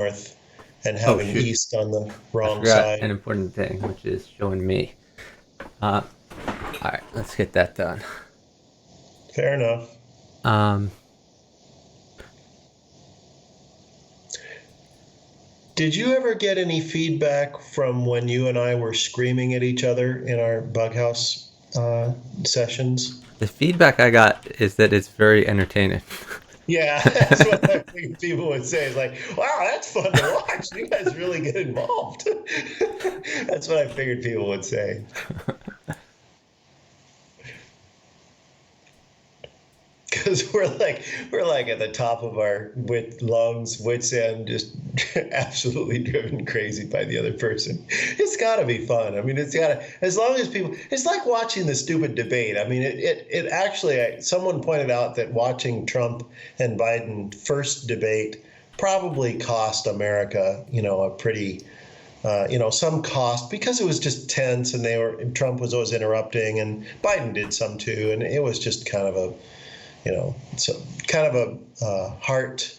north and Oh having shoot, east on the I wrong forgot side. an important thing, which is showing me. Uh, all right, let's get that done. Fair enough. Um, Did you ever get any feedback from when you and I were screaming at each other in our bug house sessions? the feedback I got is that it's very entertaining. Yeah, that's what I think people would say. It's like, wow, that's fun to watch. You guys really get involved. That's what I figured people would say. Because we're like at the top of our wits end, just absolutely driven crazy by the other person. It's got to be fun. I mean, it's got to, as long as people. It's like watching the stupid debate. I mean, it actually. Someone pointed out that watching Trump and Biden first debate probably cost America, a pretty. Some cost because it was just tense, and Trump was always interrupting, and Biden did some too, and it was just kind of a so kind of a heart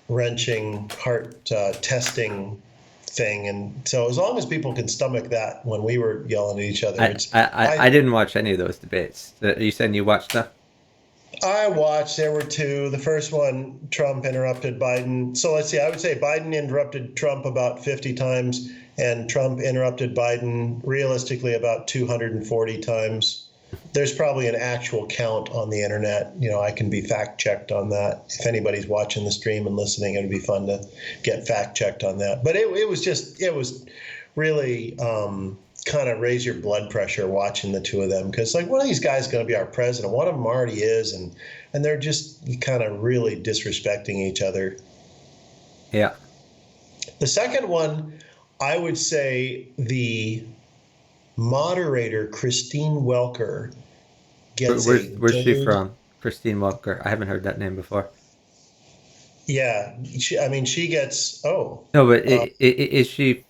wrenching, heart testing thing. And so as long as people can stomach that when we were yelling at each other, I, it's I, I I I didn't watch any of those debates. You said you watched them? I watched. There were two. The first one, Trump interrupted Biden. So let's see. I would say Biden interrupted Trump about 50 times, and Trump interrupted Biden realistically about 240 times. There's probably an actual count on the internet. I can be fact checked on that. If anybody's watching the stream and listening, it would be fun to get fact checked on that. But it was really kind of raise your blood pressure watching the two of them, because like one of these guys is going to be our president. One of them already is, and they're just kind of really disrespecting each other. Yeah. The second one, I would say the moderator Christine Welker gets a Where's she gold. from? Christine Walker. I haven't heard that name before. Yeah, I mean, she gets. Oh, No, but uh, is she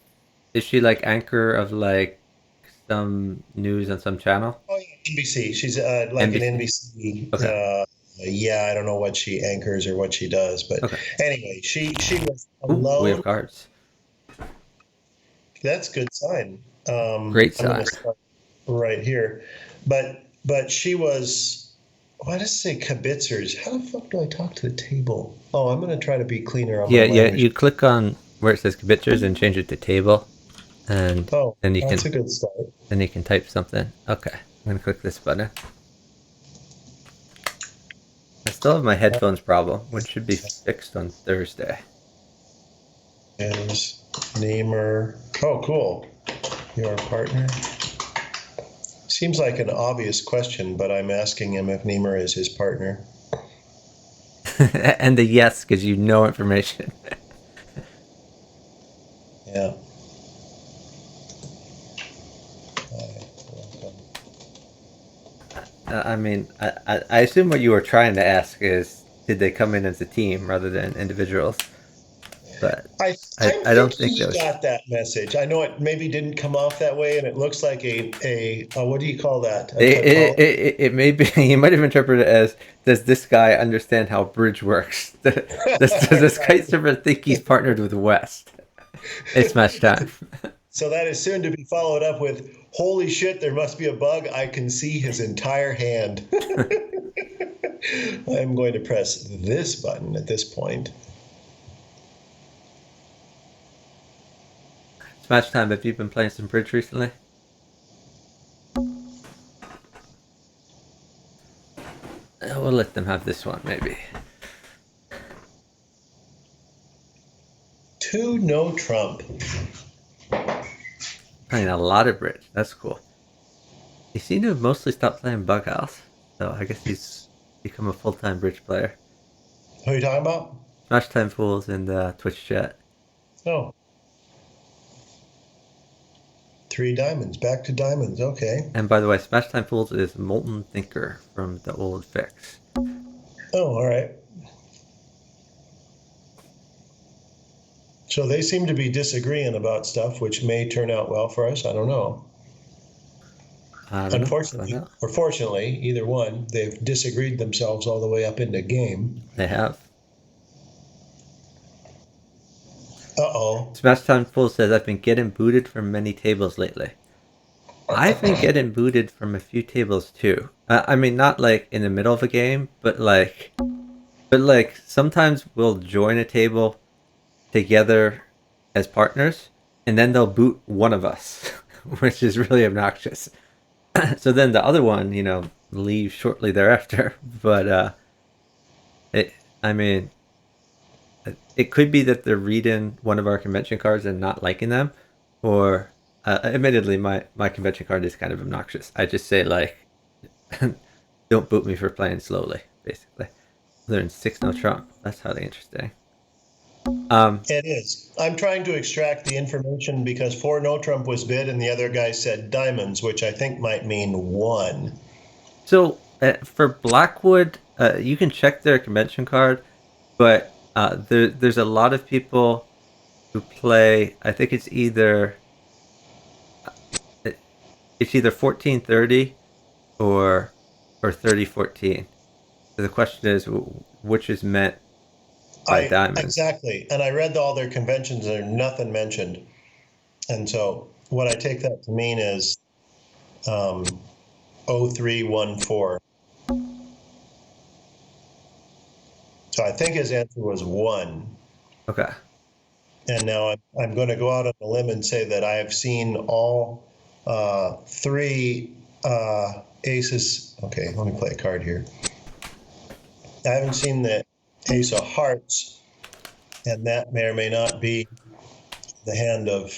like anchor of like some news on some channel? oh yeah, NBC. She's like an NBC. NBC. Okay. Yeah, I don't know what she anchors or what she does, but Okay. anyway, she was Ooh, we alone. have cards. That's a good sign. Great I'm going sign. to start right here, but she was. Why does it say kibitzers? How the fuck do I talk to the table? Oh, I'm going to try to be cleaner on my Yeah, yeah. language. You click on where it says Kibitzer and change it to table, and Oh, then you that's can a good start. type something. Okay, I'm gonna click this button. I still have my headphones problem, which should be fixed on Thursday. Is Namer? Oh, cool. Your partner? Seems like an obvious question, but I'm asking him if Namer is his partner. And the yes, because you know information. Yeah. Welcome. I mean, I assume what you were trying to ask is did they come in as a team rather than individuals? But I I'm I don't thinking think you those. got that message. I know it maybe didn't come off that way, and it looks like a what do you call that? A typo. It may be you might have interpreted it as does this guy understand how bridge works? Does this Right. kitesurfer think he's partnered with West? It's match time. So that is soon to be followed up with, "Holy shit! There must be a bug. I can see his entire hand." I'm going to press this button at this point. It's match time. Have you been playing some bridge recently? We'll let them have this one, maybe. To no Trump. Playing a lot of bridge. That's cool. He seemed to have mostly stopped playing Bug House, so I guess he's become a full time bridge player. Who are you talking about? Smash Time Fools in the Twitch chat. Oh, three diamonds. Back to diamonds. Okay. And by the way, Smash Time Fools is Molten Thinker from the old fix. Oh, all right. So they seem to be disagreeing about stuff, which may turn out well for us. I don't know. I don't know. I don't Unfortunately, know. or fortunately, either one, they've disagreed themselves all the way up into game. They have. Uh-oh. Smash Time Full says, I've been getting booted from many tables lately. I've been getting booted from a few tables too. I mean, not like in the middle of a game, but like sometimes we'll join a table together as partners, and then they'll boot one of us, which is really obnoxious. So then the other one, leaves shortly thereafter. But it, I mean, it could be that they're reading one of our convention cards and not liking them, or admittedly, my convention card is kind of obnoxious. I just say like, don't boot me for playing slowly, basically. They're in 6 no trump. That's highly interesting. It is. I'm trying to extract the information because 4 no trump was bid and the other guy said diamonds, which I think might mean 1. So for Blackwood, you can check their convention card, but there's a lot of people who play. I think it's either 1430 or 3014. So the question is, which is meant by diamonds? Exactly. And I read all their conventions and there's nothing mentioned. And so what I take that to mean is 0314. So I think his answer was 1. Okay. And now I'm going to go out on a limb and say that I have seen all 3 aces. Okay, let me play a card here. I haven't seen the ace of hearts, and that may or may not be the hand of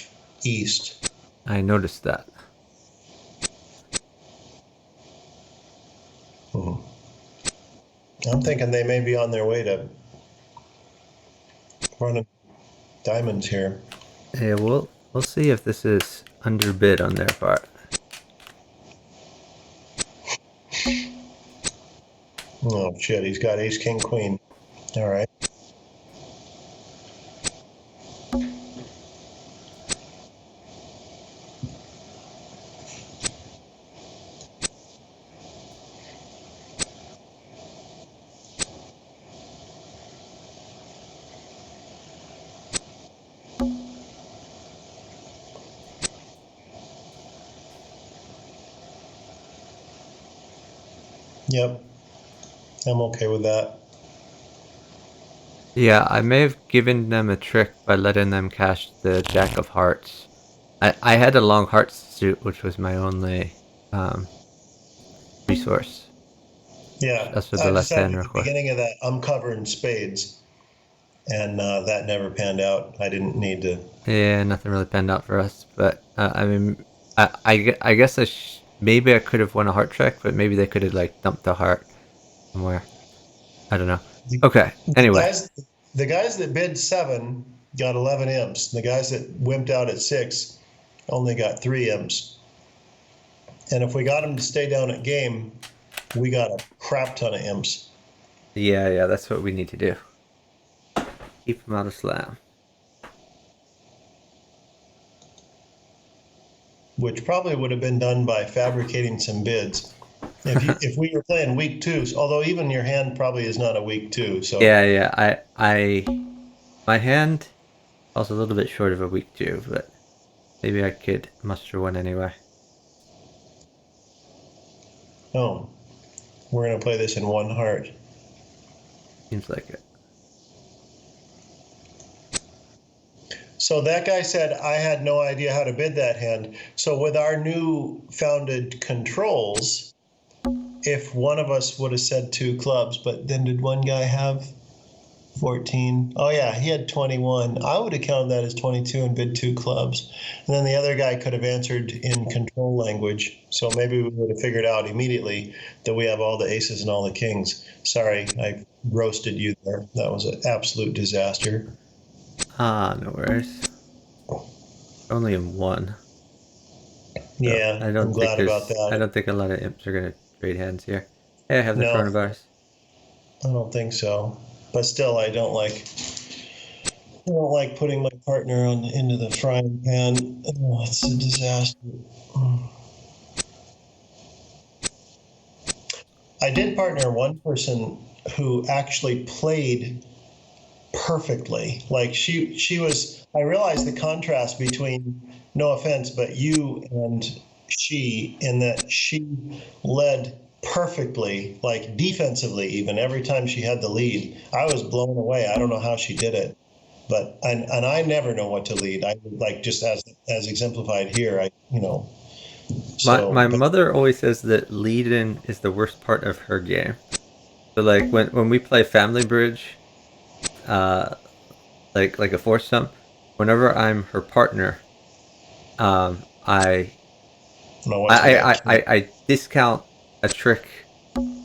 East. I noticed that. I'm thinking they may be on their way to running diamonds here. Yeah, we'll see if this is underbid on their part. Oh shit, he's got ace, king, queen. All right. Yep, I'm okay with that. Yeah, I may have given them a trick by letting them cash the Jack of Hearts. I had a long heart suit, which was my only resource. Yeah, That's for the I left hand decided at the request. beginning of that I'm covering spades, and that never panned out. I didn't need to. Yeah, nothing really panned out for us. But I mean, I guess maybe I could have won a heart trick, but maybe they could have like dumped a heart somewhere. I don't know. The, Okay. the Anyway, guys, the guys that bid 7 got 11 imps. The guys that wimped out at 6 only got 3 imps. And if we got them to stay down at game, we got a crap ton of imps. yeah, that's what we need to do. Keep them out of slam. Which probably would have been done by fabricating some bids. If we were playing week 2, although even your hand probably is not a week 2, so Yeah. My hand falls a little bit short of a week 2, but maybe I could muster one anyway. no, we're gonna play this in 1 heart. Seems like it. So that guy said I had no idea how to bid that hand. So with our new founded controls, if one of us would have said 2 clubs, but then did one guy have 14? Oh yeah, he had 21. I would have counted that as 22 and bid 2 clubs. And then the other guy could have answered in control language. So maybe we would have figured out immediately that we have all the aces and all the kings. Sorry, I roasted you there. That was an absolute disaster. No worries. Only in 1. So Yeah, I I'm don't think glad about I that. don't think a lot of imps are gonna trade hands here. Hey, I have the No, coronavirus. I don't think so. But still, I don't like putting my partner into the frying pan. Oh, it's a disaster. I did partner one person who actually played perfectly. Like she was. I realized the contrast between, no offense, but you and she, in that she led perfectly, like defensively, even every time she had the lead. I was blown away. I don't know how she did it, but and I never know what to lead. I like, just as exemplified here. My But mother always says that lead-in is the worst part of her game. So like when we play Family Bridge, uh, like a foursome, whenever I'm her partner, um, I I don't know what to do. I discount a trick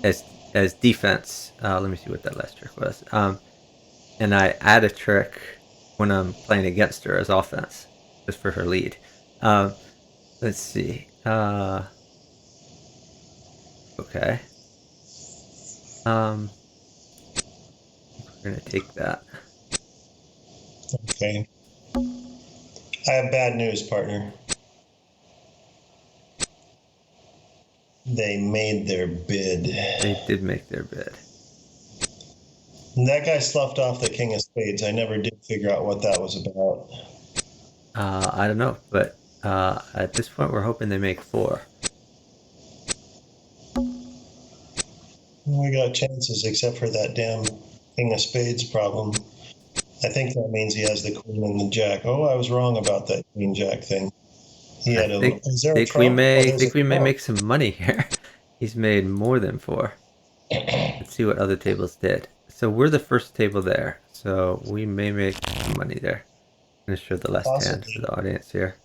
as defense. Let me see what that last trick was. And I add a trick when I'm playing against her as offense, just for her lead. Um, let's see. Okay. Um, we're gonna take that. Okay. I have bad news, partner. They made their bid. They did make their bid. And that guy sloughed off the king of spades. I never did figure out what that was about. I don't know, but at this point, we're hoping they make four. We got chances, except for that damn king of spades problem. I think that means he has the queen and the jack. Oh, I was wrong about that queen jack thing. He I had a. think Is there a trump? Oh, there's a think we may trump. make some money here. He's made more than four. Let's see what other tables did. So we're the first table there, so we may make some money there. I'm gonna show the last hand for Possibly. the audience here.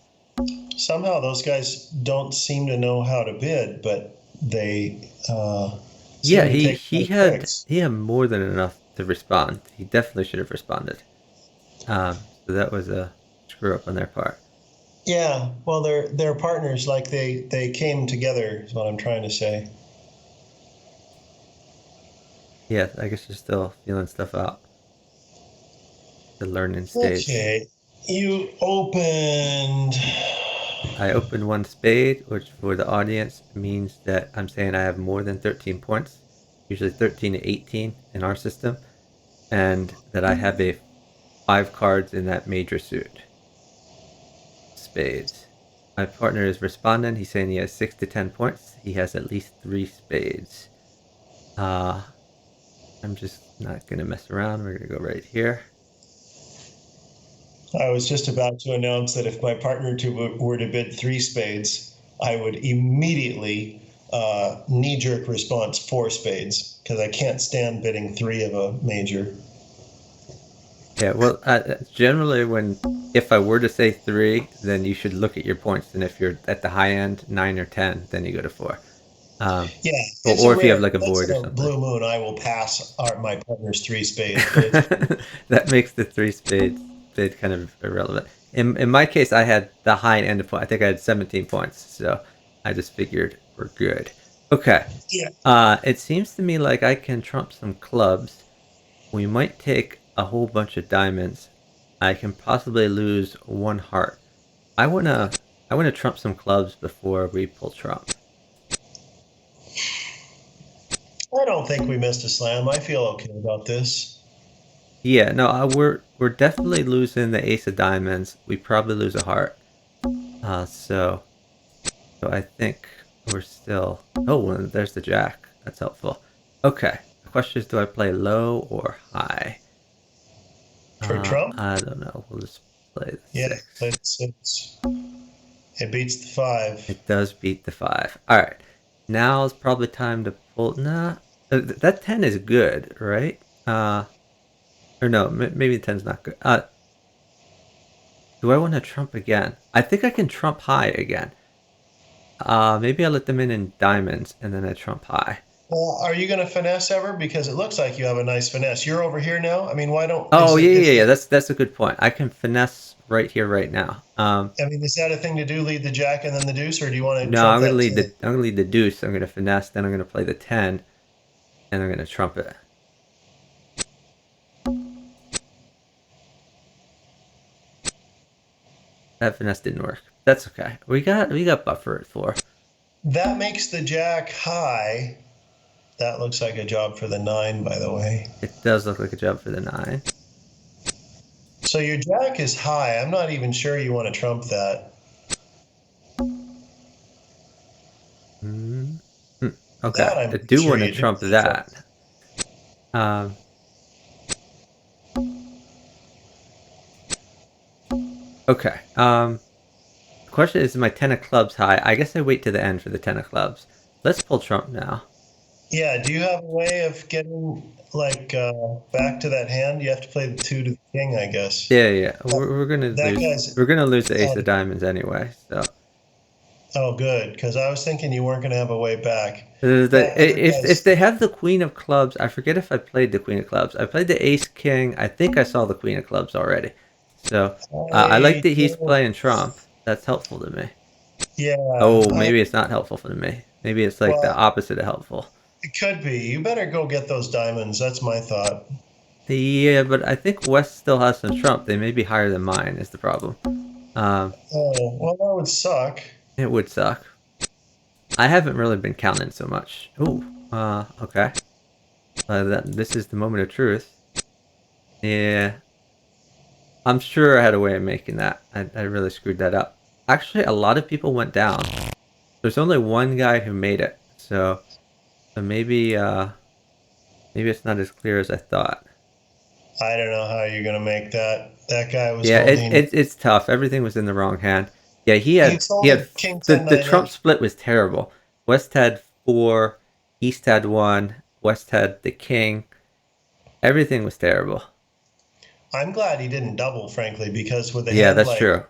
Somehow those guys don't seem to know how to bid, but they Yeah, seem to take my tricks. he had more than enough to respond. He definitely should have responded. So that was a screw up on their part. Yeah, well, they're partners. Like they came together, is what I'm trying to say. Yeah, I guess you're still feeling stuff out. The learning stage. Okay, you opened. I opened one spade, which for the audience means that I'm saying I have more than 13 points, usually 13 to 18 in our system, and that I have a 5 cards in that major suit. Spades. My partner is responding. He's saying he has 6 to 10 points. He has at least 3 spades. Uh, I'm just not gonna mess around. We're gonna go right here. I was just about to announce that if my partner were to bid three spades, I would immediately knee-jerk response four spades, because I can't stand bidding three of a major. Yeah, well, generally, if I were to say 3, then you should look at your points, and if you're at the high end, 9 or 10, then you go to 4. Um, Yeah, it's a or if you have rare, like a once void in or a something. blue moon, I will pass my partner's three spades, but it's That makes the 3 spade kind of irrelevant. In my case, I had the high end of point. I think I had 17 points, so I just figured we're good. Okay. yeah. It seems to me like I can trump some clubs. We might take a whole bunch of diamonds. I can possibly lose one heart. I wanna trump some clubs before we pull trump. I don't think we missed a slam. I feel okay about this. Yeah, no, we're definitely losing the ace of diamonds. We probably lose a heart. So I think we're still. Oh, well, there's the jack. That's helpful. Okay. The question is, do I play low or high? For Trump, I don't know. We'll just play the yeah, 6. it beats the five. It does beat the 5. All right. Now is probably time to pull. Nah, that 10 is good, right? Or no, maybe the 10's not good. Do I want to trump again? I think I can trump high again. Maybe I let them in diamonds and then I trump high. Well, are you going to finesse ever? Because it looks like you have a nice finesse. You're over here now. I mean, why don't Oh is yeah, it yeah, is yeah. it? That's a good point. I can finesse right here, right now. I mean, is that a thing to do? Lead the jack and then the deuce, or do you want to No, trump that? I'm gonna lead the deuce. I'm gonna finesse. Then I'm gonna play the 10, and I'm gonna trump it. That finesse didn't work. That's okay. We got buffer at 4. That makes the jack high. That looks like a job for the nine, by the way. It does look like a job for the 9. So your jack is high. I'm not even sure you want to trump that. Mm, hmm, okay, That I'm I pretty do sure want to you do trump want to trump. that. Um, okay. The question is my 10 of clubs high? I guess I wait to the end for the 10 of clubs. Let's pull trump now. Yeah, do you have a way of getting like back to that hand? You have to play the two to the king, I guess. Yeah, yeah. We're gonna That lose. guy's We're gonna lose the ace out of of, diamonds anyway. So oh, good, because I was thinking you weren't going to have a way back. the That other if guy's, they have the queen of clubs, I forget if I played the queen of clubs. I played the ace king. I think I saw the queen of clubs already. So I like I that he's don't, playing trump. That's helpful to me. yeah, Oh, maybe it's not helpful for me. Maybe it's like the well, opposite of helpful. it could be. You better go get those diamonds. That's my thought. Yeah, but I think West still has some trump. They may be higher than mine. Is the problem? Um, Oh, well, that would suck. it would suck. I haven't really been counting so much. Ooh, okay. This is the moment of truth. Yeah, I'm sure I had a way of making that. I really screwed that up. Actually, a lot of people went down. There's only one guy who made it, so maybe it's not as clear as I thought. I don't know how you're going to make that. That guy was Yeah, holding. it's tough. Everything was in the wrong hand. Yeah, He was he had holding king ten the nine Trump of. split was terrible. West had four, East had one, West had the king. Everything was terrible. I'm glad he didn't double, frankly, because with a Yeah, hand that's like true.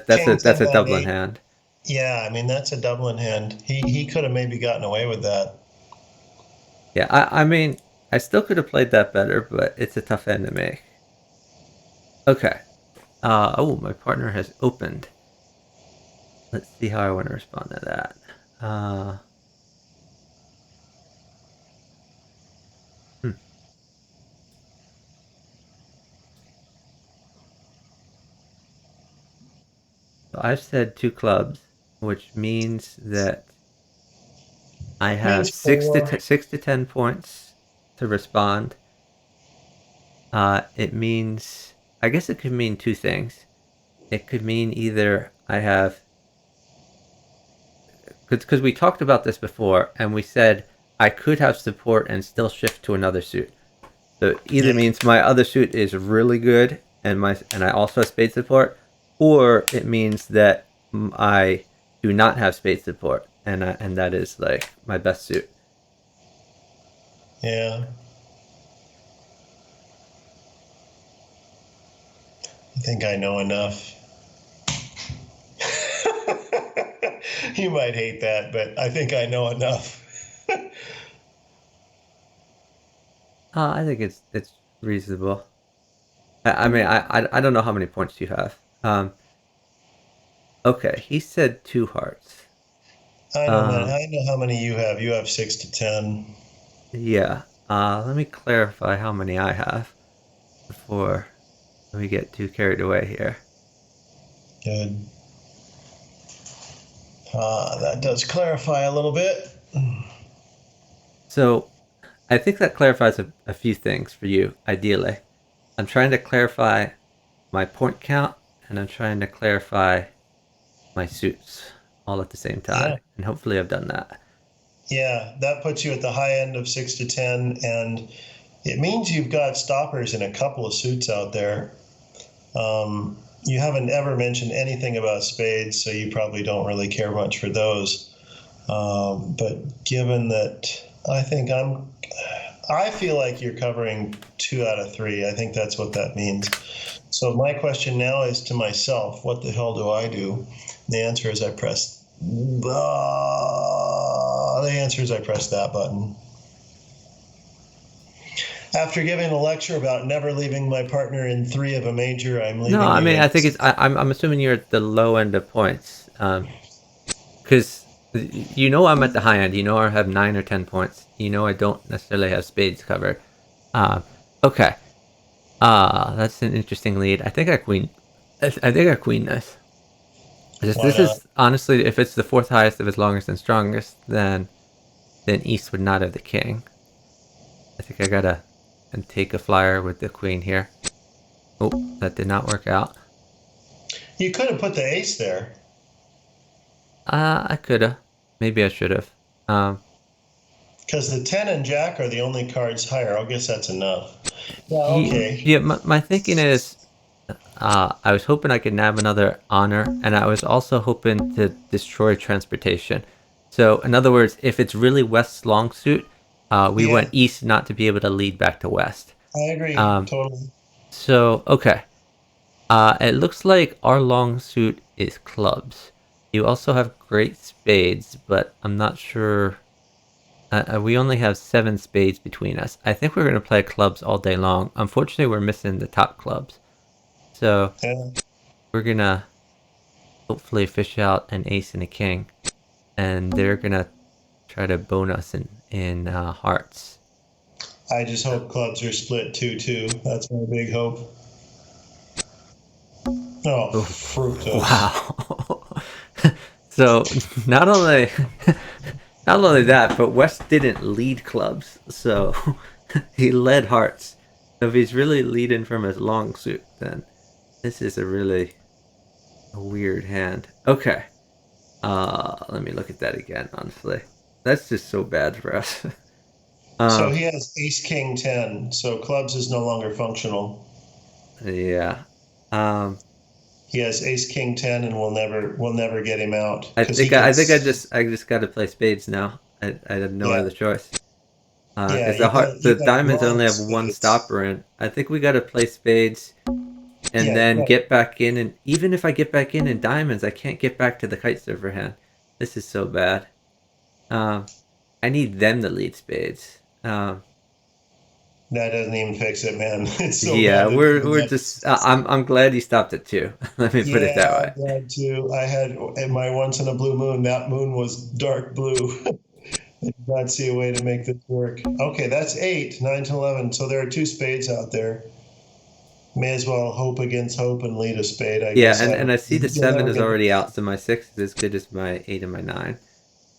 king That's ten a nine Dublin eight, hand. yeah, I mean that's a Dublin hand. He could have maybe gotten away with that. Yeah, I mean, I still could have played that better, but it's a tough hand to make. Okay. Oh, my partner has opened. Let's see how I want to respond to that. Uh, hmm. So I've said two clubs, which means that I have Means four. 6 to 10 points to respond. It means I guess it could mean two things. It could mean either I have because we talked about this before and we said I could have support and still shift to another suit. So it either Yeah, means my other suit is really good and I also have spade support, or it means that I do not have spade support and that is like my best suit. yeah. I think I know enough. You might hate that, but I think I know enough. I think it's reasonable. I mean I don't know how many points you have. Okay, he said two hearts. I know, man. Um, I know how many you have. You have 6 to 10. yeah. Let me clarify how many I have before we get too carried away here. Good. That does clarify a little bit. So I think that clarifies a few things for you, ideally. I'm trying to clarify my point count and I'm trying to clarify my suits all at the same Yeah. time. And hopefully I've done that. Yeah, that puts you at the high end of 6 to 10, and it means you've got stoppers in a couple of suits out there. You haven't ever mentioned anything about spades, so you probably don't really care much for those. But given that I feel like you're covering 2 out of 3. I think that's what that means. So my question now is to myself: what the hell do I do? The answer is I press. The answer is I press that button. After giving a lecture about never leaving my partner in 3 of a major, I'm No, leaving I you mean, in. I think I'm assuming you're at the low end of points. Because you know I'm at the high end. You know I have 9 or 10 points. You know I don't necessarily have spades covered. Um, okay. That's an interesting lead. I think I queen this. Why This not? is honestly, if it's the fourth highest, if it's longest and strongest, then East would not have the king. I think I gotta and take a flyer with the queen here. Oh, that did not work out. You could have put the ace there. I coulda. Maybe I should have. Um, Because the 10 and Jack are the only cards higher. I guess that's enough. Yeah, okay. yeah. My thinking is, I was hoping I could nab another honor, and I was also hoping to destroy transportation. So, in other words, if it's really West's long suit, we Yeah, went east not to be able to lead back to West. I agree. Um, Totally. so okay. It looks like our long suit is clubs. You also have great spades, but I'm not sure. We only have 7 spades between us. I think we're going to play clubs all day long. Unfortunately, we're missing the top clubs. So Yeah. we're going to hopefully fish out an ace and a king. And they're going to try to bone us in hearts. I just hope clubs are split 2-2. That's my big hope. Oh, Oh, fructose. wow. So not only not only that, but West didn't lead clubs, so he led hearts. So if he's really leading from his long suit, then this is a really weird hand. Okay. Let me look at that again, honestly. That's just so bad for us. So um, he has ace king 10. So clubs is no longer functional. yeah. Um, He has ace king 10 and we'll never get him out because he I think gets I just got to play spades now. I had no yeah. other choice. Yeah, Because the you got diamonds wrong only have one spades. stopper in. I think we got to play spades and Yeah, then yeah. get back in. And even if I get back in diamonds, I can't get back to the kitesurfer hand. This is so bad. Um, I need them to lead spades. That doesn't even fix it, man. It's so Yeah, bad that even we're that just. doesn't. I'm glad you stopped it too. Let me put it that Yeah, way. I'm glad too. I had in my once in a blue moon. That moon was dark blue. I did not see a way to make this work. Okay, that's 8, 9 to 11. So there are 2 spades out there. May as well hope against hope and lead a spade, I Yeah, guess. I don't. and I see the You'll seven never is get. already out, so my 6 is as good as my 8 and my 9.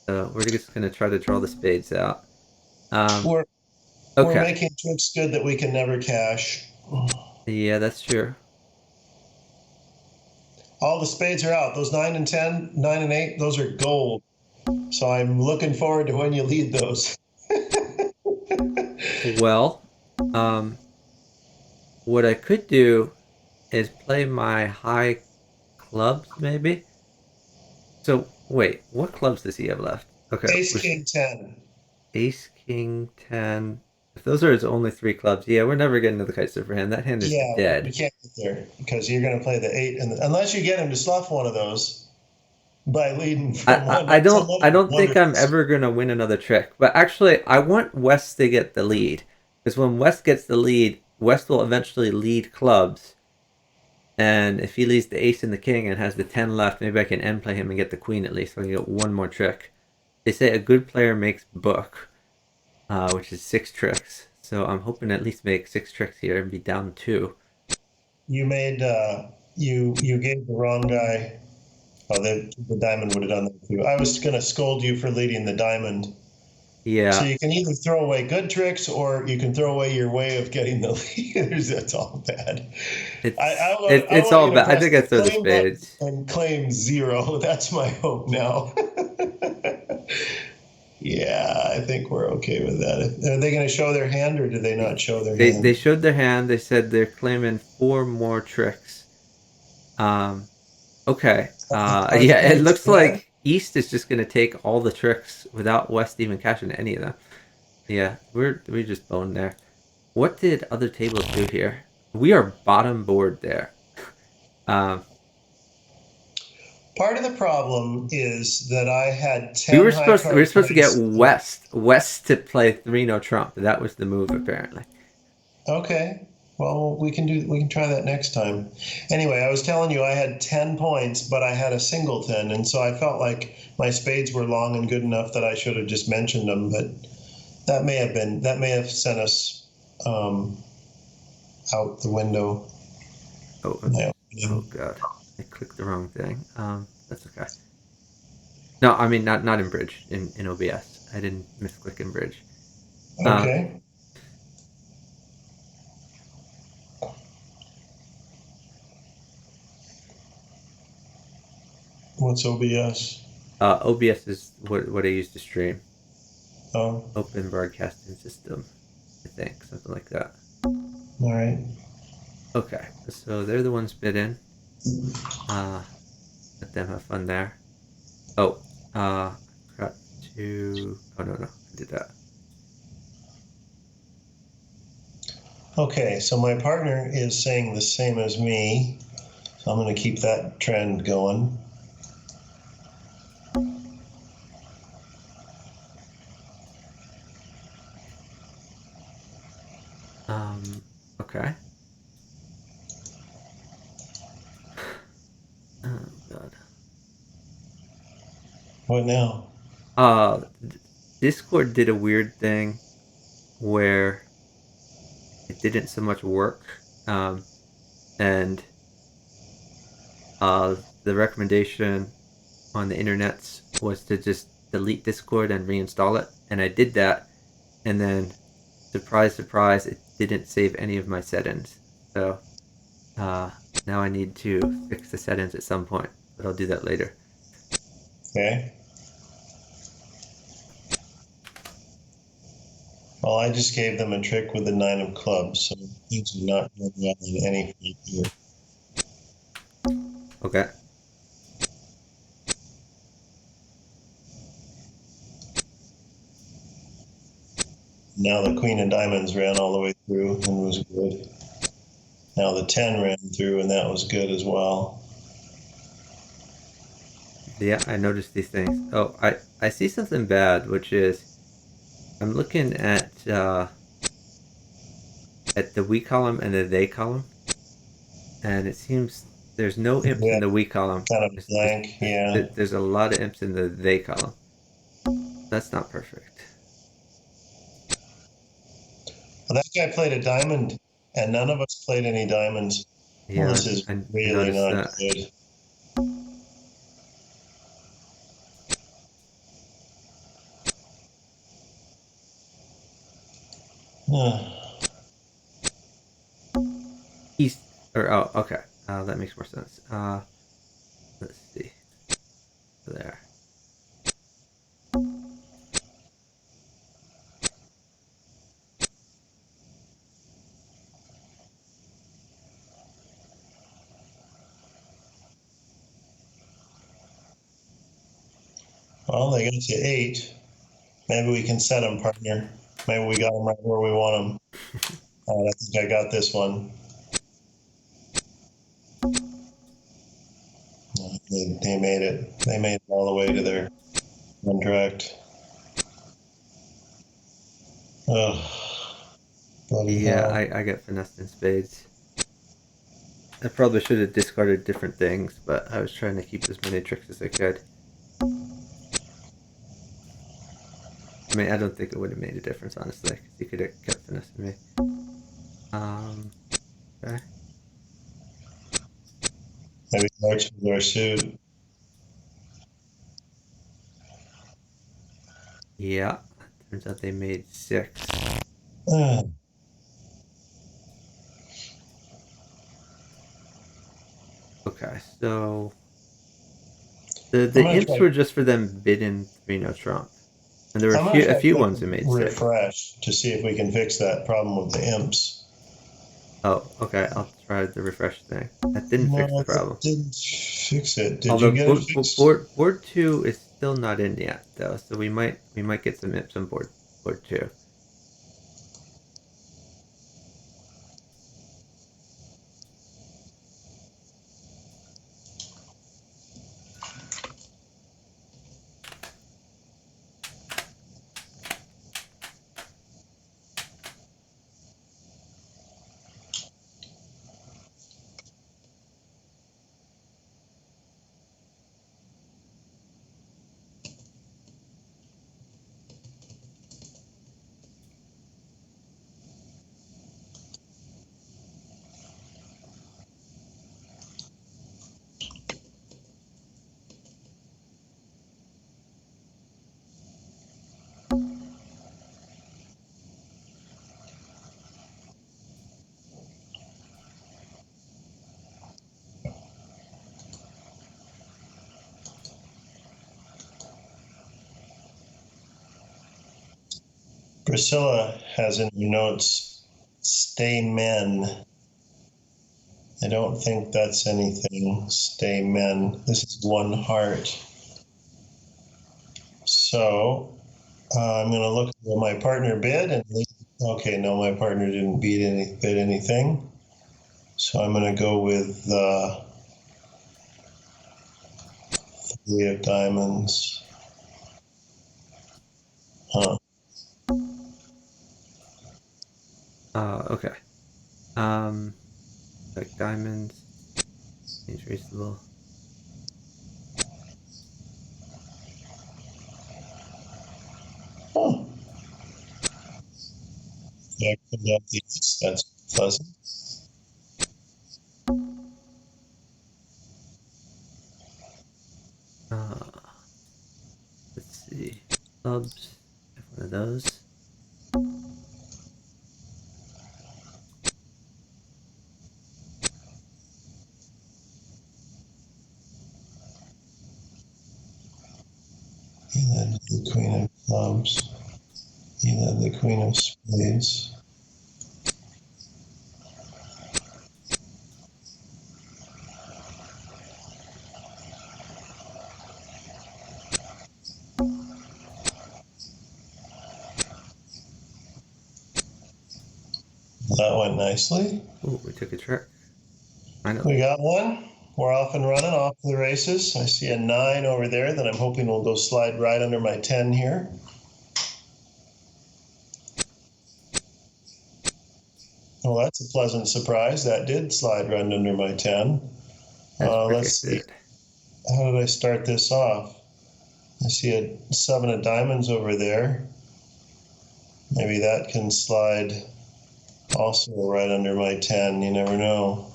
So we're just gonna try to draw the spades out. Um, We're we're okay. making tricks good that we can never cash. Yeah, that's true. All the spades are out. Those 9 and 10, 9 and 8, those are gold. So I'm looking forward to when you lead those. Well, um, what I could do is play my high clubs, maybe. So wait, what clubs does he have left? Okay, Ace King 10. Ace, King, 10. If those are his only 3 clubs, yeah, we're never getting to the kitesurfer hand. That hand is Yeah, we dead. can't get there because you're going to play the 8 and unless you get him to slough one of those by leading from one. I don't think Wonderful. I'm ever gonna win another trick. But actually, I want West to get the lead because when West gets the lead, West will eventually lead clubs. And if he leads the ace and the king and has the 10 left, maybe I can end play him and get the queen at least so I can get one more trick. They say a good player makes book, which is 6 tricks. So I'm hoping to at least make 6 tricks here and be down 2. You made you gave the wrong guy. Oh, the diamond would have done that too. I was going to scold you for leading the diamond. So Yeah, you can either throw away good tricks or you can throw away your way of getting the leaders. That's all bad. I it's want all you to bad. I press think I the throw the claim button spades. and claim 0. That's my hope now. Yeah, I think we're okay with that. Are they going to show their hand or do they not show their They hand? showed their hand. They said they're claiming 4 more tricks. Um, okay. Are they Yeah, going it to looks spread? like East is just gonna take all the tricks without West even catching any of them. Yeah, we just boned there. What did other tables do here? We are bottom board there. Um, Part of the problem is that I had 10 high we were card supposed to get plays. West to play 3 no trump. That was the move apparently. Okay. Well, we can try that next time. Anyway, I was telling you I had 10 points, but I had a singleton, and so I felt like my spades were long and good enough that I should have just mentioned them, but that may have sent us um, out the window. Oh, My oh opinion. god, I clicked the wrong thing. That's okay. No, I mean not in bridge in OBS. I didn't misclick in bridge. Uh, Okay. What's OBS? OBS is what I use to stream. Oh, Open Broadcasting System, I think, something like that. all right. Okay, so they're the ones bid in. Let them have fun there. Oh, I forgot to. Oh no, I did that. Okay, so my partner is saying the same as me. So I'm going to keep that trend going. Okay. Oh god. What now? Uh, Discord did a weird thing where it didn't so much work. And the recommendation on the internets was to just delete Discord and reinstall it. And I did that, and then surprise, surprise, it didn't save any of my settings. So uh, now I need to fix the settings at some point, but I'll do that later. Okay. Well, I just gave them a trick with the 9 of clubs, so things are not going well in any front here. Okay. Now the queen of diamonds ran all the way through and was good. Now the 10 ran through and that was good as well. Yeah, I noticed these things. Oh, I see something bad, which is I'm looking at the we column and the they column, and it seems there's no imps Yeah, in the we column. kind of blank. Yeah. There's a lot of imps in the they column. That's not perfect. Well, that guy played a diamond and none of us played any diamonds. Well, Yeah, this is I really noticed not that. good. East or oh, okay. That makes more sense. Let's see. There. Well, they got to 8. Maybe we can set them, partner. Maybe we got them right where we want them. I think I got this one. They made it. They made it all the way to their contract. Oh, bloody Yeah, hell. I get finessed in spades. I probably should have discarded different things, but I was trying to keep as many tricks as I could. I mean, I don't think it would have made a difference, honestly, because he could have kept finessing me. Okay. Maybe March with our suit. Yeah. Turns out they made 6. Uh, Okay, so I'm the gonna imps try. were just for them bidding 3 no Trump, and there were I'm gonna a try few ones who clicking made 6. refresh to see if we can fix that problem with the imps. Oh, okay. I'll try the refresh thing. That didn't fix No, the that problem. didn't fix it. Did you Although get it fixed? board 2 is still not in yet, though, so we might get some imps on board 2. Priscilla has in her notes, stay men. I don't think that's anything. Stay men. This is one heart. So I'm going to look at what my partner bid. And okay, no, my partner didn't bid anything. So I'm going to go with three of diamonds. Huh. Okay. Like diamonds. Seems reasonable. Huh. Yeah, that's pleasant. Let's see. Clubs. Have one of those. He led the queen of clubs. He led the queen of spades. That went nicely. Oh, we took a trick. We Finally. got one. We're off and running, off to the races. I see a 9 over there that I'm hoping will go slide right under my 10 here. Well, that's a pleasant surprise. That did slide right under my 10. As Let's see. predicted. How did I start this off? I see a 7 of diamonds over there. Maybe that can slide also right under my 10. You never know.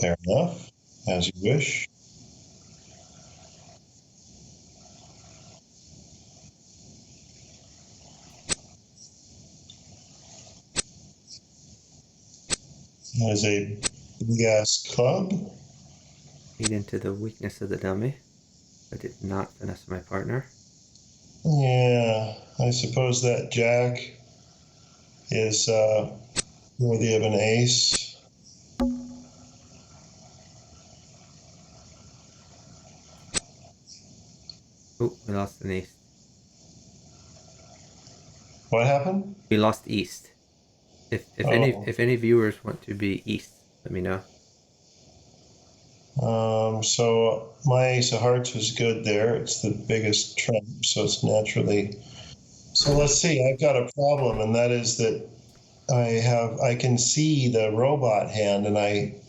Fair enough. As you wish. There's a big ass club. Feed into the weakness of the dummy. I did not finesse my partner. Yeah, I suppose that jack is worthy of an ace. Oh, we lost an east. What happened? We lost east. Oh, If any viewers want to be east, let me know. so my ace of hearts was good there. It's the biggest trump, so it's naturally. So let's see. I've got a problem, and that is that I can see the robot hand, and this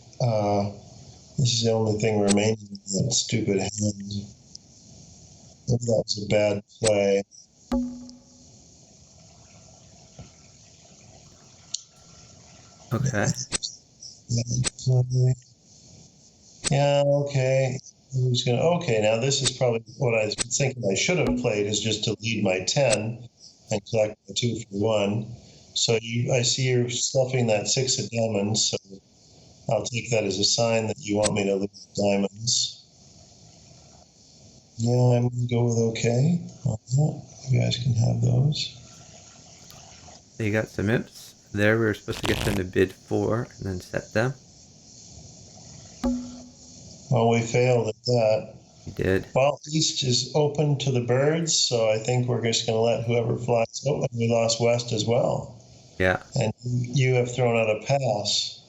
is the only thing remaining of that stupid hand. Maybe that was a bad play. Okay. Bad play. Yeah, okay. Who's gonna? Okay, now this is probably what I was thinking I should have played is just to lead my 10 and collect the 2 for 1. So I see you're stuffing that 6 of diamonds, so I'll take that as a sign that you want me to lead diamonds. Yeah, I'm gonna go with okay. You guys can have those. So you got some imps. There, we were supposed to get them to bid 4 and then set them. Well, we failed at that. We did. Well, east is open to the birds, so I think we're just going to let whoever flies. Oh, and we lost west as well. Yeah. And you have thrown out a pass.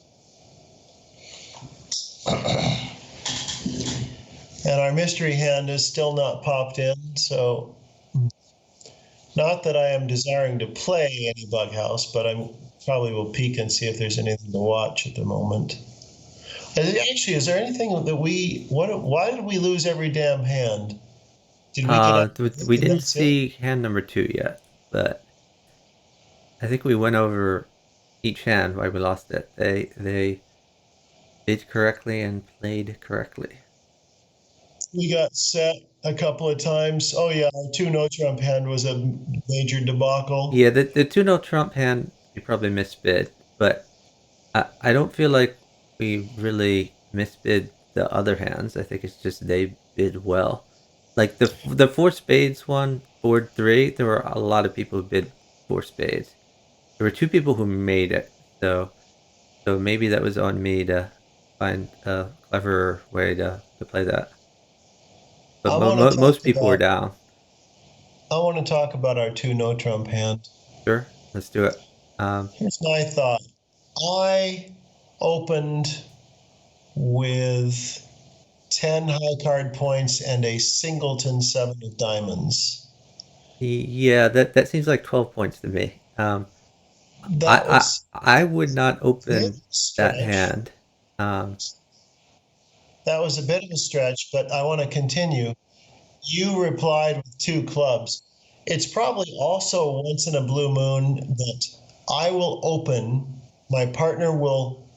And our mystery hand is still not popped in, so not that I am desiring to play any bug house, but I probably will peek and see if there's anything to watch at the moment. Actually, is there anything that why did we lose every damn hand? Did we get up? We And didn't that's it? see hand number 2 yet, but I think we went over each hand why we lost it. They bid correctly and played correctly. We got set a couple of times. Oh yeah, our 2 no trump hand was a major debacle. Yeah, the 2 no trump hand you probably misbid, but I don't feel like we really misbid the other hands. I think it's just they bid well. Like the four spades one, board three, there were a lot of people who bid four spades. There were two people who made it, so maybe that was on me to find a clever way to play that. But I want to talk most people were about down. I want to talk about our two no trump hand. Sure, let's do it. Here's my thought. I opened with 10 high card points and a singleton seven of diamonds. Yeah, that seems like 12 points to me. That was I would not a bit of open a that stretch. hand. Um, That was a bit of a stretch, but I want to continue. You replied with two clubs. It's probably also once in a blue moon that I will open, my partner will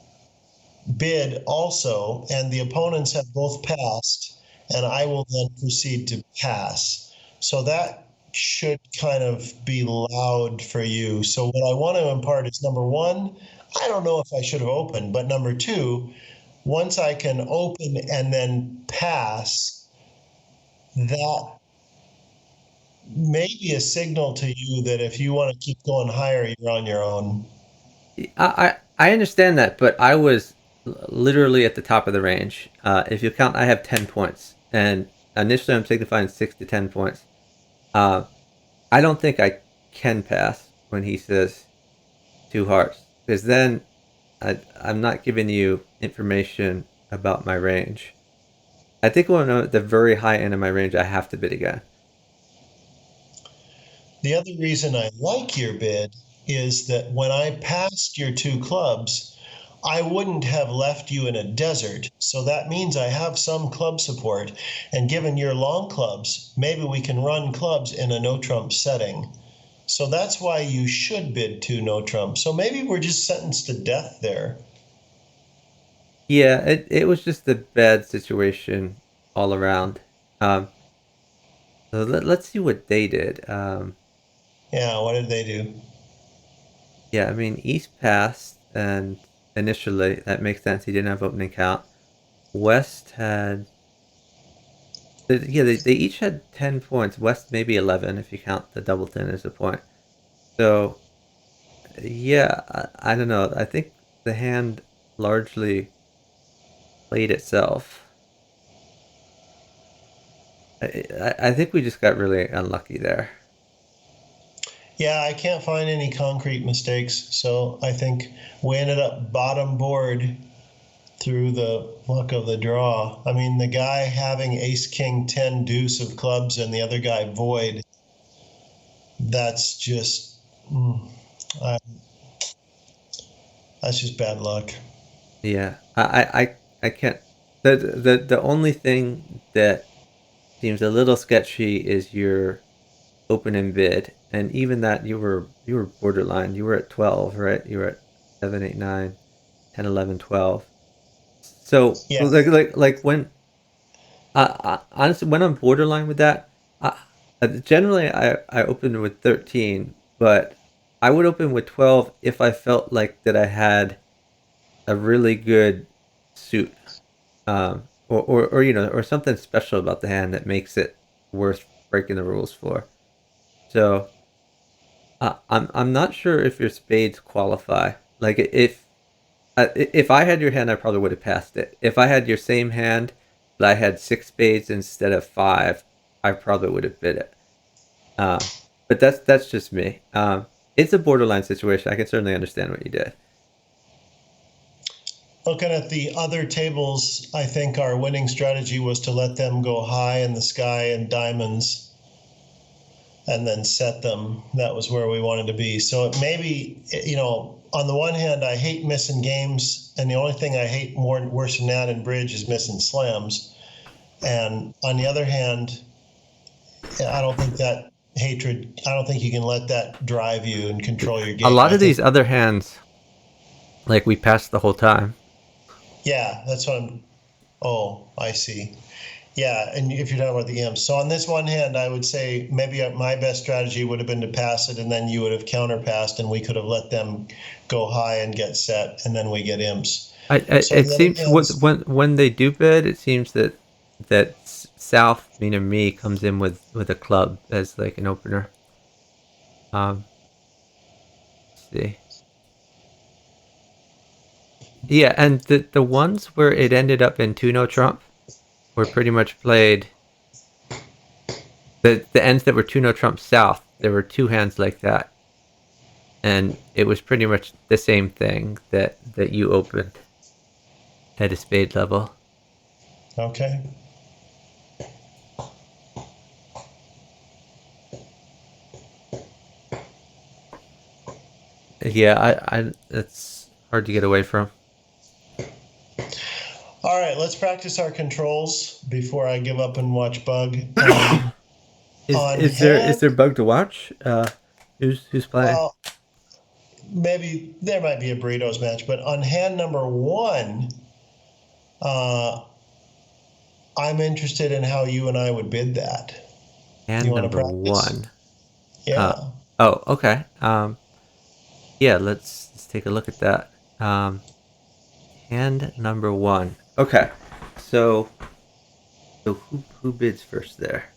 bid also, and the opponents have both passed, and I will then proceed to pass. So that should kind of be loud for you. So what I want to impart is number one, I don't know if I should have opened, but number two, once I can open and then pass, that may be a signal to you that if you want to keep going higher, you're on your own. I understand that, but I was literally at the top of the range. If you count, I have 10 points, and initially I'm signifying 6 to 10 points. Uh, I don't think I can pass when he says two hearts, because then I'm not giving you information about my range. I think when I'm at the very high end of my range, I have to bid again. The other reason I like your bid is that when I passed your two clubs, I wouldn't have left you in a desert. So that means I have some club support. And given your long clubs, maybe we can run clubs in a no trump setting. So that's why you should bid two no trump. So maybe we're just sentenced to death there. Yeah, it was just a bad situation all around. Um, so let's see what they did. Yeah, what did they do? Yeah, I mean, East passed, and initially that makes sense. He didn't have opening count. West had, yeah, they each had 10 points. West maybe 11 if you count the doubleton as a point. So, yeah, I don't know. I think the hand largely played itself. I think we just got really unlucky there. Yeah, I can't find any concrete mistakes. So I think we ended up bottom board through the luck of the draw. I mean, the guy having ace, king, 10, deuce of clubs, and the other guy void, that's just, uh, that's just bad luck. Yeah, I can't. The only thing that seems a little sketchy is your open and bid, and even that you were borderline. You were at 12, right? You were at 7, 8, 9, 10, 11, 12. So Yeah. like when honestly when I'm borderline with that, generally I open with 13, but I would open with 12 if I felt like that I had a really good suit, or or something special about the hand that makes it worth breaking the rules for. So I'm not sure if your spades qualify. Like if I had your hand, I probably would have passed it. If I had your same hand, but I had six spades instead of five, I probably would have bid it. Um, but that's just me. It's a borderline situation. I can certainly understand what you did. Looking at the other tables, I think our winning strategy was to let them go high in the sky in diamonds and then set them. That was where we wanted to be. So maybe, on the one hand, I hate missing games, and the only thing I hate worse than that in bridge is missing slams. And on the other hand, I don't think that hatred, I don't think you can let that drive you and control your A game. lot I of think, these other hands, like we passed the whole time. yeah, that's what I'm. Oh, I see. Yeah, and if you're talking about the imps. So on this one hand, I would say maybe my best strategy would have been to pass it, and then you would have counterpassed, and we could have let them go high and get set, and then we get imps. So it the other seems hands, when they do bid, it seems that South, meaning me, comes in with a club as like an opener. Um, let's see. Yeah, and the ones where it ended up in 2 no trump were pretty much played. The ends that were 2 no trump South, there were two hands like that, and it was pretty much the same thing that you opened at a spade level. okay. Yeah, I it's hard to get away from. All right, let's practice our controls before I give up and watch Bug. On Is hand, there bug to watch? Who's playing? well, maybe there might be a burritos match, but on hand number one, uh, I'm interested in how you and I would bid that. You Hand want to number practice? one. Uh Yeah. oh, okay. Yeah, let's take a look at that. Hand number one. Okay, so who bids first there?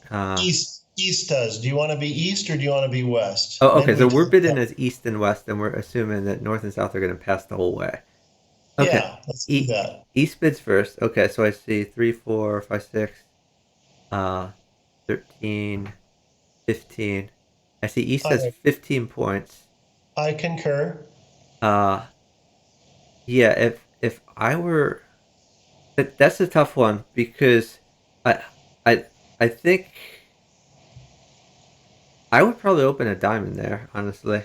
East does. Do you want to be east or do you want to be west? Oh, Maybe okay. we So we're take bidding that. as east and west, and we're assuming that north and south are going to pass the whole way. Okay. Yeah, let's do that. East bids first. Okay, so I see 3, 4, 5, 6, 13, 15. I see East has I 15 points. I concur. Uh, yeah. If I were, that's a tough one because I I I think I would probably open a diamond there. Honestly.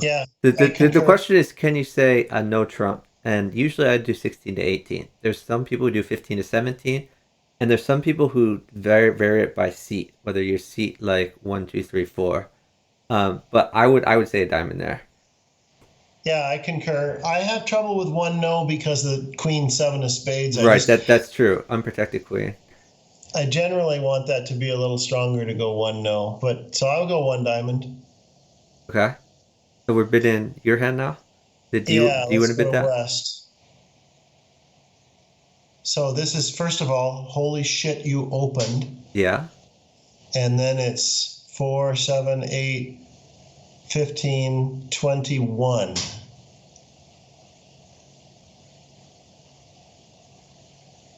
Yeah, I The concur. question is, can you say a no trump? And usually I do 16 to 18. There's some people who do 15 to 17, and there's some people who vary it by seat, whether your seat like 1, 2, 3, 4. But I would say a diamond there. Yeah, I concur. I have trouble with one no because the queen seven of spades. Right, that's true. Unprotected queen. I generally want that to be a little stronger to go one no, but so I'll go one diamond. Okay, so we're bidding your hand now. Yeah, Do you want let's to bid go to that? west. So this is first of all, holy shit, you opened, Yeah. and then it's 4, 7, 8, 15, 21.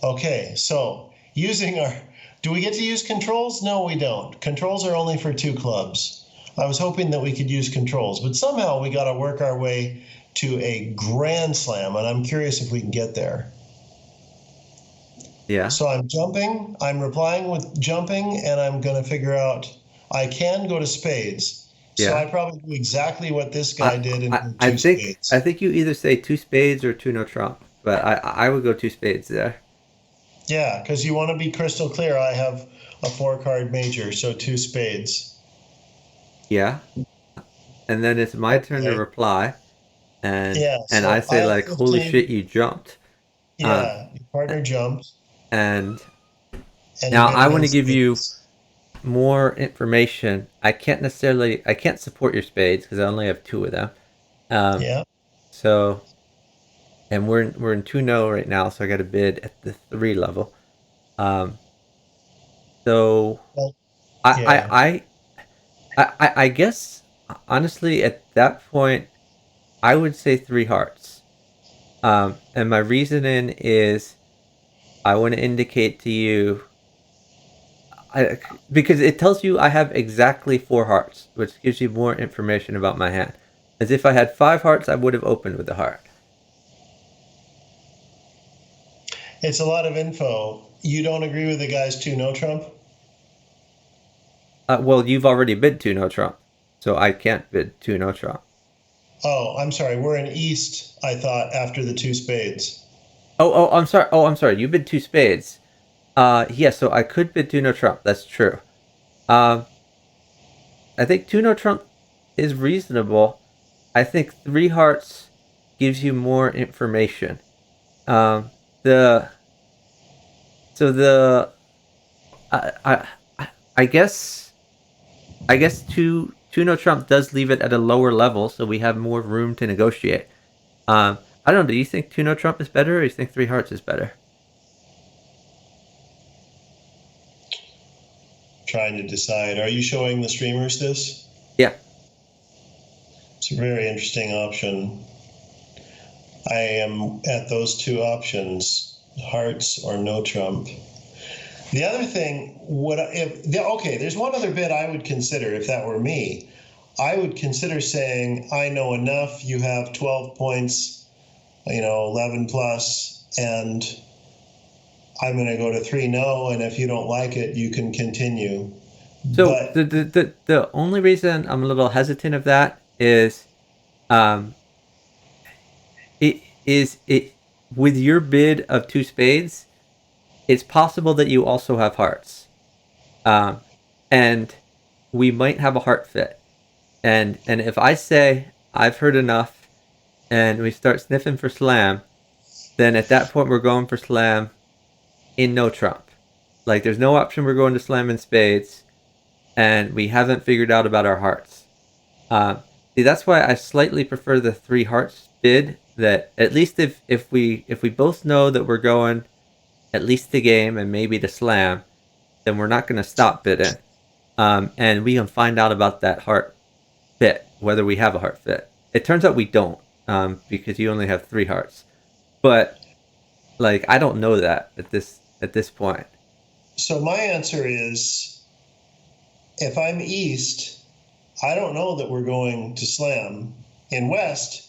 Okay, so using our, do we get to use controls? No, we don't. Controls are only for two clubs. I was hoping that we could use controls, but somehow we got to work our way to a grand slam, and I'm curious if we can get there. Yeah. So I'm jumping, I'm replying with jumping, and I'm going to figure out I can go to spades. So Yeah. I probably do exactly what this I, guy did and I do I two think I spades. think you either say two spades or two no trump, but I would go two spades there. Yeah, because you want to be crystal clear. I have a four card major, so two spades. Yeah. And then it's my turn to Okay. reply, Yeah, and I so I say have like, "Holy shit, 15. you jumped!" Um, Yeah, your partner jumped, and and you now bid I him want in to give you spades. more information. I can't support your spades because I only have two of them. Um, Yeah. so and we're in two no right now, so I got to bid at the 3 level. Um, so Well, I yeah. I I guess honestly at that point I would say three hearts. And my reasoning is I want to indicate to you, I, because it tells you I have exactly four hearts, which gives you more information about my hand. As if I had five hearts, I would have opened with a heart. It's a lot of info. You don't agree with the guy's two no trump? Well, you've already bid two no trump, so I can't bid two no trump. Oh, I'm sorry. We're in east, I thought, after the two spades. I'm sorry. Oh, I'm sorry. You bid two spades. Yeah, so I could bid two no trump. That's true. Um, I think two no trump is reasonable. I think three hearts gives you more information. Um, the so the I guess two no trump does leave it at a lower level, so we have more room to negotiate. I don't know. Do you think two no trump is better, or do you think three hearts is better? Trying to decide. Are you showing the streamers this? Yeah. It's a very interesting option. I am at those two options, hearts or no trump. The other thing, okay, there's one other bit I would consider if that were me. I would consider saying, I know enough, you have 12 points, 11 plus, and I'm going to go to 3 no, and if you don't like it, you can continue. So But the only reason I'm a little hesitant of that is, um, it with your bid of two spades, it's possible that you also have hearts, um, and we might have a heart fit. And if I say I've heard enough, and we start sniffing for slam, then at that point we're going for slam in no trump. Like there's no option we're going to slam in spades, and we haven't figured out about our hearts. See, that's why I slightly prefer the three hearts bid. That at least if we both know that we're going at least the game and maybe the slam, then we're not going to stop bidding, and we can find out about that heart fit, whether we have a heart fit. It turns out we don't, because you only have three hearts. But like I don't know that at this point. so my answer is, if I'm East, I don't know that we're going to slam. In West,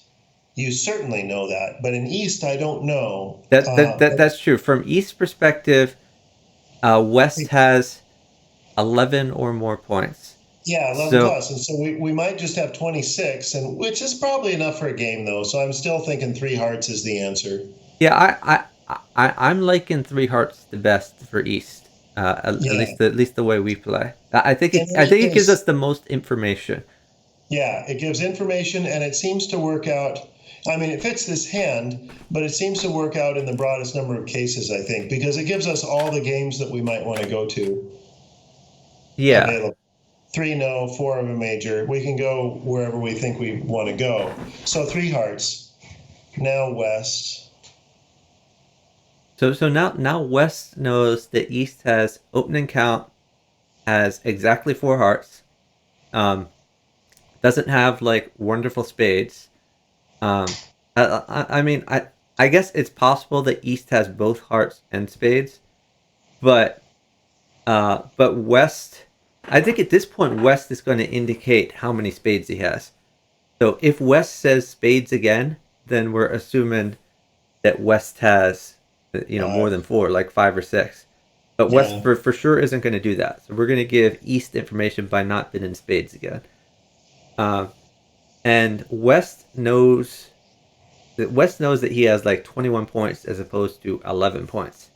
you certainly know that, but in East, I don't know. That's true. From East perspective, West has 11 or more points. Yeah, 11 So plus. And so we might just have 26, and which is probably enough for a game, though. So I'm still thinking three hearts is the answer. yeah, I'm liking three hearts the best for East. Yeah. At least the way we play. And I there's, think it gives there's us the most information. Yeah, it gives information and it seems to work out. I mean, it fits this hand, but it seems to work out in the broadest number of cases, I think, because it gives us all the games that we might want to go to Yeah. available. Three no, four of a major. We can go wherever we think we want to go. So three hearts. Now West. So now West knows that East has opening count, has exactly four hearts. Um, doesn't have like wonderful spades. Um, I mean, I guess it's possible that East has both hearts and spades, but West, I think at this point West is going to indicate how many spades he has. So if West says spades again, then we're assuming that West has, more Five. than four, like five or six. But West Yeah. for sure isn't going to do that. So we're going to give East information by not bidding spades again. Um, and West knows that he has like 21 points as opposed to 11 points.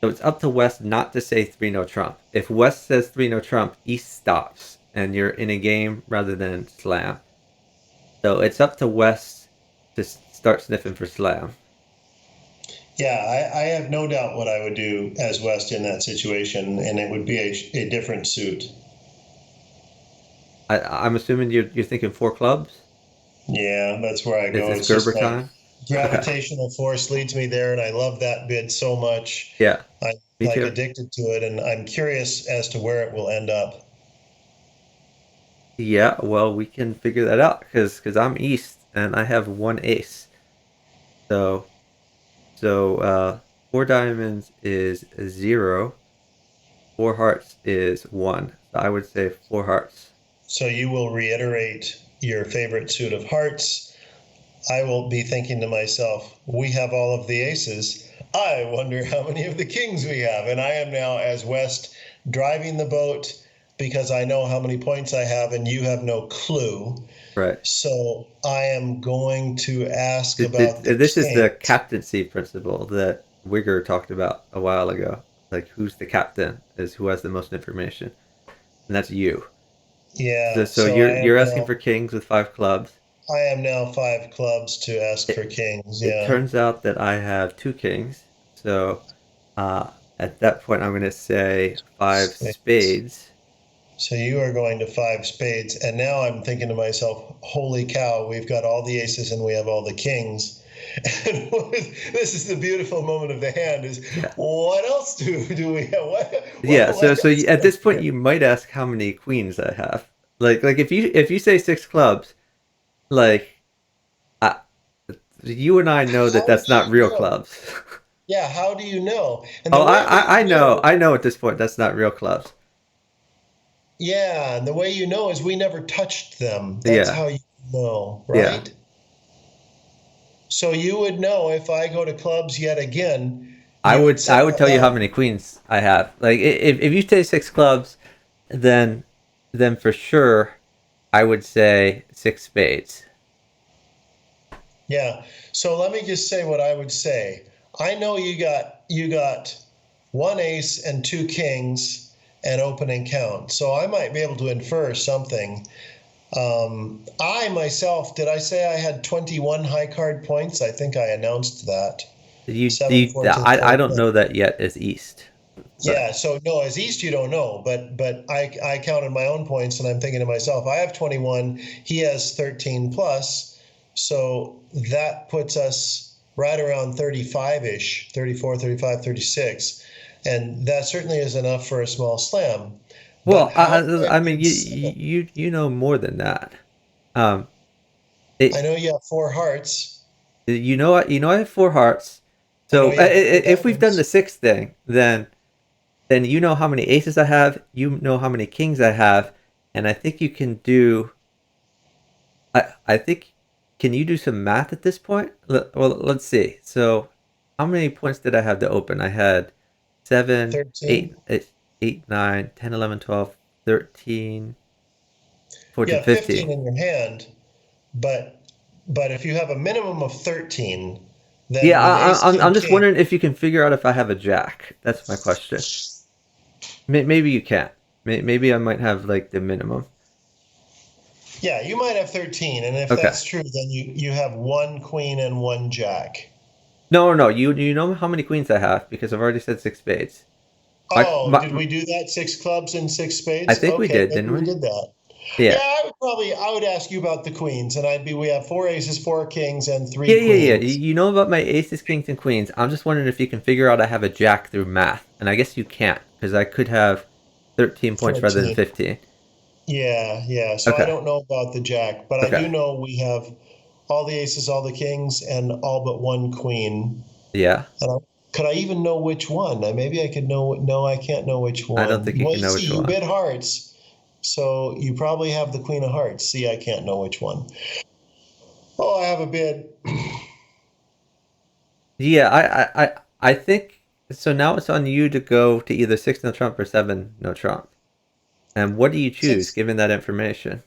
So it's up to West not to say three no trump. If West says three no trump, East stops and you're in a game rather than slam. So it's up to West to start sniffing for slam. Yeah, I have no doubt what I would do as West in that situation, and it would be a different suit. I'm assuming you're thinking four clubs. Yeah, that's where I Is go. this It's Gerber just like time? Okay. gravitational force leads me there, and I love that bid so much. Yeah, I'm me like too. addicted to it, and I'm curious as to where it will end up. Yeah, well, we can figure that out because I'm East and I have one ace. So four diamonds is zero. Four hearts is one. So I would say four hearts. So you will reiterate your favorite suit of hearts. I will be thinking to myself, we have all of the aces. I wonder how many of the kings we have. And I am now, as West, driving the boat because I know how many points I have and you have no clue. Right. So I am going to ask about the This is the kings. captaincy principle that Wigger talked about a while ago. Like who's the captain is who has the most information, and that's you. So, Yeah, so so you're asking for kings with five clubs. I am now five clubs to ask for It, kings. it Yeah. turns out that I have two kings. So uh, at that point, I'm going to say five Spades. spades. So you are going to five spades, and now I'm thinking to myself, holy cow, we've got all the aces and we have all the kings. And this is the beautiful moment of the hand is Yeah. what else do we have? Yeah, What so else at this is point there? you might ask how many queens I have. Like if you say six clubs, like I, you and I know that How that's would not you real know? clubs. Yeah, how do you know? And Oh, the way that you know, I know at this point that's not real clubs. yeah, and the way you know is we never touched them. That's Yeah, how you know, yeah. right? So you would know if I go to clubs yet again, you would say I would out tell you how loud. many queens I have. Like if you say six clubs, then for sure I would say six spades. Yeah. So let me just say what I would say. I know you got one ace and two kings and opening count. So I might be able to infer something. I myself, did I say I had 21 high card points? I think I announced that. 7, 14, I 20. don't know that yet as East, but Yeah, so no, as East you don't know, but I counted my own points and I'm thinking to myself, I have 21, he has 13 plus, so that puts us right around 35-ish, 34, 35, 36, and that certainly is enough for a small slam. But well, how do I I mean win seven? you know more than that. Um, it I know you have four hearts. you know I have four hearts. I know So you have four if we've done the diamonds. sixth thing, then you know how many aces I have, you know how many kings I have, and I think you can do. I think can you do some math at this point? Well, let's see. So how many points did I have to open? I had 7, 8, 13. 8, 9, 10, 11, 12, 13, You 14, have 15 15. in your hand, but if you have a minimum of 13, then Yeah, with ace king I'm just king, wondering if you can figure out if I have a jack. That's my question. Maybe you can't. Maybe I might have like the minimum. yeah, you might have 13, and if Okay. that's true, then you have one queen and one jack. No, no, you know how many queens I have because I've already said six spades. Oh, did My we do that? Six clubs and six I spades? think we Okay, did, maybe didn't we we? did that. Yeah, Yeah. I would ask you about the queens, and we have four aces, four kings, and three Yeah. queens. You know about my aces, kings, and queens. I'm just wondering if you can figure out I have a jack through math. And I guess you can't, because I could have 13 points rather than 14. 15. Yeah, yeah. So I Okay. don't know about the jack, but I Okay. do know we have all the aces, all the kings, and all but one queen. Yeah. And could I even know which one? Maybe I could know. No, I can't know which I don't one. think you Well, can you know see, which you one. bid hearts, so you probably have the queen of hearts. See, I can't know which one. Oh, I have a bid. Yeah, I think so. Now it's on you to go to either six no trump or seven no trump. And what do you choose Since given that information?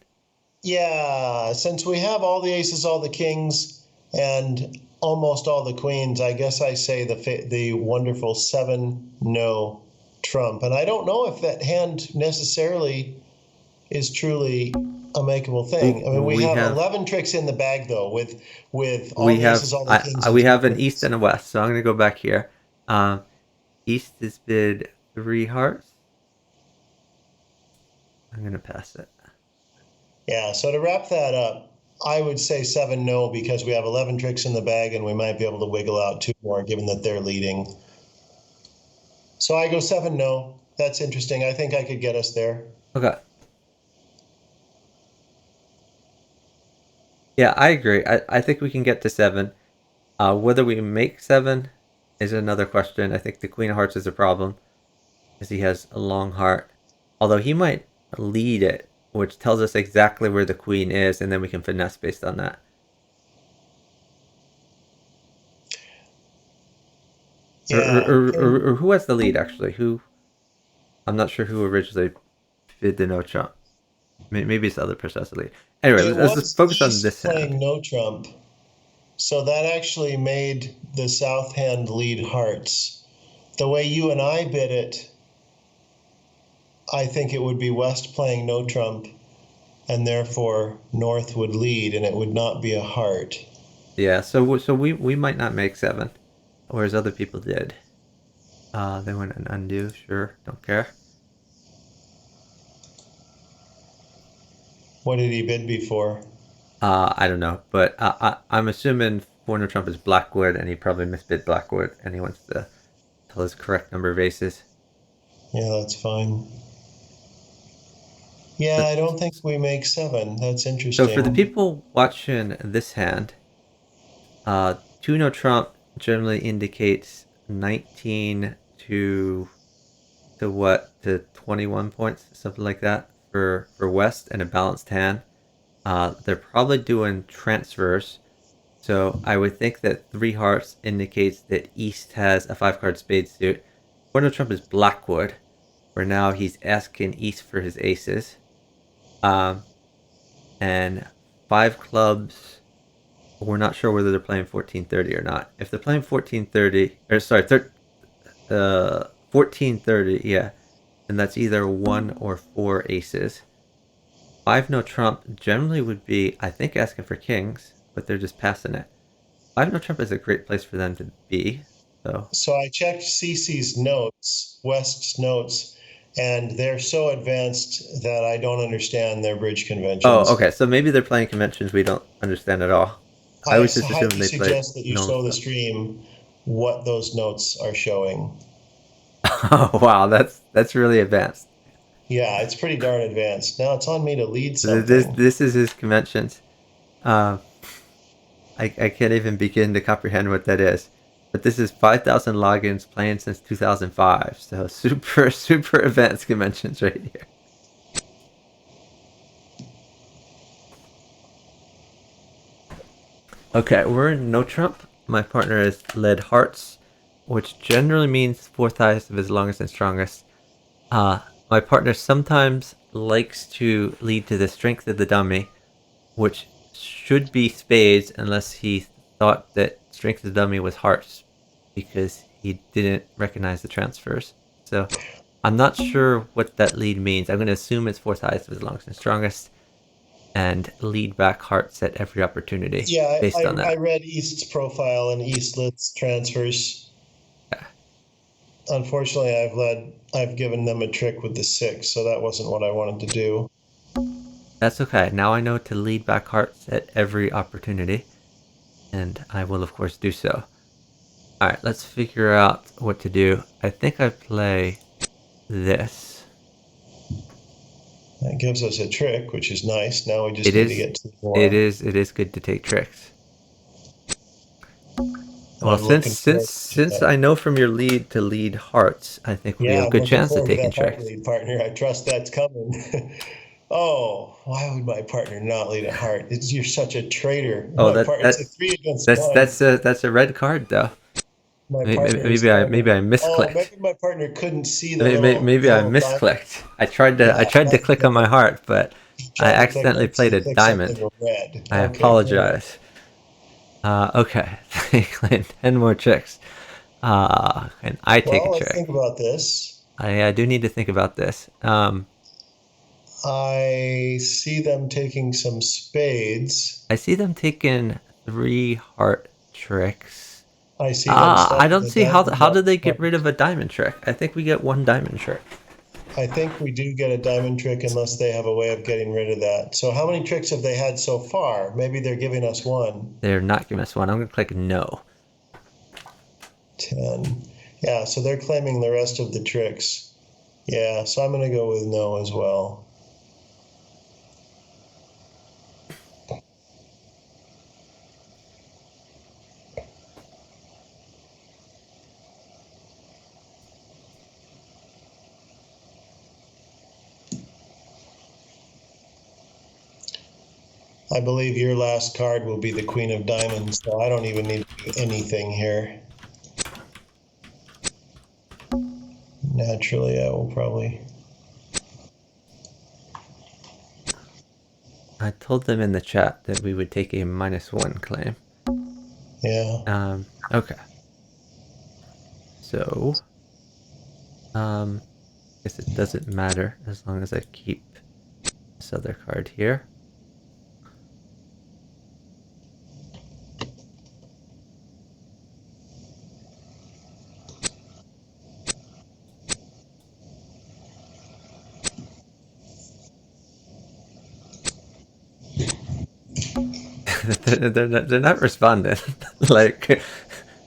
yeah, since we have all the aces, all the kings, and almost all the queens, I guess I say the wonderful seven no trump. And I don't know if that hand necessarily is truly a makeable thing. I mean, we We have have 11 tricks in the bag though, with all the aces, all the kings, and we two have an east queens. and a west. So I'm gonna go back here. East is bid three hearts. I'm gonna pass it. Yeah. So to wrap that up, I would say seven no because we have 11 tricks in the bag and we might be able to wiggle out two more given that they're leading. So I go seven no. That's interesting. I think I could get us there. Okay. Yeah, I agree. I think we can get to seven. Whether we make seven is another question. I think the Queen of Hearts is a problem because he has a long heart. Although he might lead it, which tells us exactly where the Queen is, and then we can finesse based on that. Yeah. Or who has the lead actually? Who I'm not sure who originally did the no trump. Maybe it's the other person has the lead. Anyway, It let's just was focus on East this hand. playing no trump. So that actually made the South hand lead hearts. The way you and I bid it, I think it would be West playing no trump, and therefore North would lead, and it would not be a heart. Yeah, so we might not make seven, whereas other people did. They went an undo. Sure, don't care. What did he bid before? I don't know, but I'm assuming 4 no trump is blackwood, and he probably misbid blackwood, and he wants to tell his correct number of aces. Yeah, that's fine. Yeah, I don't think we make 7. That's So for the interesting. people watching this hand, 2 no trump generally indicates 19 to what, to 21 points, something like that for West, and a balanced hand. They're probably doing transfers, so I would think that 3 hearts indicates that East has a 5-card spade suit. 4 no trump is blackwood, where now he's asking East for his aces. And 5 clubs, we're not sure whether they're playing 1430 or not. If they're playing 1430, or sorry, 1430, yeah, and that's either 1 or 4 aces. 5 no trump generally would be, I think, asking for kings, but they're just passing it. 5 no trump is a great place for them to be. So I checked CC's notes, West's notes, and they're so advanced that I don't understand their bridge Oh, conventions. okay. So maybe they're playing conventions we don't understand at all. I I was just assuming highly they play suggest that you normal show the stuff. stream what those notes are showing. Oh wow, that's really advanced. Yeah, it's pretty darn advanced. Now it's on me to lead This something. this is his conventions. Uh, I can't even begin to comprehend what that is. But this is 5,000 logins playing since 2005. So super advanced conventions right here. Okay, we're in no trump. My partner has led hearts, which generally means 4th highest of his longest and strongest. My partner sometimes likes to lead to the strength of the dummy, which should be spades unless he thought that strength of the dummy was hearts, because he didn't recognize the transfers. So I'm not sure what that lead means. I'm going to assume it's 4th highest of his longest and strongest, and lead back hearts at every opportunity Yeah, based on I that. read East's profile and Eastlet's transfers. Yeah. Unfortunately, I've given them a trick with the 6, so that wasn't what I wanted to do. That's okay. Now I know to lead back hearts at every opportunity, and I will, of course, do so. Alright, let's figure out what to do. I think I play this. That gives us a trick, which is nice. Now we just It need to is, get 2 more. it is good to take tricks. And Well, I'm looking forward to since that. I know from your lead to lead hearts, I think we have Yeah, a I'm good looking chance of forward to taking that heart tricks. lead, partner. I trust that's coming. Oh, why would my partner not lead a heart? You're such a traitor. Oh, It's a 3 against that's 1. that's a red card though. My partner is Maybe I oh, misclicked. maybe my partner couldn't see the Maybe I little diamond. misclicked. Yeah, I tried to that's click on my right. heart, but He I tried to click accidentally hearts played and a click something diamond. red. I Okay, great. apologize. Okay, 10 more tricks. And I take a Well, let's trick. think about this. I do need to think about this. I see them taking some spades. I see them taking 3 heart tricks. I see them I stuffing don't the see diamonds how up did they get rid front. of a diamond trick? I think we get 1 diamond trick. I think we do get a diamond trick unless they have a way of getting rid of that. So how many tricks have they had so far? Maybe they're giving us 1. They're not giving us 1. I'm gonna click no. 10. Yeah, so they're claiming the rest of the tricks. Yeah, so I'm going to go with no as well. I believe your last card will be the Queen of Diamonds, so I don't even need to do anything here. Naturally, I will probably. I told them in the chat that we would take a -1 claim. Yeah. Okay. So, guess it doesn't matter as long as I keep this other card here. they're not responding. Like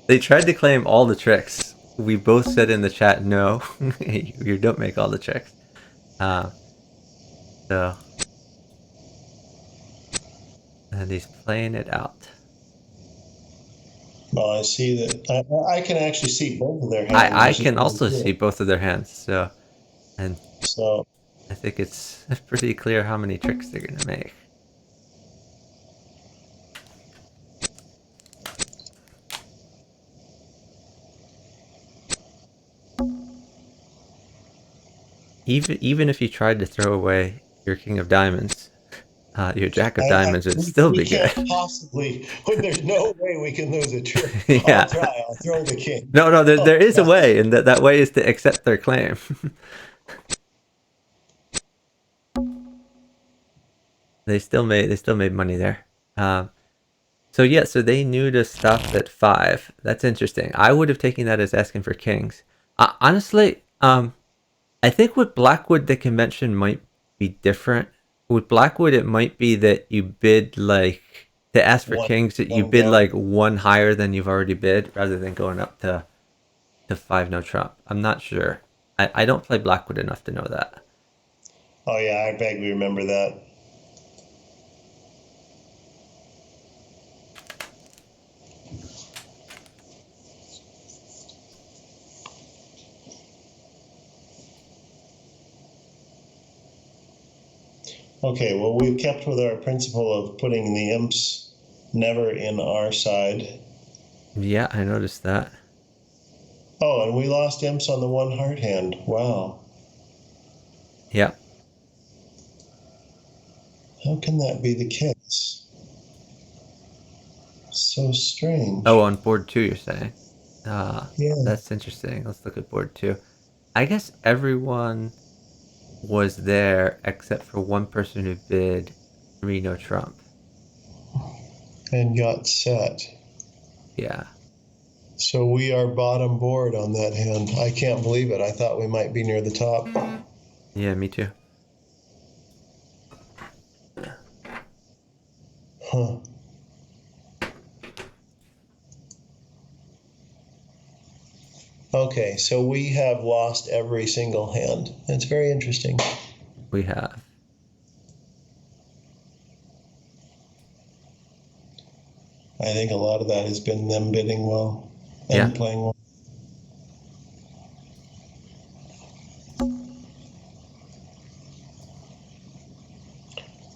they tried to claim all the tricks. We both said in the chat, no, you don't make all the tricks. Uh, so and he's playing it out. Well, I see that I can actually see both of their hands. I Which is can really also see cool. both of their hands. So and So I think it's pretty clear how many tricks they're gonna make. Even if you tried to throw away your king of diamonds, your jack of diamonds would still we be good. can't possibly, when there's no way we can lose a trick. I'll Yeah. try. I'll throw the king. No, there I'll is a try. way, and that way is to accept their claim. They still made money there. So yeah, so they knew to stop at 5. That's interesting. I would have taken that as asking for kings. Honestly, I think with Blackwood the convention might be different. With Blackwood, it might be that you bid like to ask for kings that you One bid go. like one higher than you've already bid, rather than going up to 5 no trump. I'm not sure. I don't play Blackwood enough to know that. Oh yeah, I vaguely remember that. Okay, well, we've kept with our principle of putting the imps never in our side. Yeah, I noticed that. Oh, and we lost imps on the one heart hand. Wow. Yeah. How can that be the case? So Oh, strange. on board 2, you're saying. Yeah. That's interesting. Let's look at board 2. I guess everyone was there except for one person who bid 3 no trump. And got set. Yeah. So we are bottom board on that hand. I can't believe it. I thought we might be near the top. Yeah, me too. Huh. Okay, so we have lost every single hand. That's very interesting. We have. I think a lot of that has been them bidding well Yeah. and playing well.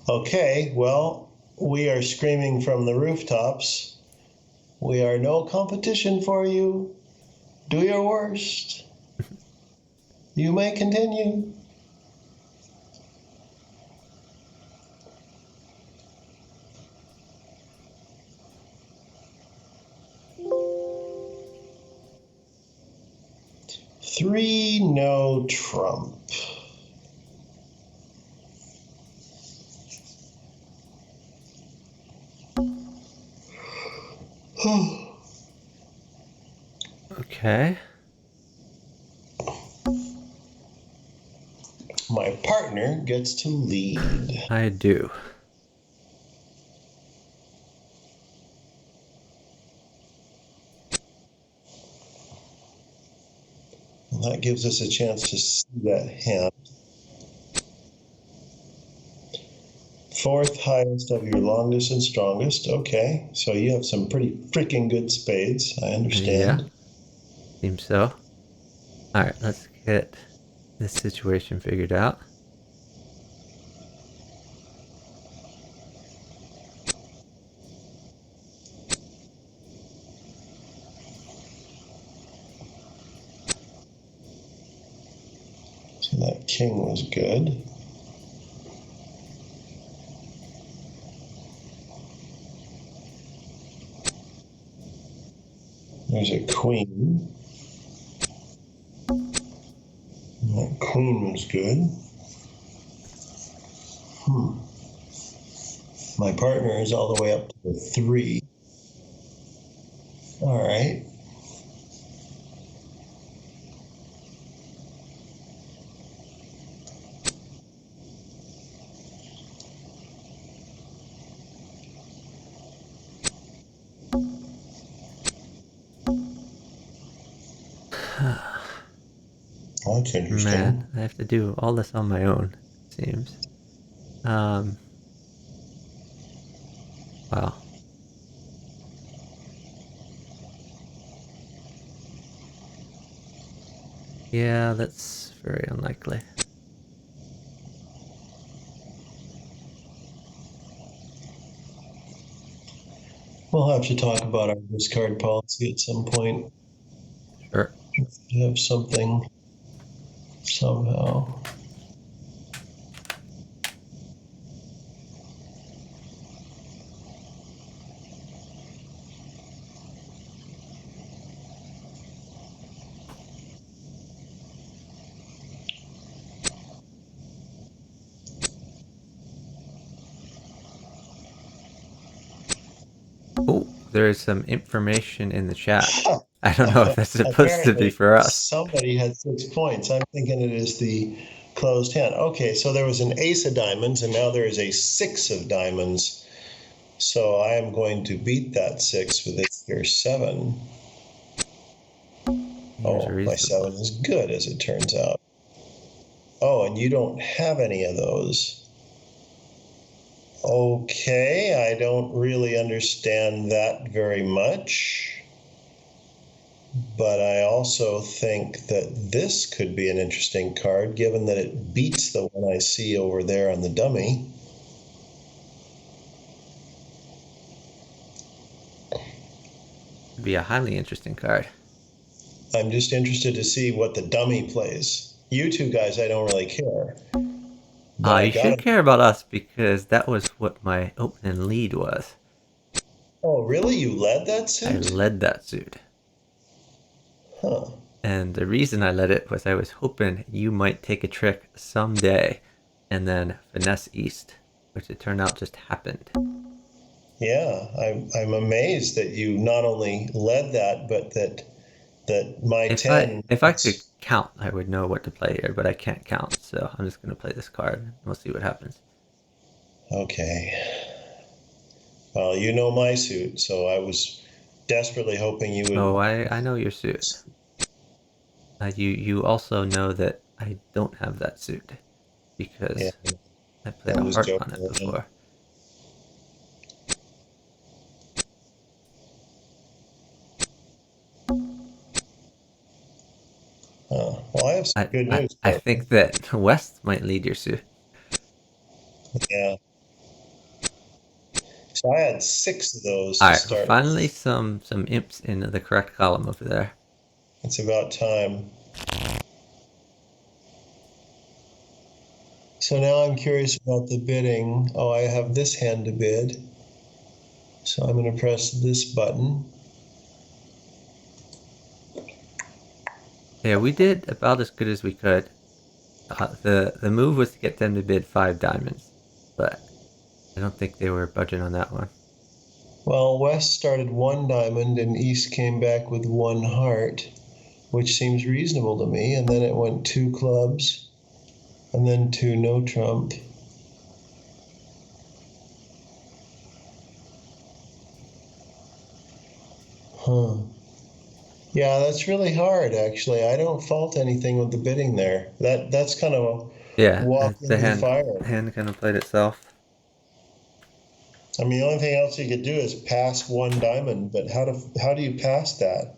Okay, well, we are screaming from the rooftops. We are no competition for you. Do your worst. You may continue. Three no trump. Okay. My partner gets to lead. I do. And that gives us a chance to see that hand. Fourth highest of your longest and strongest. Okay, so you have some pretty freaking good spades. I Yeah. understand. Seems so. Alright, let's get this situation figured out. So that king was good. There's a queen. That queen was good. My partner is all the way up to the 3. All right. Oh, that's Man, interesting. I have to do all this on my own, it seems. Um, well, yeah, that's very unlikely. We'll have to talk about our discard policy at some point. Sure. To have something somehow. Oh, there is some information in the chat. I don't know if that's supposed to be Apparently, for us. somebody had 6 points. I'm thinking it is the closed hand. Okay, so there was an ace of diamonds, and now there is a six of diamonds. So I am going to beat that six with this here seven. Seems Oh, my reasonable. seven is good, as it turns out. Oh, and you don't have any of those. Okay, I don't really understand that very much. But I also think that this could be an interesting card, given that it beats the one I see over there on the dummy. It'd be a highly interesting card. I'm just interested to see what the dummy plays. You two guys, I don't really care. But I You should gotta. care about us because that was what my opening lead was. Oh, really? You led that I suit? led that suit. Huh. And the reason I led it was I was hoping you might take a trick someday and then finesse east, which it turned out just happened. Yeah, I'm amazed that you not only led that, but that my If I 10. if I could count, I would know what to play here, but I can't count, so I'm just gonna play this card and we'll see what happens. Okay. Well, you know my suit, so I was desperately hoping you Oh, would. I know your suit. You also know that I don't have that suit Yeah, because I played a I'm just heart joking on it with you. before. Well, I have some good news, I partner. think that West might lead your suit. Yeah. So I had six of those All to right, start finally with. some imps in the correct column over there. It's about time. So now I'm curious about the bidding. Oh, I have this hand to bid. So I'm going to press this button. Yeah, we did about as good as we could. The move was to get them to bid 5 diamonds, but I don't think they were budging on that one. Well, West started one diamond and East came back with one heart, which seems reasonable to me. And then it went two clubs and then two no trump. Huh. Yeah, that's really hard, actually. I don't fault anything with the bidding there. That's kind of a Yeah, walk the into the fire. hand kind of played itself. I mean, the only thing else you could do is pass one diamond, but how do you pass that?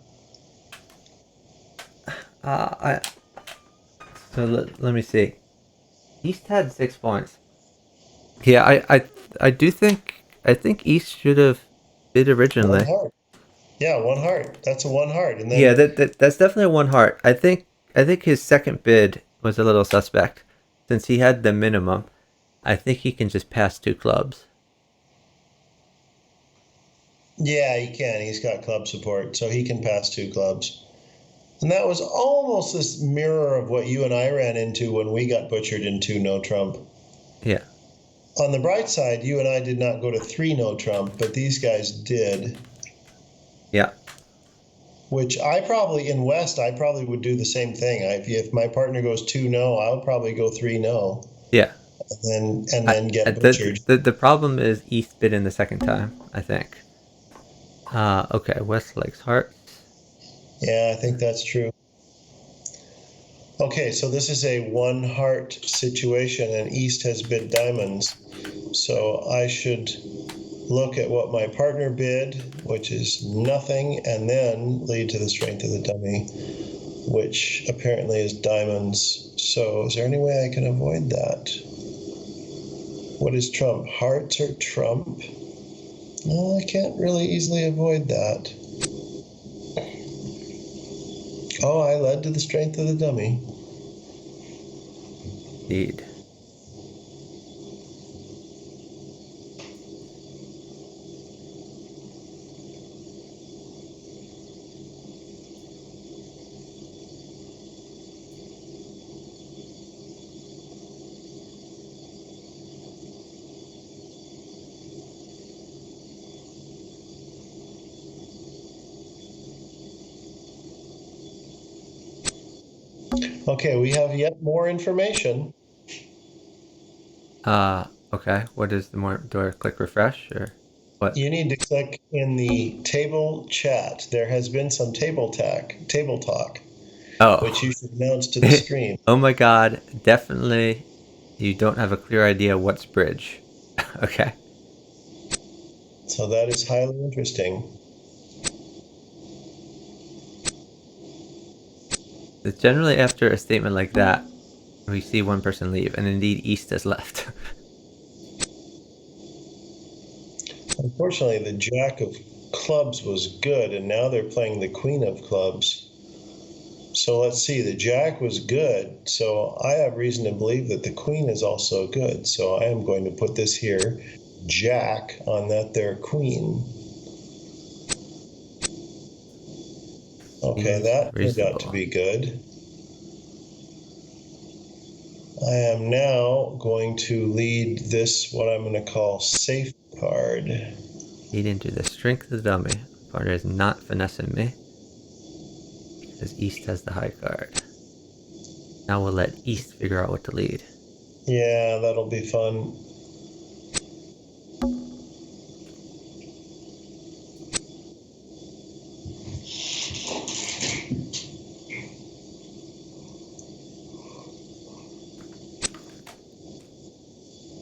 I so let me see. East had 6 points. Yeah, I do think I think East should have bid One originally. heart. Yeah, one heart. That's a one heart, and Yeah, then that's definitely a one heart. I think his second bid was a little suspect since he had the minimum. I think he can just pass 2 clubs. yeah, he can. He's got club support, so he can pass two clubs. And that was almost this mirror of what you and I ran into when we got butchered into no trump. Yeah. On the bright side, you and I did not go to three no trump, but these guys did. Yeah. Which I probably in West, I probably would do the same thing. If my partner goes two no, I would probably go three no, Yeah. and then get butchered. The problem is East bid in the second time, I think. Okay, West likes hearts. Yeah, I think that's true. Okay, so this is a one heart situation, and East has bid diamonds. So I should look at what my partner bid, which is nothing, and then lead to the strength of the dummy, which apparently is diamonds. So is there any way I can avoid that? What is trump? Hearts or trump? No, I can't really easily avoid that. Oh, I led to the strength of the dummy. Indeed. Okay, we have yet more information. Okay. What is the more? Do I click refresh or what? You need to click in the table chat. There has been some table talk, which Oh. you should announce to the stream. Oh my God. Definitely you don't have a clear idea what's bridge. Okay. So that is highly interesting. It's generally after a statement like that, we see one person leave, and indeed East has left. Unfortunately, the Jack of Clubs was good, and now they're playing the Queen of Clubs. So let's see, the Jack was good, so I have reason to believe that the Queen is also good. So I am going to put this here, Jack, on that there Queen. Okay, Seems that turned out to reasonable. be good. I am now going to lead this, what I'm going to call safe card. Lead into the strength of the dummy. Partner is not finessing me because East has the high card. Now we'll let East figure out what to lead. Yeah, that'll be fun.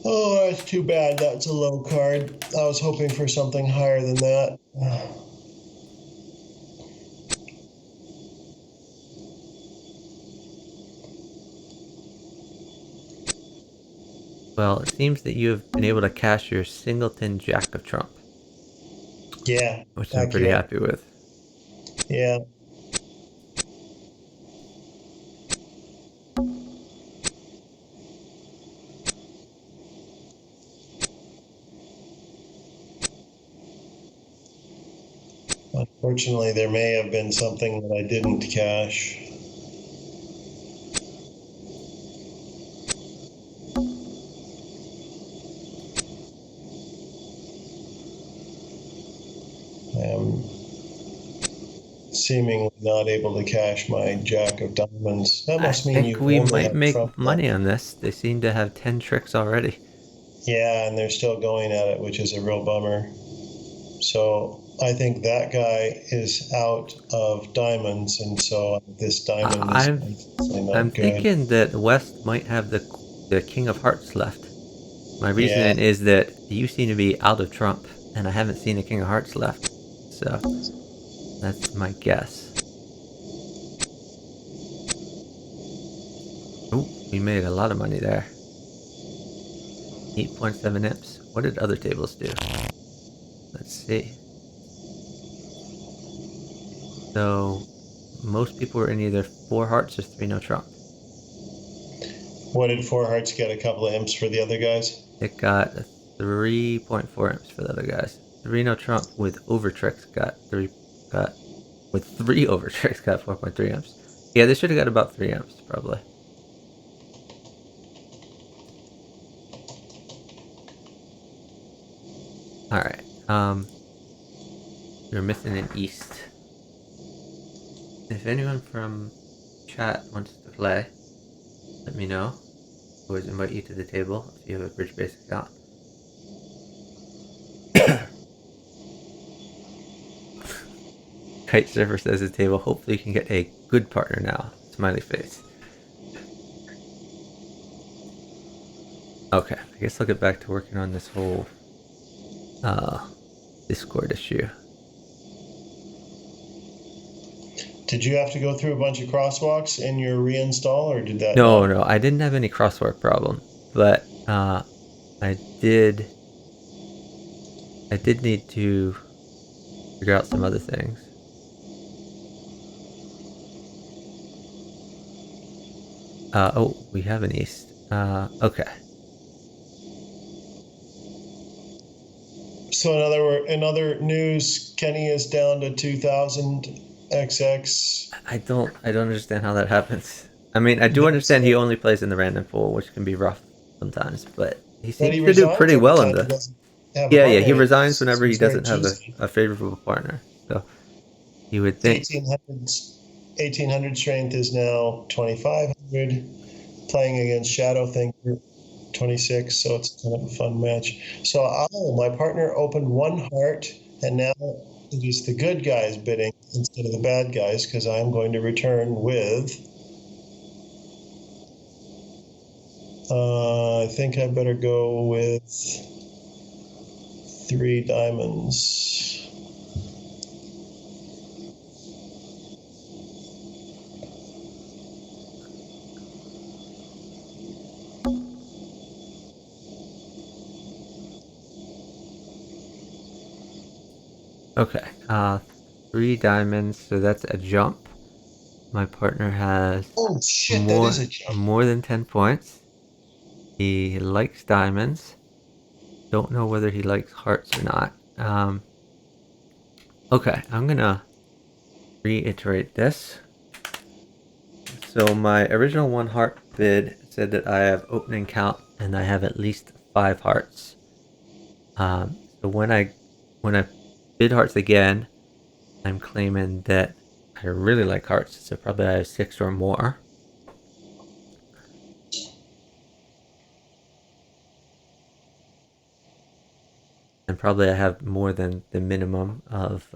Oh, that's too bad. That's a low card. I was hoping for something higher than that. Well, it seems that you have been able to cash your singleton Jack of Trump, Yeah, which I'm pretty accurate. happy with. Yeah. Unfortunately, there may have been something that I didn't cash. I am seemingly not able to cash my Jack of Diamonds. That I must mean think you we only might have make Trump money left. on this. They seem to have 10 tricks already. Yeah, and they're still going at it, which is a real bummer. So I think that guy is out of diamonds, and so this diamond is I'm unfortunately I'm not good. thinking that West might have the King of Hearts left. My Yeah. reasoning is that you seem to be out of Trump, and I haven't seen a King of Hearts left. So that's my guess. Oh, we made a lot of money there. 8.7 imps. What did other tables do? Let's see. So most people were in either 4 hearts or 3 no Trump. What did Four Hearts get? A couple of imps for the other guys? It got 3.4 imps for the other guys. 3 no Trump with over tricks got with 3 over tricks got 4.3 imps. Yeah, they should have got about 3 imps probably. All right. You're missing an east. If anyone from chat wants to play, let me know. Always invite you to the table if you have a Bridge Base account. Kitesurfer says the table. Hopefully you can get a good partner now. Smiley face. Okay, I guess I'll get back to working on this whole Discord issue. Did you have to go through a bunch of crosswalks in your reinstall, or did that No, not? no, I didn't have any crosswalk problem, but I did. I did need to figure out some other things. Oh, we have an east. Okay. So in other news, Kenny is down to 2000 XX. I don't understand how that happens. I mean, I do There's understand he only plays in the random pool, which can be rough sometimes, but he But seems he to do resigns pretty every well in time he the. doesn't have a Yeah, yeah, partner he anymore. resigns whenever he He's very doesn't have choosy. a favorable partner. So you would think. 1800, 1800 strength is now 2500. Playing against Shadow Thinker, 26. So it's kind of a fun match. So my partner opened one heart, and now it is the good guys bidding instead of the bad guys, because I'm going to return with. I think I better go with 3 diamonds. Okay. 3 diamonds, so that's a jump. My partner has Oh shit, that is a jump. more than 10 points. He likes diamonds. Don't know whether he likes hearts or not. Okay, I'm gonna reiterate this. So my original 1 heart bid said that I have opening count and I have at least 5 hearts. So when I bid hearts again, I'm claiming that I really like hearts. So probably I have 6 or more. And probably I have more than the minimum of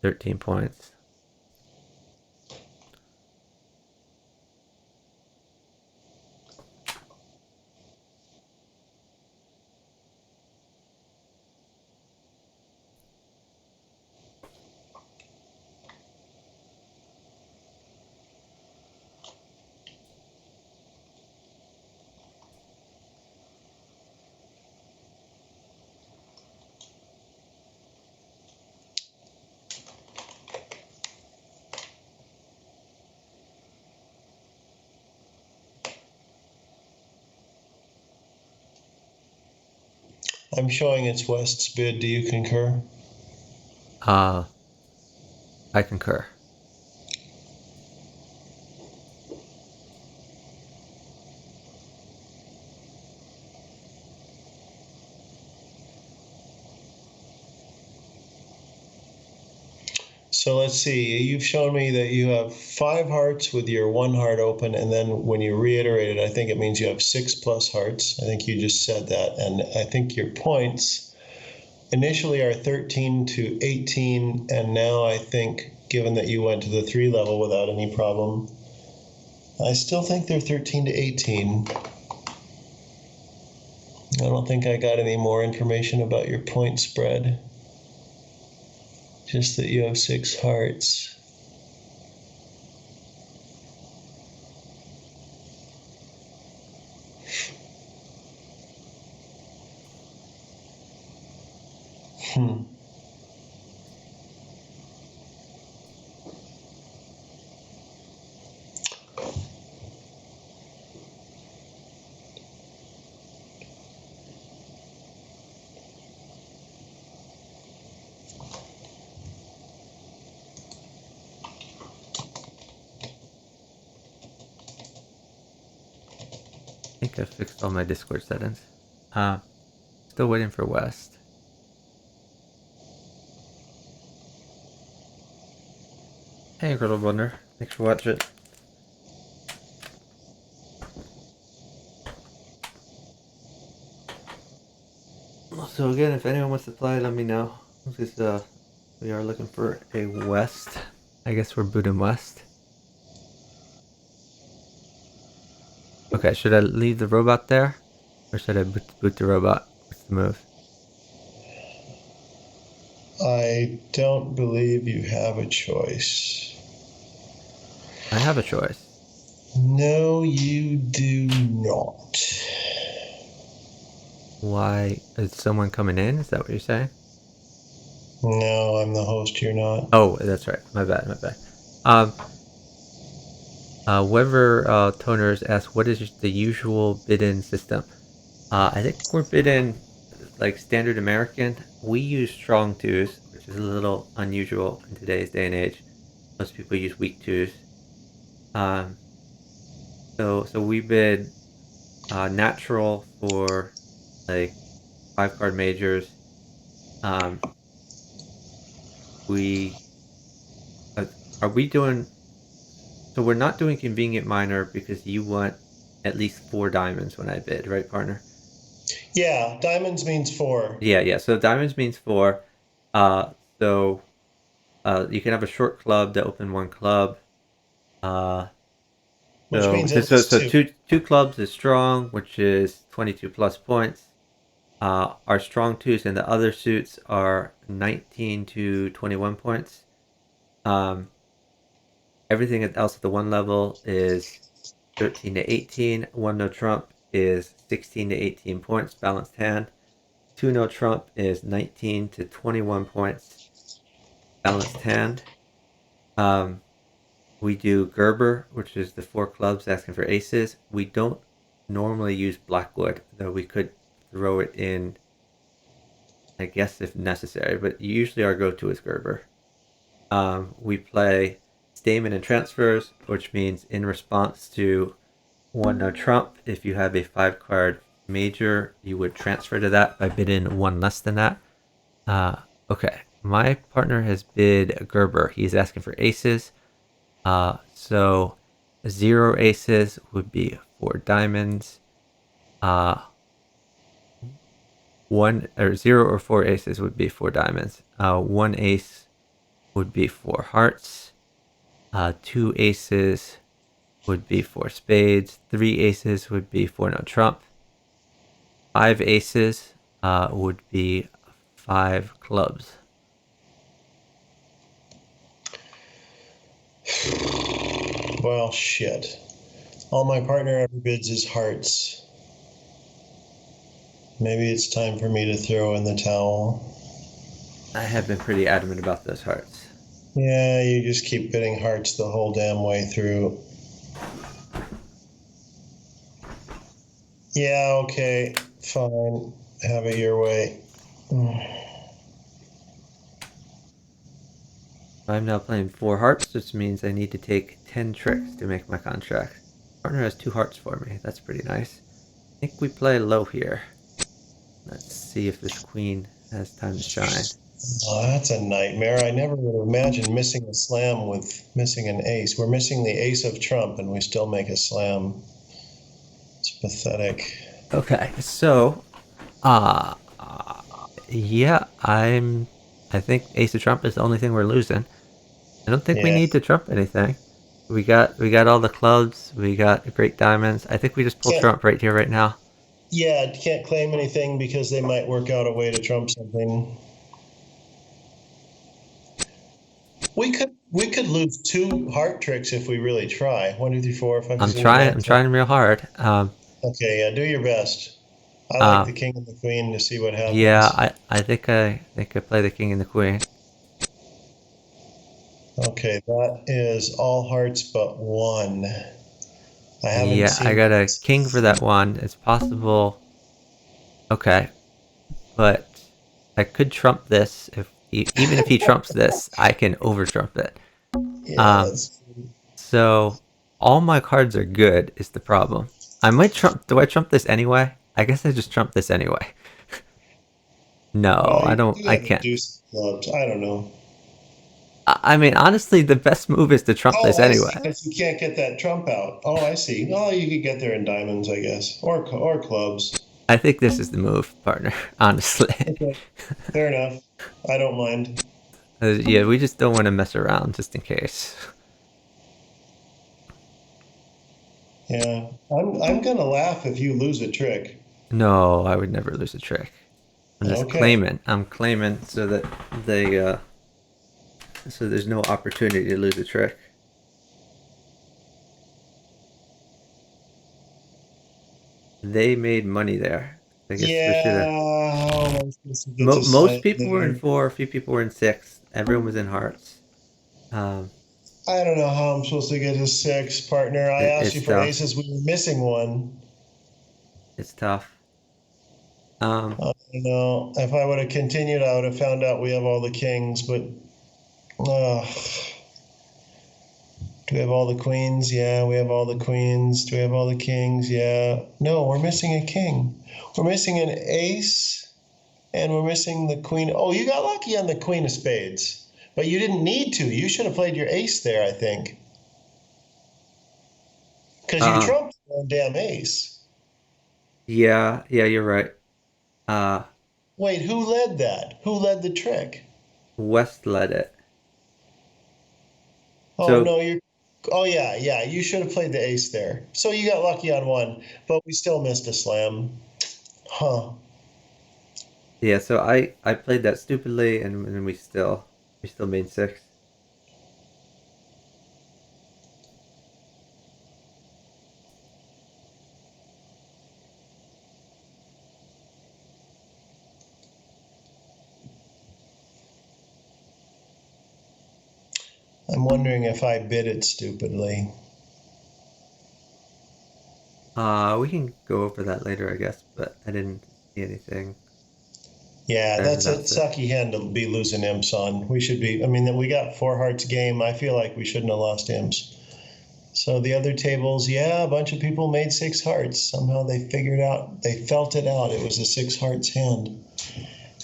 13 points. I'm showing it's West's bid. Do you concur? Uh, I concur. So let's see. You've shown me that you have 5 hearts with your 1 heart open, and then when you reiterate it, I think it means you have 6+ hearts. I think you just said that, and I think your points initially are 13 to 18, and now I think, given that you went to the 3 level without any problem, I still think they're 13 to 18. I don't think I got any more information about your point spread. Just that you have 6 hearts. Hmm. I think I fixed all my Discord settings. Uh, Still waiting for West. Hey, Incredible Blunder. Thanks for watching. So again, if anyone wants to play, let me know. Because we are looking for a West. I guess we're booting West. Okay, should I leave the robot there? Or should I boot the robot? What's the move? I don't believe you have a choice. I have a choice. No, you do not. Why? Is someone coming in? Is that what you're saying? No, I'm the host, you're not. Oh, that's right. My bad, my bad. Um, Weber Toners asks, what is the usual bid-in system? I think we're bid-in like standard American. We use strong twos, which is a little unusual in today's day and age. Most people use weak twos. Um, so we bid natural for like 5 card majors. Um, we uh, are we doing so we're not doing convenient minor because you want at least 4 diamonds when I bid, right, partner? Yeah, diamonds means 4. Yeah, yeah. So diamonds means 4. Uh, so you can have a short club to open 1 club. Uh, Which means at so least so 2. two clubs is strong, which is 22 plus points. Our strong twos and the other suits are 19 to 21 points. Um, Everything else at the 1 level is 13 to 18. 1 no trump is 16 to 18 points, balanced hand. 2 no trump is 19 to 21 points, balanced hand. Um, we do Gerber, which is the 4 clubs asking for aces. We don't normally use Blackwood, though we could throw it in, I guess, if necessary, but usually our go to is Gerber. We play Stamen and Transfers, which means in response to 1 no trump, if you have a 5 card major, you would transfer to that by bidding 1 less than that. Uh, okay, my partner has bid Gerber. He's asking for aces. So 0 aces would be 4 diamonds. 0 or 4 aces would be 4 diamonds. 1 ace would be 4 hearts. 2 aces would be 4 spades. 3 aces would be 4 no trump. 5 aces would be 5 clubs. Well, shit. All my partner ever bids is hearts. Maybe it's time for me to throw in the towel. I have been pretty adamant about those hearts. Yeah, you just keep bidding hearts the whole damn way through. Yeah, okay, fine. Have it your way. I'm now playing 4 hearts, which means I need to take 10 tricks to make my contract. Partner has 2 hearts for me. That's pretty nice. I think we play low here. Let's see if this queen has time to shine. Oh, that's a nightmare. I never would have imagined missing a slam with missing an ace. We're missing the ace of trump and we still make a slam. It's pathetic. Okay, so uh, yeah, I think Ace of Trump is the only thing we're losing. I don't think we Yeah. need to trump anything. We got all the clubs. We got great diamonds. I think we just pull Can't, trump right here, right now. yeah, can't claim anything because they might work out a way to trump something. We could lose 2 heart tricks if we really try. 1, 2, 3, 4, 5, 6, I'm 7, 8, trying. 9, I'm 10. trying real hard. Okay, yeah, do your best. I like the Um, king and the queen to see what yeah, happens. I think I play the king and the queen. Okay, that is all hearts but 1. I haven't Yeah, I seen. got a king for that one. It's possible. Okay, but I could trump this if even if he trumps this, I can over trump it. Yeah, Um, that's. so all my cards are good is the problem. I might trump. Do I trump this anyway? I guess I just trump this anyway. No, Well, I you don't. do I have a can't. deuce of clubs. I don't know. I mean, honestly, the best move is to trump Oh, this I see. anyway. Because you can't get that trump out. Oh, I see. Oh, you could get there in diamonds, I guess, or clubs. I think this is the move, partner. Honestly, Okay, fair enough. I don't mind. yeah, we just don't want to mess around just in case. Yeah, I'm gonna laugh if you lose a trick. No, I would never lose a trick. I'm just Okay. claiming. I'm claiming so that they so there's no opportunity to lose a trick. They made money there. I guess we should have. Yeah, how am I supposed to get to Most sign people were in there? four. A few people were in six. Everyone was in hearts. I don't know how I'm supposed to get to six, partner. I asked you It's for tough. aces. We were missing one. It's tough. Um, You know, if I would have continued, I would have found out we have all the kings. But uh, do we have all the queens? Yeah, we have all the queens. Do we have all the kings? Yeah. No, we're missing a king. We're missing an ace, and we're missing the queen. Oh, you got lucky on the queen of spades, but you didn't need to. You should have played your ace there, I think, because you uh, trumped your own damn ace. yeah, yeah, you're right. Uh, Wait, who led that? Who led the trick? West led it. Oh So no, you. Oh yeah, yeah. You should have played the ace there. So you got lucky on one, but we still missed a slam. Huh. yeah, so I played that stupidly, and we still made six. I'm wondering if I bid it stupidly. We can go over that later, I guess, but I didn't see anything Yeah, better that's a about it. sucky hand to be losing imps on. We should be. I mean, we got four hearts game. I feel like we shouldn't have lost imps. So the other tables, yeah, a bunch of people made six hearts. Somehow they figured out, they felt it out. It was a six hearts hand.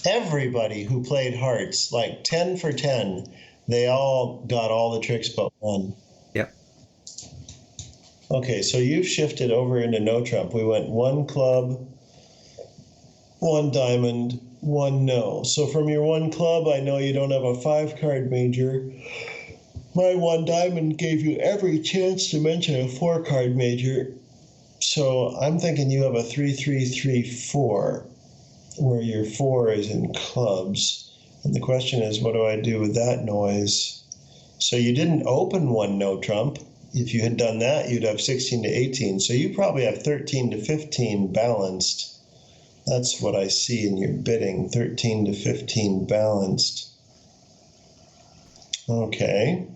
Everybody who played hearts, like 10 for 10, they all got all the tricks but one. Yep. Okay, so you've shifted over into no trump. We went one club, one diamond, one no. So from your one club, I know you don't have a five card major. My one diamond gave you every chance to mention a four card major. So I'm thinking you have a 3-3-3-4, where your four is in clubs. And the question is, what do I do with that noise? So you didn't open one no trump. If you had done that, you'd have 16 to 18. So you probably have 13 to 15 balanced. That's what I see in your bidding, 13 to 15 balanced. Okay.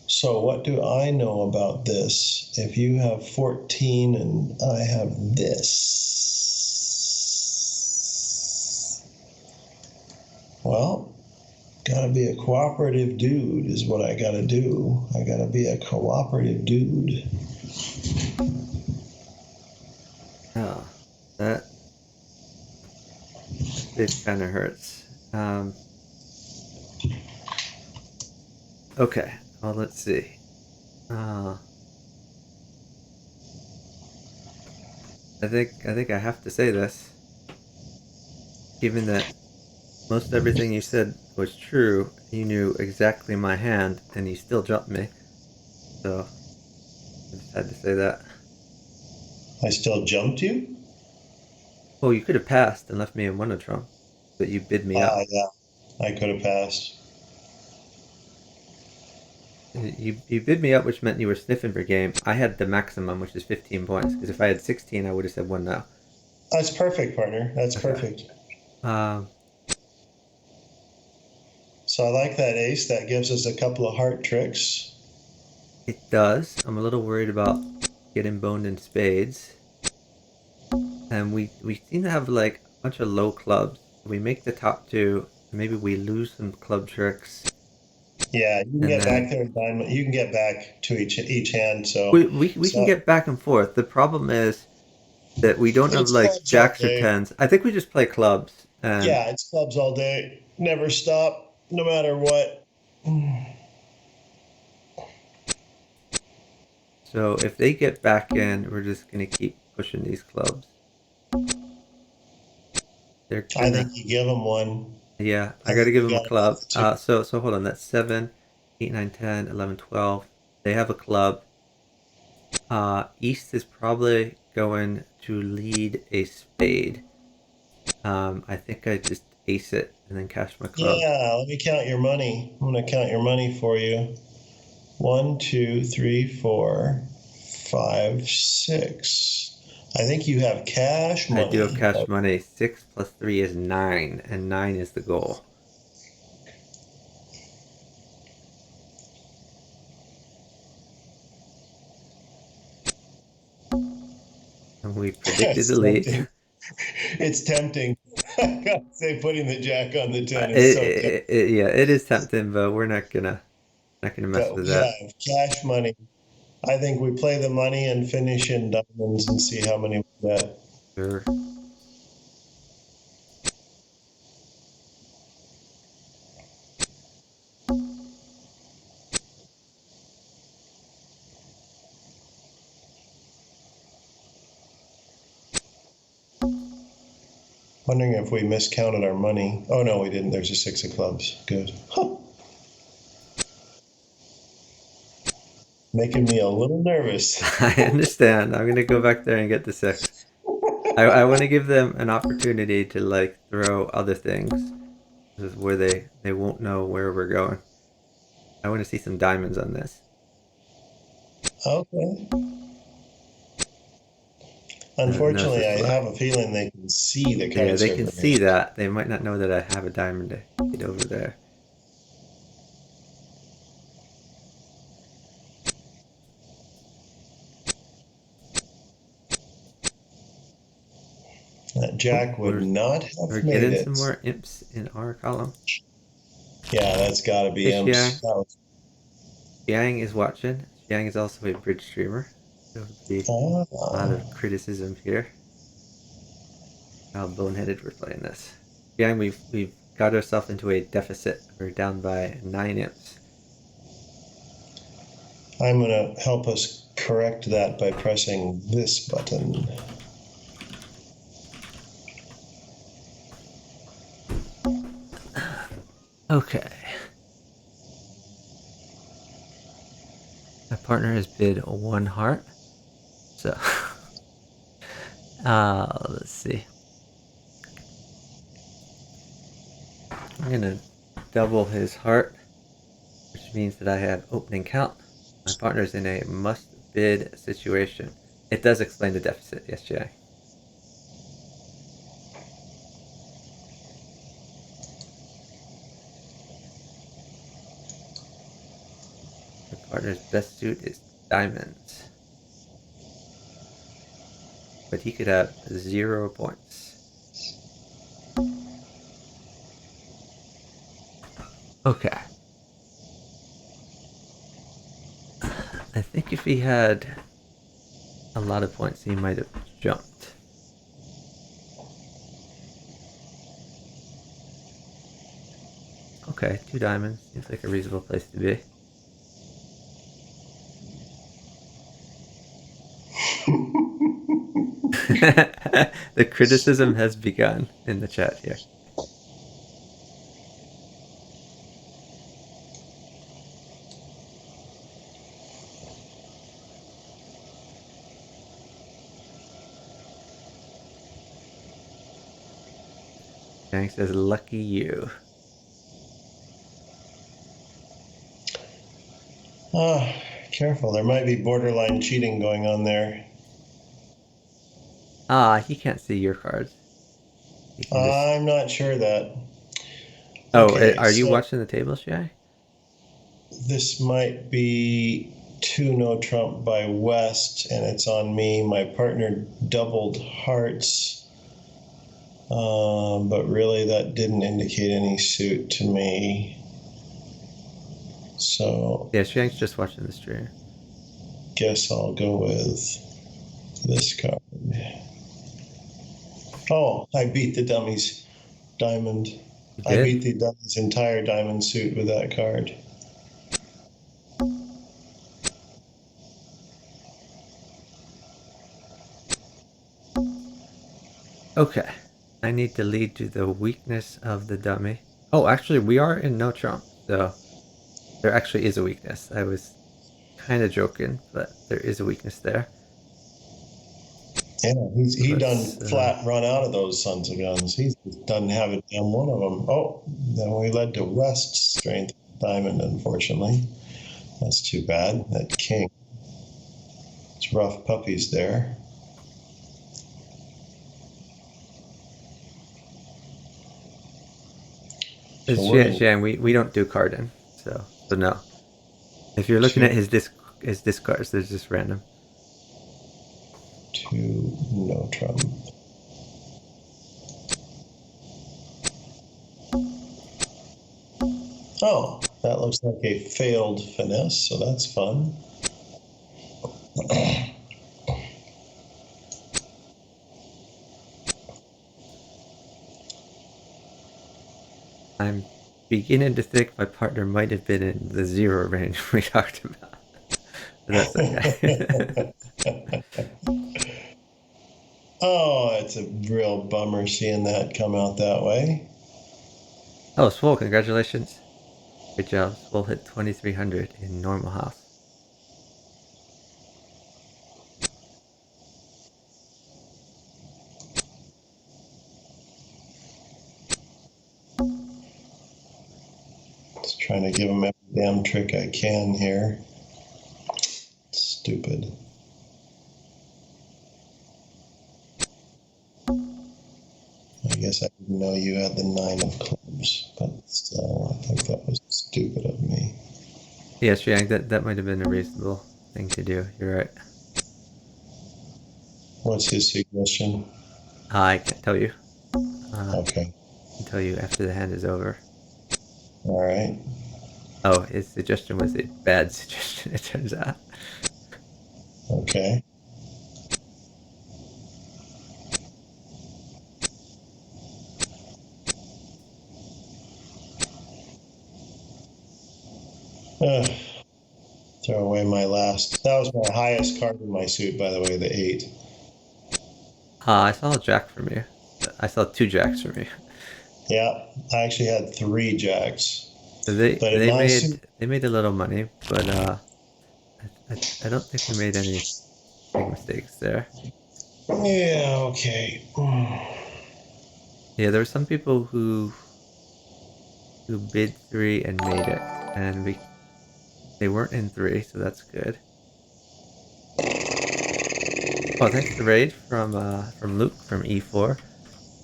So what do I know about this? If you have 14 and I have this, well, gotta be a cooperative dude is what I gotta do. I gotta be a cooperative dude. Oh, that it kind of hurts. Okay. Well, let's see. Uh, I think I have to say this, given that most everything you said was true. You knew exactly my hand, and you still jumped me. So I just had to say that. I still jumped you? Well, you could have passed and left me in one of Trump, but you bid me up. Yeah, I could have passed. You bid me up, which meant you were sniffing for game. I had the maximum, which is 15 points. Because if I had 16, I would have said one no. That's perfect, partner. That's Okay. perfect. Um, So I like that ace. That gives us a couple of heart tricks. it does. I'm a little worried about getting boned in spades, and we seem to have like a bunch of low clubs. We make the top two, maybe we lose some club tricks, Yeah, you can and get back then there in diamond. You can get back to each hand. we can So get back and forth. The problem is that we don't have it's like clubs all jacks or day. tens. I think we just play clubs, and Yeah, it's clubs all day. Never stop, no matter what. so if they get back in, we're just gonna keep pushing these clubs. They're I think gonna, you give them one. yeah, I I gotta think give you them a got to club. have two. So hold on, that's 7, 8, 9, 10, 11, 12. They have a club. East is probably going to lead a spade. I think I just ace it and then cash my clubs. Yeah, let me count your money. I'm gonna count your money for you. One, two, three, four, five, six. I think you have cash I do have money. cash money. 6 plus 3 is 9, and 9 is the goal. And we predicted That's the lead. tempting. It's tempting. I gotta say, putting the jack on the 10 is so tempting. Yeah, it is tempting, but we're not gonna mess But with we that. have cash money. I think we play the money and finish in diamonds and see how many we get. Sure. Wondering if we miscounted our money. Oh no, we didn't. There's a six of clubs. Good. Huh. Making me a little nervous. I understand. I'm gonna go back there and get the 6. I want to give them an opportunity to like throw other things. This is where they won't know where we're going. I want to see some diamonds on this. Okay. No Unfortunately, such I luck. have a feeling they can see the Yeah, they can kitesurfer see hand. that. They might not know that I have a diamond to get over there. That Oh, jack would not we're have made getting some it. more imps in our column. Yeah, that's got to be Hey, imps. Xiang. That was, Xiang is watching. Xiang is also a bridge streamer. There would be a lot ah, of criticism here. How boneheaded we're playing this. Xiang, we've got ourselves into a deficit. We're down by 9 imps. I'm going to help us correct that by pressing this button. Okay. My partner has bid 1 heart. So, let's see. I'm gonna double his heart, which means that I have opening count. My partner's in a must bid situation. It does explain the deficit, yes, Jay. My partner's best suit is diamonds, but he could have 0 points. Okay. I think if he had a lot of points, he might have jumped. Okay, 2 diamonds. Seems like a reasonable place to be. The criticism has begun in the chat here. Yang says, lucky you. Ah, careful. There might be borderline cheating going on there. Ah, he can't see your cards. He can just. I'm not sure that. Oh, Okay, are you so watching the table, Shay? this might be two no trump by West, and it's on me. My partner doubled hearts, but really that didn't indicate any suit to me. So Yeah, Shang's just watching the stream. guess I'll go with this card. Oh, I beat the dummy's diamond. You I did? beat the dummy's entire diamond suit with that card. Okay. I need to lead to the weakness of the dummy. Oh, actually, we are in no trump, so there actually is a weakness. I was kind of joking, but there is a weakness there. Yeah, he done Let's. flat run out of those sons of guns. He doesn't have it down one of them. Oh, then we led to West strength diamond, unfortunately. That's too bad. That king. It's rough puppies there. So we're in Jan, we don't do carding, so no. If you're looking at his discards, they're just random. two no Trump. Oh, that looks like a failed finesse, so that's fun. I'm beginning to think my partner might have been in the 0 range we talked about. But that's okay. Oh, it's a real bummer seeing that come out that way. Oh, Swole, congratulations. Good job. Swole hit 2300 in normal house. Just trying to give him every damn trick I can here. Stupid. I guess I didn't know you had the 9 of clubs, but still, I think that was stupid of me. Yes, Yang, that might have been a reasonable thing to do. You're right. What's his suggestion? I can't tell you. Okay. I can tell you after the hand is over. All right. Oh, his suggestion was a bad suggestion, it turns out. Okay. Ugh. Throw away my last. That was my highest card in my suit, by the way, the 8. I saw a jack from you. I saw 2 jacks from you. Yeah, I actually had 3 jacks. So But in my suit, they made a little money, but I don't think we made any big mistakes there. yeah, okay. Yeah, there were some people who bid 3 and made it, and they weren't in 3, so that's good. Oh, thanks to raid from Luke from E4,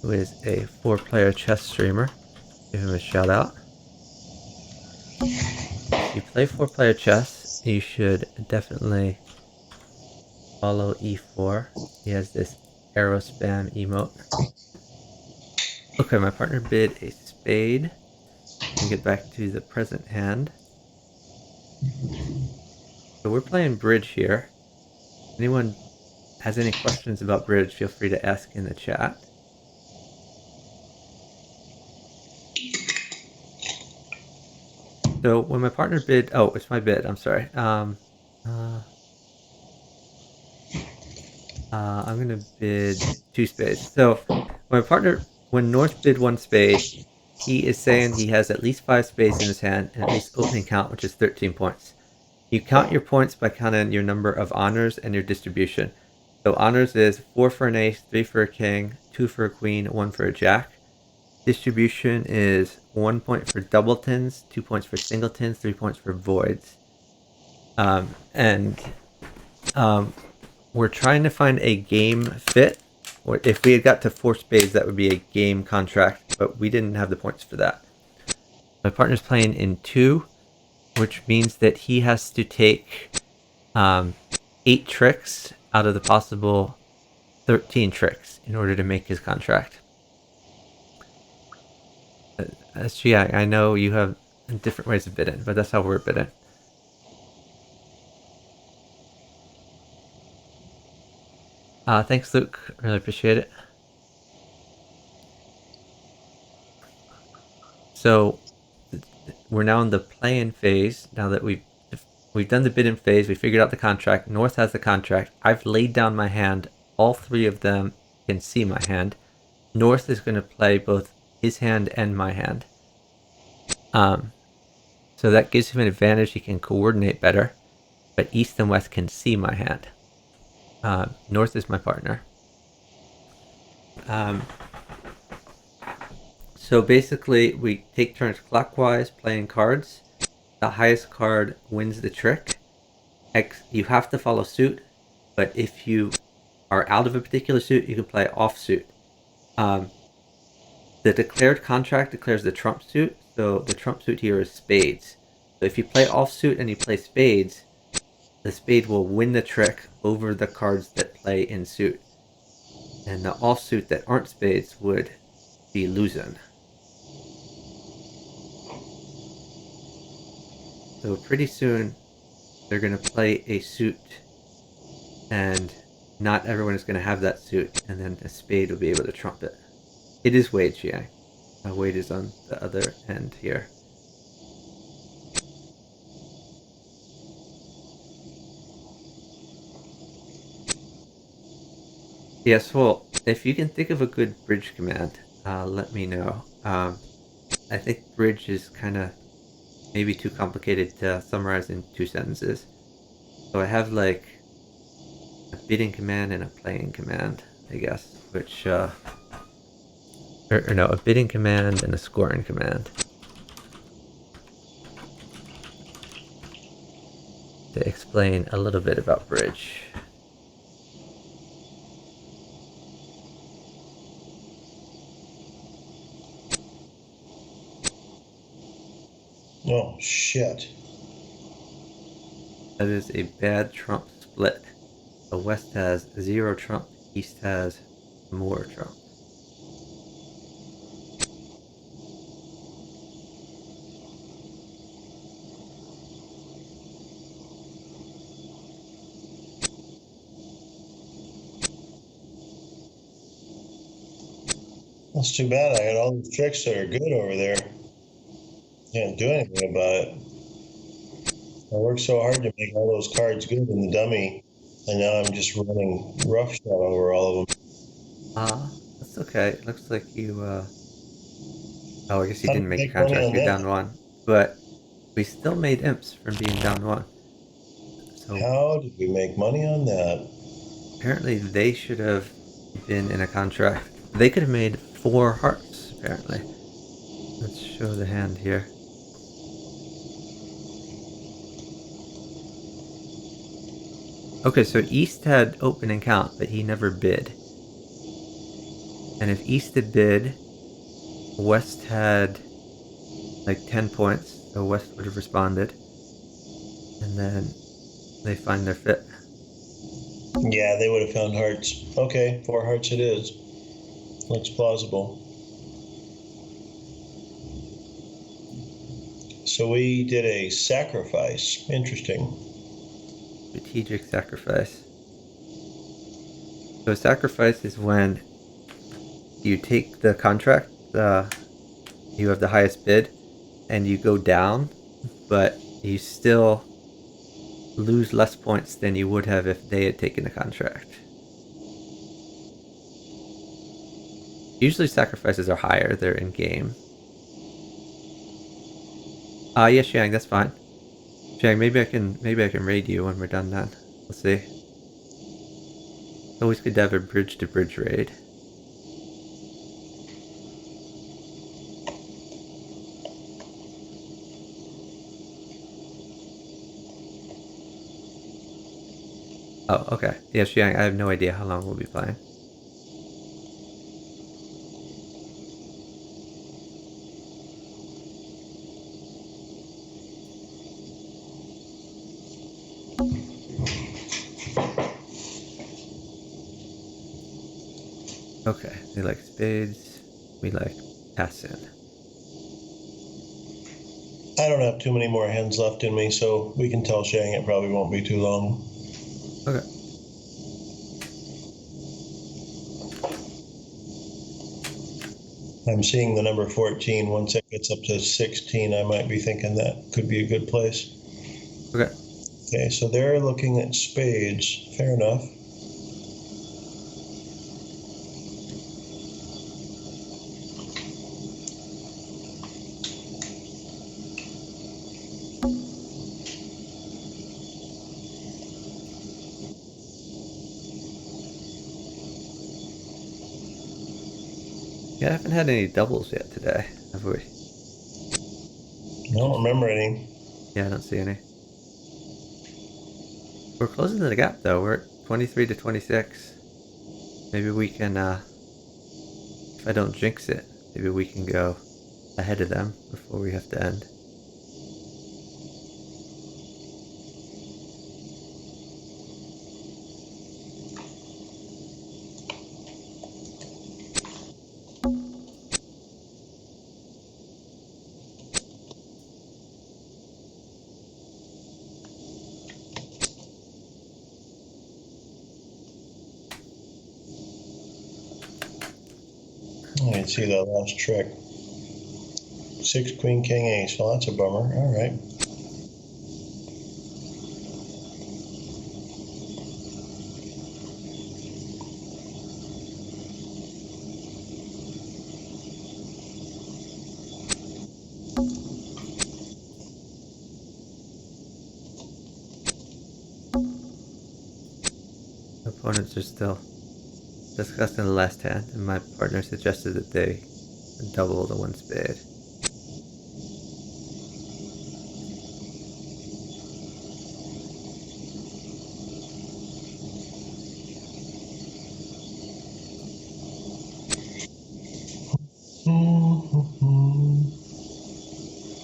who is a 4-player chess streamer. Give him a shout out. If you play 4-player chess, you should definitely follow E4. He has this arrow spam emote. Okay, my partner bid a spade. And get back to the present hand. So we're playing bridge here. Anyone has any questions about bridge, feel free to ask in the chat. So when my partner bid, oh, it's my bid. I'm sorry. I'm gonna bid 2 spades. So when North bid 1 spade, he is saying he has at least 5 spades in his hand and at least opening count, which is 13 points. You count your points by counting your number of honors and your distribution. So honors is 4 for an ace, 3 for a king, 2 for a queen, 1 for a jack. Distribution is 1 point for doubletons, 2 points for singletons, 3 points for voids. We're trying to find a game fit. Or if we had got to 4 spades, that would be a game contract, but we didn't have the points for that. My partner's playing in 2, which means that he has to take 8 tricks out of the possible 13 tricks in order to make his contract. Yeah, I know you have different ways of bidding, but that's how we're bidding. Thanks, Luke. Really appreciate it. So we're now in the play-in phase. Now that we've done the bid-in phase, we figured out the contract. North has the contract. I've laid down my hand. All 3 of them can see my hand. North is going to play both his hand and my hand. So that gives him an advantage. He can coordinate better. but east and west can see my hand. North is my partner. So basically, we take turns clockwise playing cards. The highest card wins the trick. You have to follow suit, but if you are out of a particular suit, you can play off suit. The declared contract declares the trump suit, so the trump suit here is spades. So if you play off suit and you play spades, the spade will win the trick over the cards that play in suit. And the offsuit that aren't spades would be losing. So pretty soon they're going to play a suit, and not everyone is going to have that suit, and then a spade will be able to trump it. It is Wade Chiang. Wade is on the other end here. Yes, well, if you can think of a good bridge command, let me know. I think bridge is kind of maybe too complicated to summarize in 2 sentences. So I have like a bidding command and a playing command, I guess, which, or no, a bidding command and a scoring command. To explain a little bit about bridge. Oh, shit. That is a bad trump split. The west has 0 trump, east has more trump. That's too bad. I had all these tricks that are good over there. Can't do anything about it. I worked so hard to make all those cards good in the dummy, and now I'm just running roughshod over all of them. That's okay. Looks like you, oh, I guess you How do didn't you make a make money contract. on You're down that? 1. But we still made imps from being down 1. So How did we make money on that? apparently they should have been in a contract. They could have made 4 hearts, apparently. Let's show the hand here. Okay, so East had open and count, but he never bid. And if East had bid, West had like 10 points, so West would have responded. And then they find their fit. Yeah, they would have found hearts. Okay, 4 hearts it is. Looks plausible. So we did a sacrifice. Interesting. Strategic sacrifice. So sacrifice is when you take the contract, you have the highest bid, and you go down, but you still lose less points than you would have if they had taken the contract. Usually sacrifices are higher, they're in game. Yes, Shang, that's fine. Shang, maybe I can raid you when we're done then. We'll see. Always good to have a bridge to bridge raid. Oh, okay. Yeah, Xiang, I have no idea how long we'll be playing. Okay, they like spades. We like pass in. I don't have too many more hands left in me, so we can tell Shang it probably won't be too long. Okay. I'm seeing the number 14. Once it gets up to 16, I might be thinking that could be a good place. Okay. Okay, so they're looking at spades. Fair enough. Yeah, I haven't had any doubles yet today, have we? I don't remember any. Yeah, I don't see any. We're closing the gap though. We're at 23 to 26. Maybe we can, if I don't jinx it, maybe we can go ahead of them before we have to end. I didn't see that last trick. 6 queen king ace. Well, that's a bummer. All right. Opponents are still discussing the last hand, and my partner suggested that they double the one spade.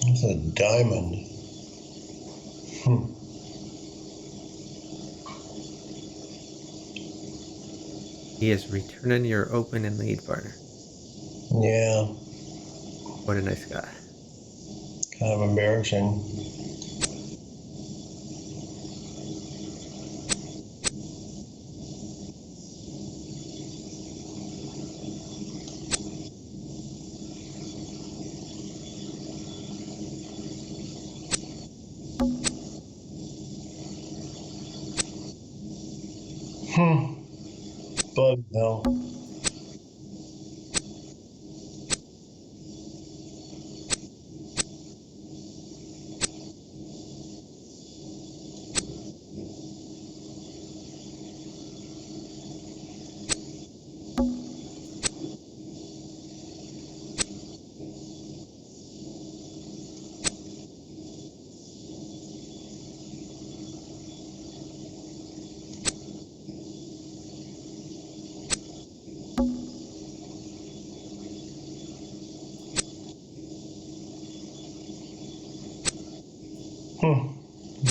That's a diamond. He is returning your open and lead, partner. Yeah, What a nice guy. kind of embarrassing. Bloody hell.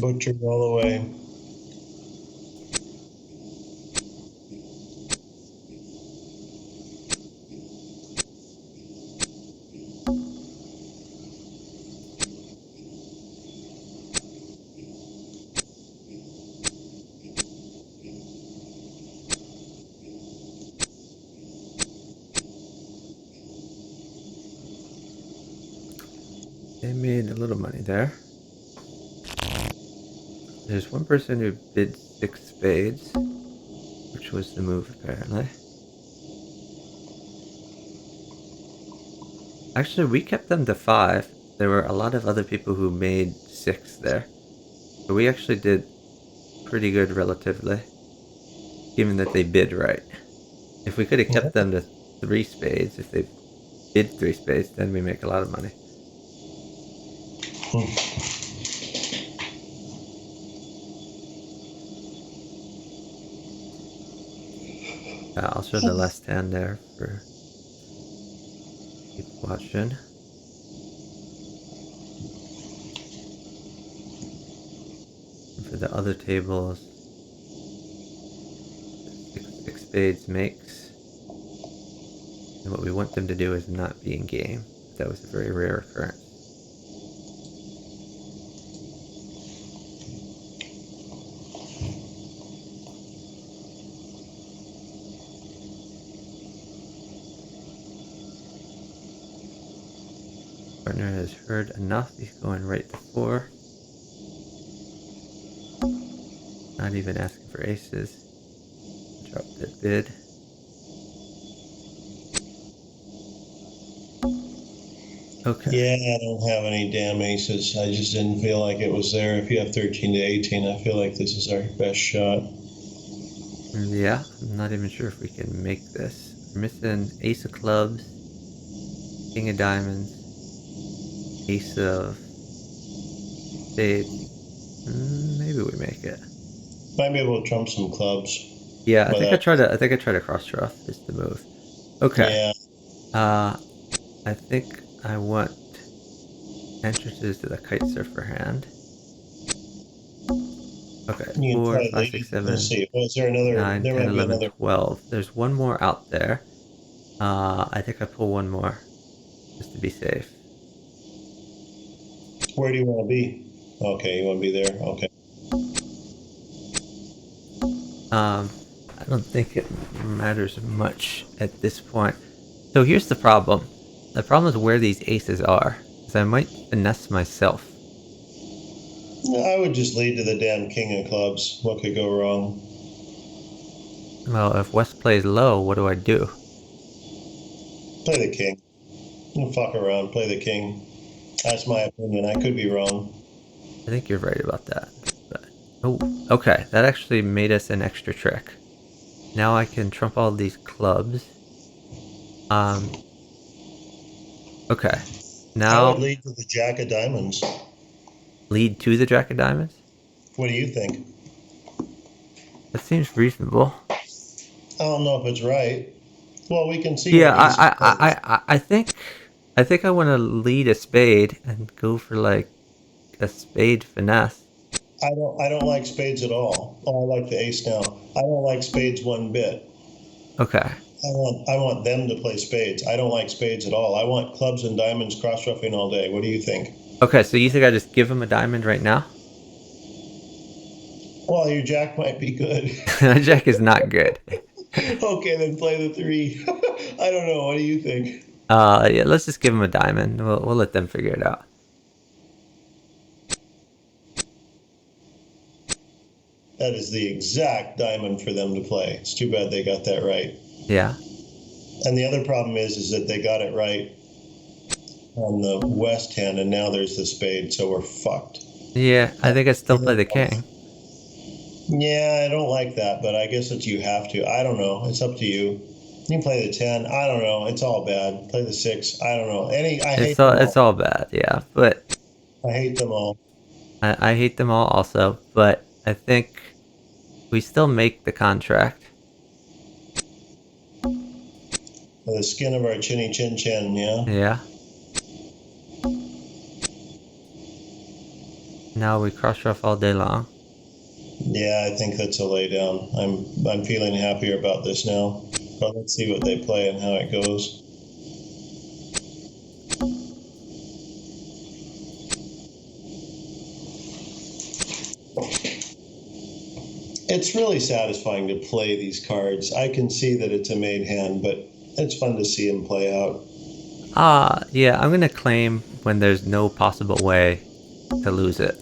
Butchered all the way. They made a little money there. There's one person who bid 6 spades, which was the move apparently. Actually, we kept them to 5. There were a lot of other people who made 6 there. So we actually did pretty good relatively, given that they bid right. If we could have kept them to 3 spades, if they bid 3 spades, then we make a lot of money. I'll show the last hand there for people watching. And for the other tables, 6 spades makes. And what we want them to do is not be in game. That was a very rare occurrence. Partner has heard enough. He's going right to 4. Not even asking for aces. Drop that bid. Okay. Yeah, I don't have any damn aces. I just didn't feel like it was there. If you have 13 to 18, I feel like this is our best shot. Yeah, I'm not even sure if we can make this. We're missing ace of clubs, King of diamonds, ace of spades. Maybe we make it. Might be able to trump some clubs. Yeah, I But think I try to. I think I try to cross shove is the move. Okay. yeah, Uh, I think I want entrances to the kitesurfer hand. Okay, you can 4, try 5, 6, lead. Let's 7, see. Was there another? 9, There 10, might be 11, another. 12. There's one more out there. I think I pull one more just to be safe. Where do you want to be? Okay, you want to be there. Okay. I don't think it matters much at this point. So here's the problem. The problem is where these aces are, because I might finesse myself. I would just lead to the damn king of clubs. What could go wrong? Well, if West plays low, what do I do? Play the king. Don't fuck around. Play the king. That's my opinion. I could be wrong. I think you're right about that. But oh, okay, that actually made us an extra trick. Now I can trump all these clubs. Um, okay. I would Now lead to the jack of diamonds. lead to the Jack of Diamonds. What do you think? That seems reasonable. I don't know if it's right. Well, we can see Yeah, where ace goes. I think I want to lead a spade and go for like a spade finesse. I don't like spades at all. Oh, I like the ace now. I don't like spades one bit. Okay. I want them to play spades. I don't like spades at all. I want clubs and diamonds cross ruffing all day. What do you think? Okay, so you think I just give him a diamond right now? Well, your jack might be good. Jack is not good. Okay, then play the three. I don't know. What do you think? Yeah, let's just give him a diamond. We'll let them figure it out. That is the exact diamond for them to play. It's too bad they got that right. Yeah. And the other problem is that they got it right on the west hand, and now there's the spade, so we're fucked. Yeah, I think I still play the king. Yeah, I don't like that, but I guess it's you have to. I don't know. It's up to you. You can play the 10. I don't know. It's all bad. Play the 6. I don't know. I hate them It's all. all bad, yeah. But I hate them all. I hate them all also. But I think we still make the contract. For the skin of our chinny chin chin, yeah? Yeah. Now we cross rough all day long. Yeah, I think that's a lay down. I'm feeling happier about this now. But let's see what they play and how it goes. It's really satisfying to play these cards. I can see that it's a made hand, but it's fun to see them play out. Yeah, I'm gonna claim when there's no possible way to lose it.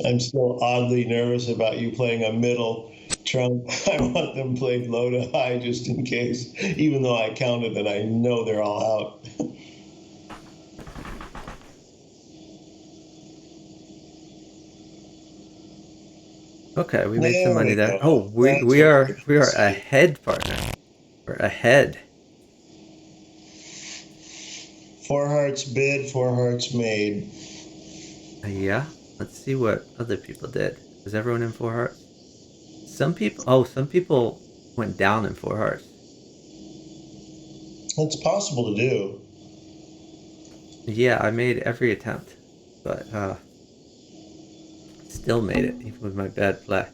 I'm still oddly nervous about you playing a middle trump. I want them played low to high just in case, even though I counted and I know they're all out. Okay, we made some There money we there. go. Oh, That's what we're we going to are see. ahead, partner. We're ahead. 4 hearts bid, 4 hearts made. Yeah. Let's see what other people did. Was everyone in 4 hearts? Some people went down in 4 hearts. It's possible to do. Yeah, I made every attempt, but still made it even with my bad play.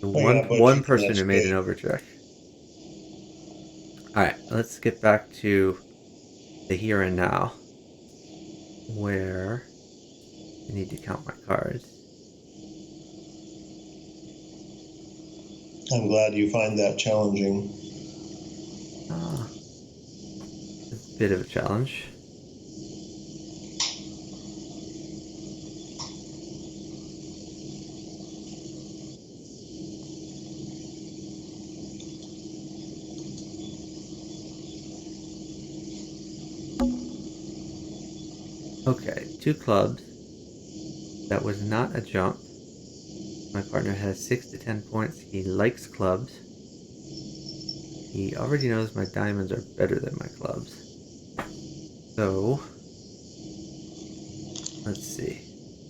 The I got one butchered in person that who made an spade. overcheck. All right, let's get back to the here and now, where I need to count my cards. I'm glad you find that challenging. Ah, it's a bit of a challenge. Okay, two clubs. That was not a jump. My partner has 6 to 10 points. He likes clubs. He already knows my diamonds are better than my clubs. So, let's see.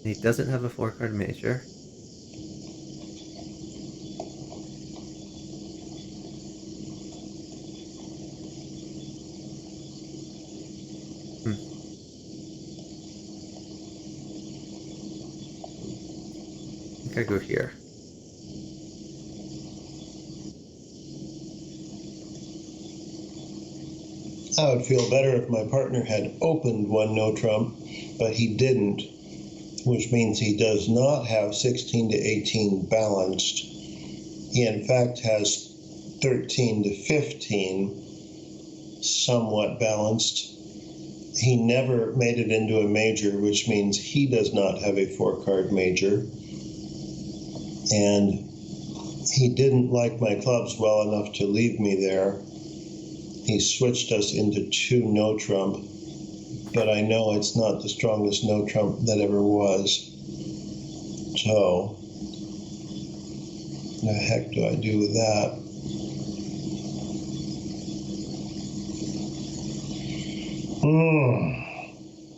He doesn't have a 4-card major. Hmm. I think I go here. I would feel better if my partner had opened one no trump, but he didn't, which means he does not have 16 to 18 balanced. He, in fact, has 13 to 15 somewhat balanced. He never made it into a major, which means he does not have a 4-card major. And he didn't like my clubs well enough to leave me there. He switched us into 2 no trump, but I know it's not the strongest no trump that ever was. So, the heck do I do with that?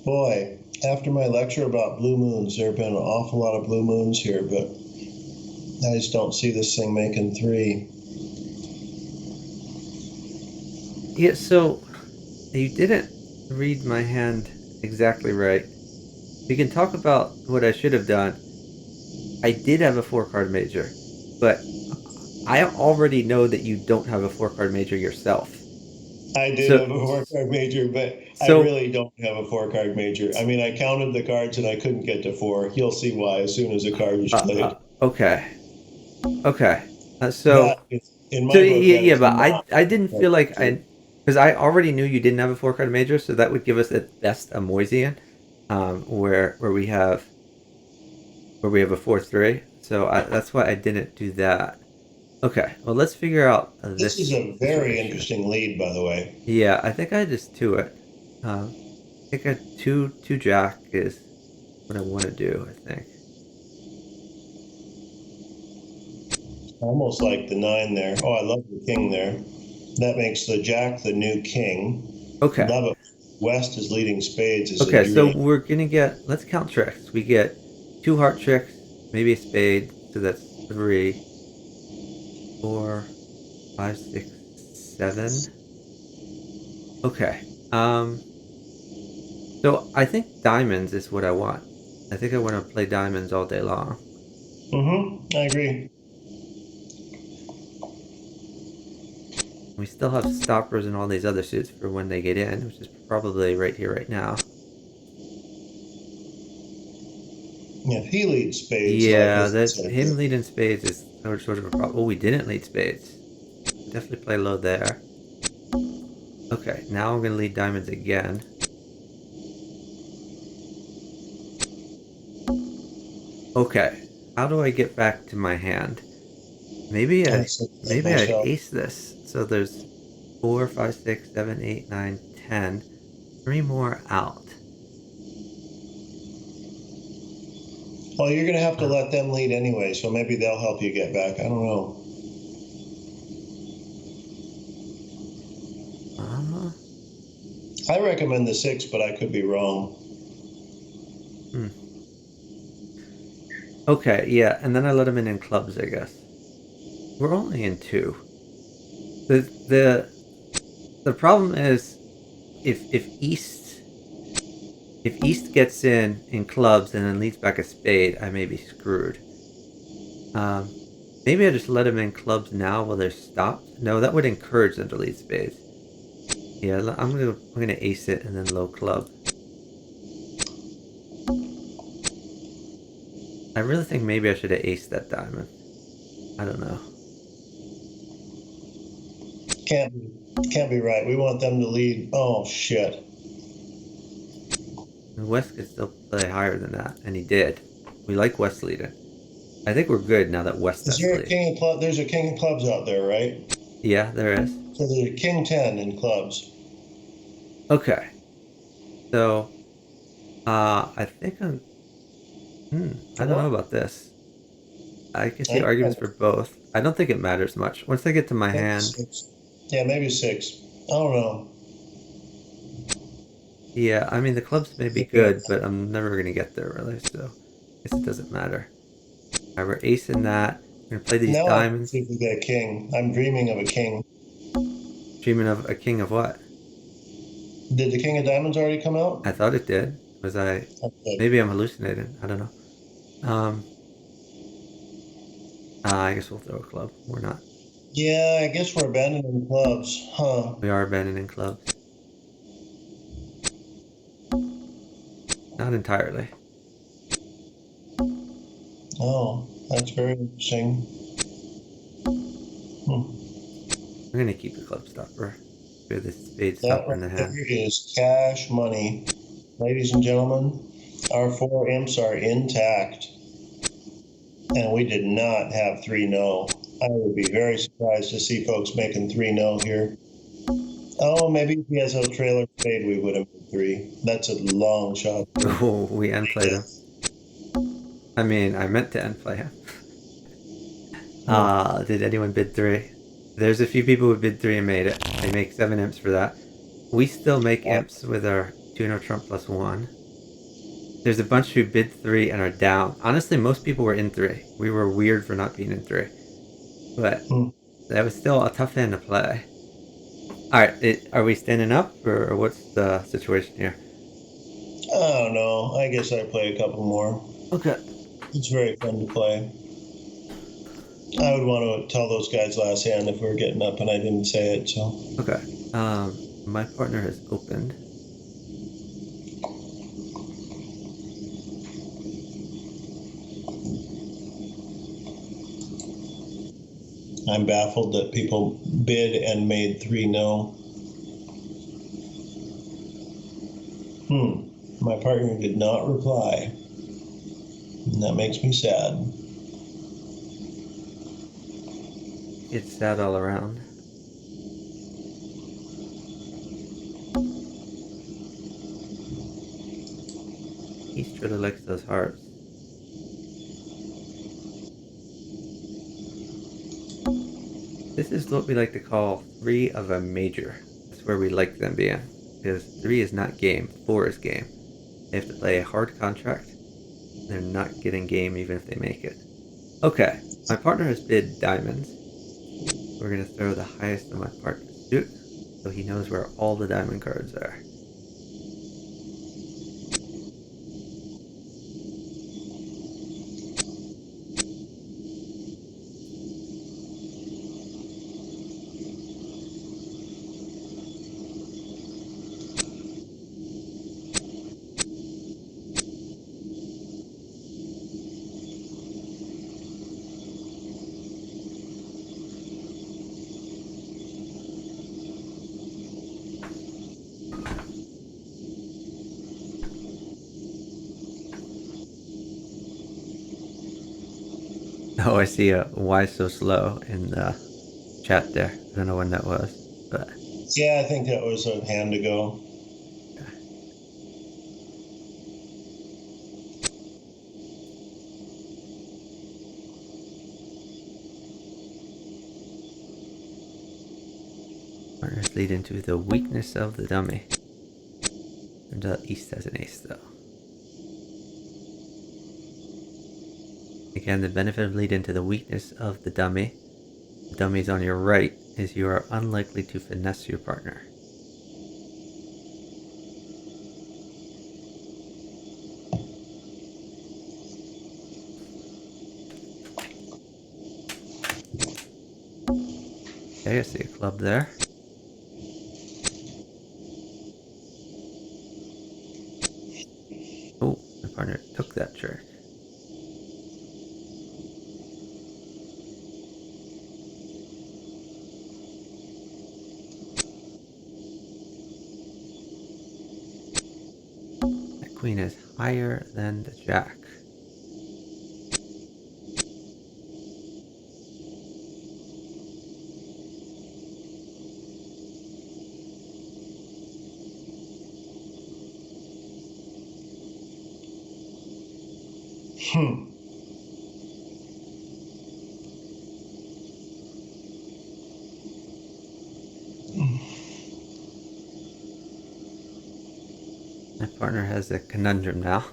Boy, after my lecture about blue moons, there have been an awful lot of blue moons here, but I just don't see this thing making 3. Yeah, so you didn't read my hand exactly right. We can talk about what I should have done. I did have a 4-card major, but I already know that you don't have a 4-card major yourself. I did So, have a 4-card major, but I so really don't have a 4-card major. I mean, I counted the cards and I couldn't get to 4. You'll see why as soon as a card is played. okay, okay. That is, in So my book, yeah, that yeah, is but not I a didn't 4-card feel like major. because I already knew you didn't have a 4-card major, so that would give us at best a Moisian, where we have a 4-3. So that's why I didn't do that. Okay, well let's figure out This is this a very situation. interesting lead, by the way. Yeah, I think I just two it. I think a two jack is what I want to do. I think. Almost like the 9 there. Oh, I love the king there. That makes the jack the new king. Okay. Love it. West is leading spades is a Okay, so dream. we're gonna get. Let's count tricks. We get 2 heart tricks, maybe a spade. So that's 3, 4, 5, 6, 7. Okay. So I think diamonds is what I want. I think I want to play diamonds all day long. I agree. We still have stoppers and all these other suits for when they get in, which is probably right here, right now. If he leads spades, life Yeah, isn't that so him good. leading spades is sort of a problem. Oh, we didn't lead spades. Definitely play low there. Okay, now I'm gonna lead diamonds again. Okay, how do I get back to my hand? Maybe I I said that maybe I myself. ace this. So there's 4, 5, 6, 7, 8, 9, 10. 3 more out. Well, you're going to have to Uh, let them lead anyway, so maybe they'll help you get back. I don't know. uh, I recommend the 6, but I could be wrong. hmm. Okay, yeah, and then I let him in clubs, I guess. We're only in 2. The the the problem is if East gets in clubs and then leads back a spade, I may be screwed. Um, Maybe I just let him in clubs now while they're stopped. No, that would encourage them to lead spades. Yeah, I'm gonna ace it and then low club. I really think maybe I should have aced that diamond. I don't know. Can't be right. We want them to lead. Oh shit. And West could still play higher than that, and he did. We like West leading. I think we're good now that West Is has there the a lead. king of clubs? There's a king of clubs out there, right? Yeah, there is. So there's a king 10 in clubs. Okay, so I think I'm I For don't know what? about this. I can see I arguments for both. I don't think it matters much. Once I get to my maybe hand, 6. Yeah, maybe 6. I don't know. yeah, I mean the clubs may be Okay. good, but I'm never gonna get there really, so I guess it doesn't matter. Alright, we're acing that. We're gonna play these Now I want to see diamonds. if we get a king. I'm dreaming of a king. Dreaming of a king of what? Did the king of diamonds already come out? I thought it did. Was I? Okay. Maybe I'm hallucinating. I don't know. Um, I guess we'll throw a club. We're not. Yeah, I guess we're abandoning clubs, huh? We are abandoning clubs. Not entirely. Oh, that's very interesting. Hmm. We're gonna keep the club stopper. We have the spade That stopper right in the hand. there is cash money. Ladies and gentlemen, our 4 imps are intact, and we did not have 3 no. I would be very surprised to see folks making 3 no here. Oh, maybe if he has a trailer spade, we would have made 3. That's a long shot. Oh, we end played him. I mean, I meant to end play him. Hmm. Did anyone bid 3? There's a few people who bid 3 and made it. They make 7 imps for that. We still make imps with our Tuno Trump plus 1. There's a bunch who bid 3 and are down. Honestly, most people were in 3. We were weird for not being in 3. But Hmm. that was still a tough hand to play. Alright, are we standing up or what's the situation here? I don't know. I guess I play a couple more. Okay. It's very fun to play. I would want to tell those guys last hand if we were getting up and I didn't say it, so. Okay. My partner has opened. I'm baffled that people bid and made 3 no. My partner did not reply. And that makes me sad. It's sad all around. He really likes those hearts. This is what we like to call 3 of a major. That's where we like them being. Because 3 is not game, 4 is game. They have to play a hard contract. They're not getting game even if they make it. Okay, my partner has bid diamonds. We're going to throw the highest of my partner's suit so he knows where all the diamond cards are. Oh, I see a why so slow in the chat there. I don't know when that was, but Yeah, I think that was a hand ago. okay. Partners lead into the weakness of the dummy. And the East has an ace though. Again, the benefit of lead into the weakness of the dummy. The dummy's on your right is you are unlikely to finesse your partner. Okay, I see a club there. Oh, my partner took that trick. That queen is higher than the jack. Hmm. My partner has a conundrum now.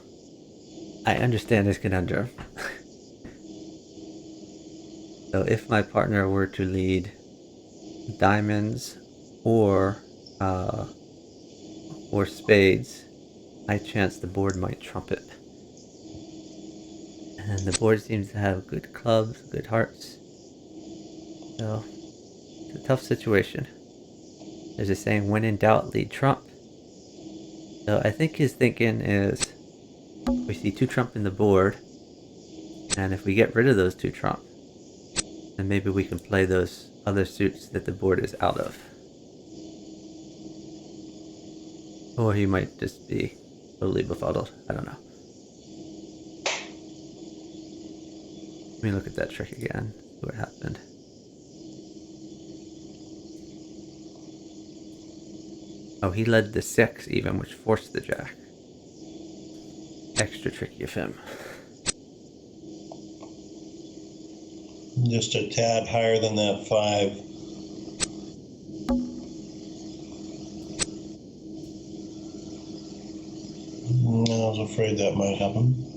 I understand his conundrum. So if my partner were to lead diamonds or uh, or spades, I chance the board might trump it. And the board seems to have good clubs, good hearts. So it's a tough situation. There's a saying, when in doubt, lead trump. So I think his thinking is, we see two trump in the board, and if we get rid of those two trump, then maybe we can play those other suits that the board is out of. Or he might just be totally befuddled. I don't know. Let me look at that trick again, see what happened. Oh, he led the 6 even, which forced the jack. Extra tricky of him. Just a tad higher than that 5. I was afraid that might happen.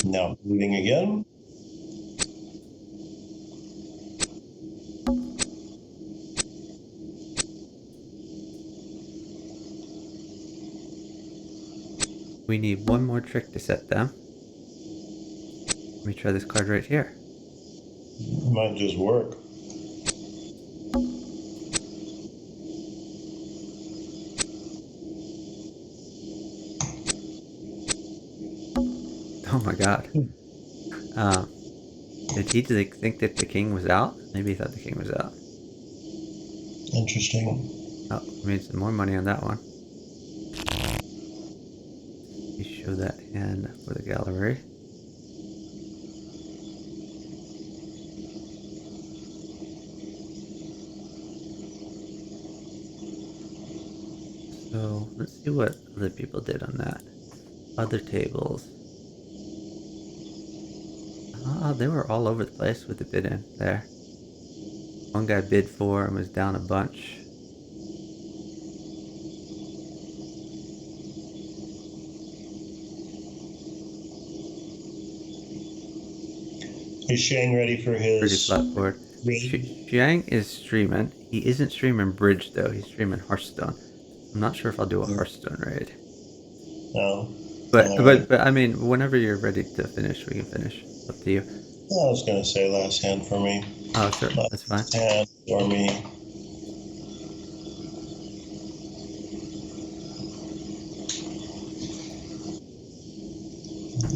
Now, leading again. We need one more trick to set them. Let me try this card right here. Might just work. Oh my god. Did he think that the king was out? Maybe he thought the king was out. Interesting. Oh, we made some more money on that one. You show that hand for the gallery. So let's see what other people did on that. Other tables. They were all over the place with the bid in there. One guy bid 4 and was down a bunch. Is Shang ready for Pretty his flat board. Xiang is streaming. He isn't streaming Bridge though. He's streaming Hearthstone. I'm not sure if I'll do a Hearthstone raid. No. But I mean, whenever you're ready to finish, we can finish. Up to you. I was going to say last hand for me. Oh, sure, that's fine. Last hand for me.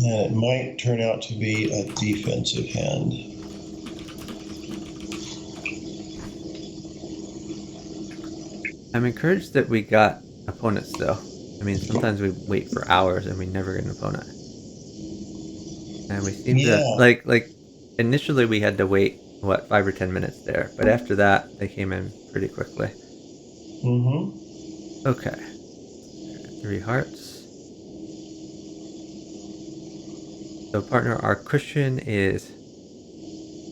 And it might turn out to be a defensive hand. I'm encouraged that we got opponents though. I mean, sometimes we wait for hours and we never get an opponent. And we seem to like initially we had to wait 5 or 10 minutes there, but after that they came in pretty quickly. Mm-hmm. Okay. 3 hearts. So partner, our cushion is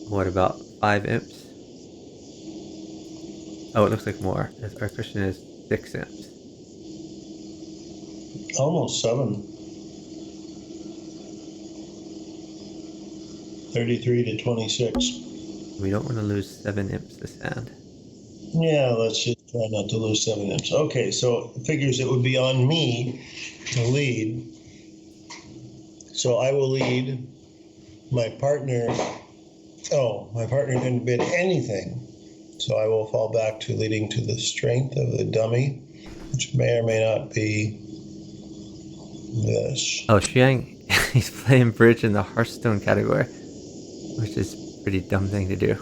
what, about 5 imps? Oh, it looks like more. Our cushion is 6 imps. Almost 7. 33 to 26. We don't want to lose 7 imps this hand. Yeah, let's just try not to lose 7 imps. Okay, so it figures it would be on me to lead. So I will lead. My partner didn't bid anything. So I will fall back to leading to the strength of the dummy, which may or may not be this. Oh, Xiang, he's playing Bridge in the Hearthstone category, which is a pretty dumb thing to do.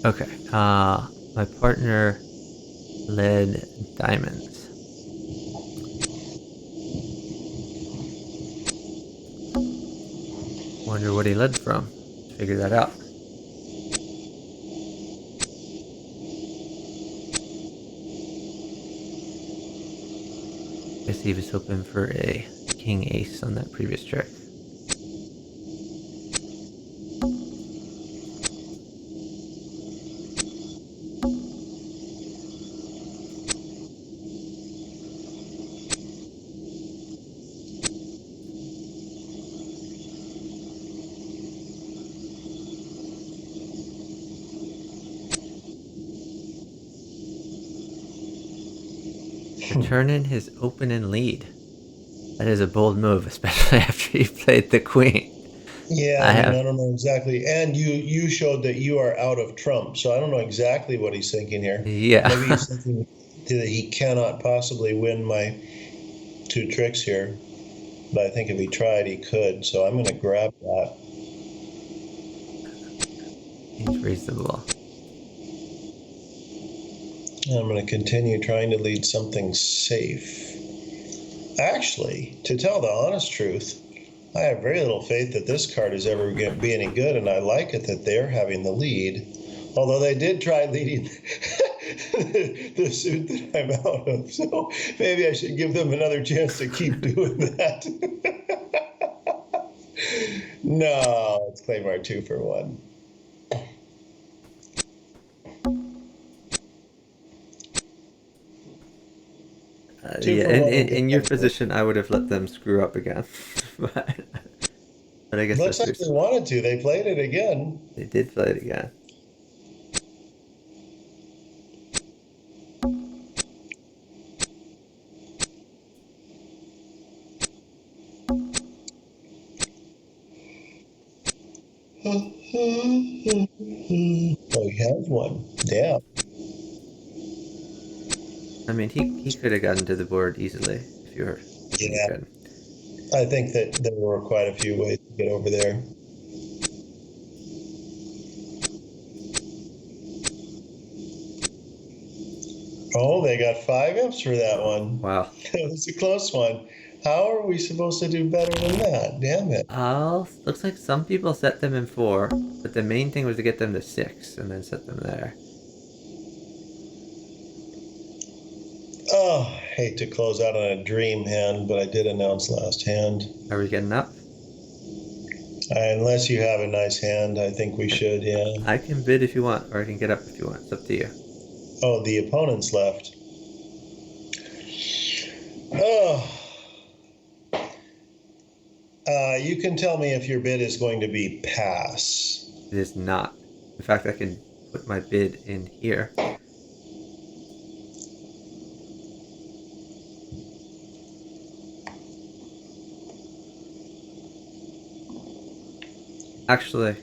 Okay, my partner led diamonds. wonder what he led from. Let's figure that out. Guess he was hoping for a king ace on that previous trick. To turn in his opening lead. That is a bold move, especially after you played the queen. Yeah, I don't know exactly. And you showed that you are out of trump, so I don't know exactly what he's thinking here. Yeah. Maybe he's thinking that he cannot possibly win my 2 tricks here. But I think if he tried, he could. So I'm going to grab that. Seems reasonable. I'm going to continue trying to lead something safe. Actually, to tell the honest truth, I have very little faith that this card is ever going to be any good, and I like it that they're having the lead. Although they did try leading the suit that I'm out of, so maybe I should give them another chance to keep doing that. No, let's claim our 2 for 1. Yeah, in your position, I would have let them screw up again. but I guess looks like they wanted to. They played it again. They did play it again. Oh, he has one. Yeah. I mean, he could have gotten to the board easily if you were. Yeah. Good. I think that there were quite a few ways to get over there. Oh, they got 5 imps for that one. Wow. That was a close one. How are we supposed to do better than that? Damn it. Looks like some people set them in 4, but the main thing was to get them to 6 and then set them there. Oh, I hate to close out on a dream hand, but I did announce last hand. Are we getting up? Unless you have a nice hand, I think we should, yeah. I can bid if you want, or I can get up if you want. It's up to you. Oh, the opponent's left. Oh. You can tell me if your bid is going to be pass. It is not. In fact, I can put my bid in here. Actually,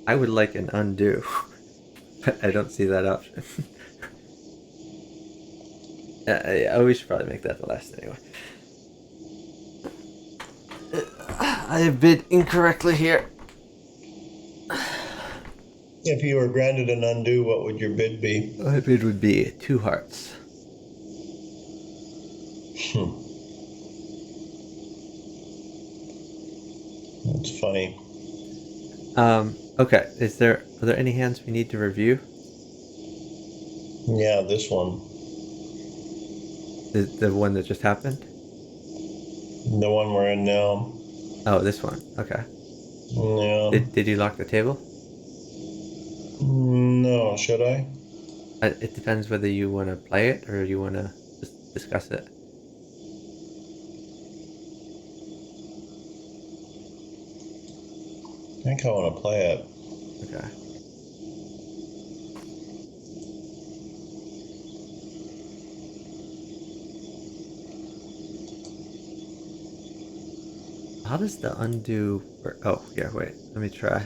I would like an undo, but I don't see that option. We should probably make that the last anyway. I have bid incorrectly here. If you were granted an undo, what would your bid be? My bid would be 2 hearts. That's funny. Okay. Are there any hands we need to review? Yeah, this one. The one that just happened? The one we're in now. Oh, this one. Okay. Yeah. Did you lock the table? No, should I? It depends whether you want to play it or you want to just discuss it. I think I want to play it. Okay. How does the undo work? Oh, yeah, wait. Let me try.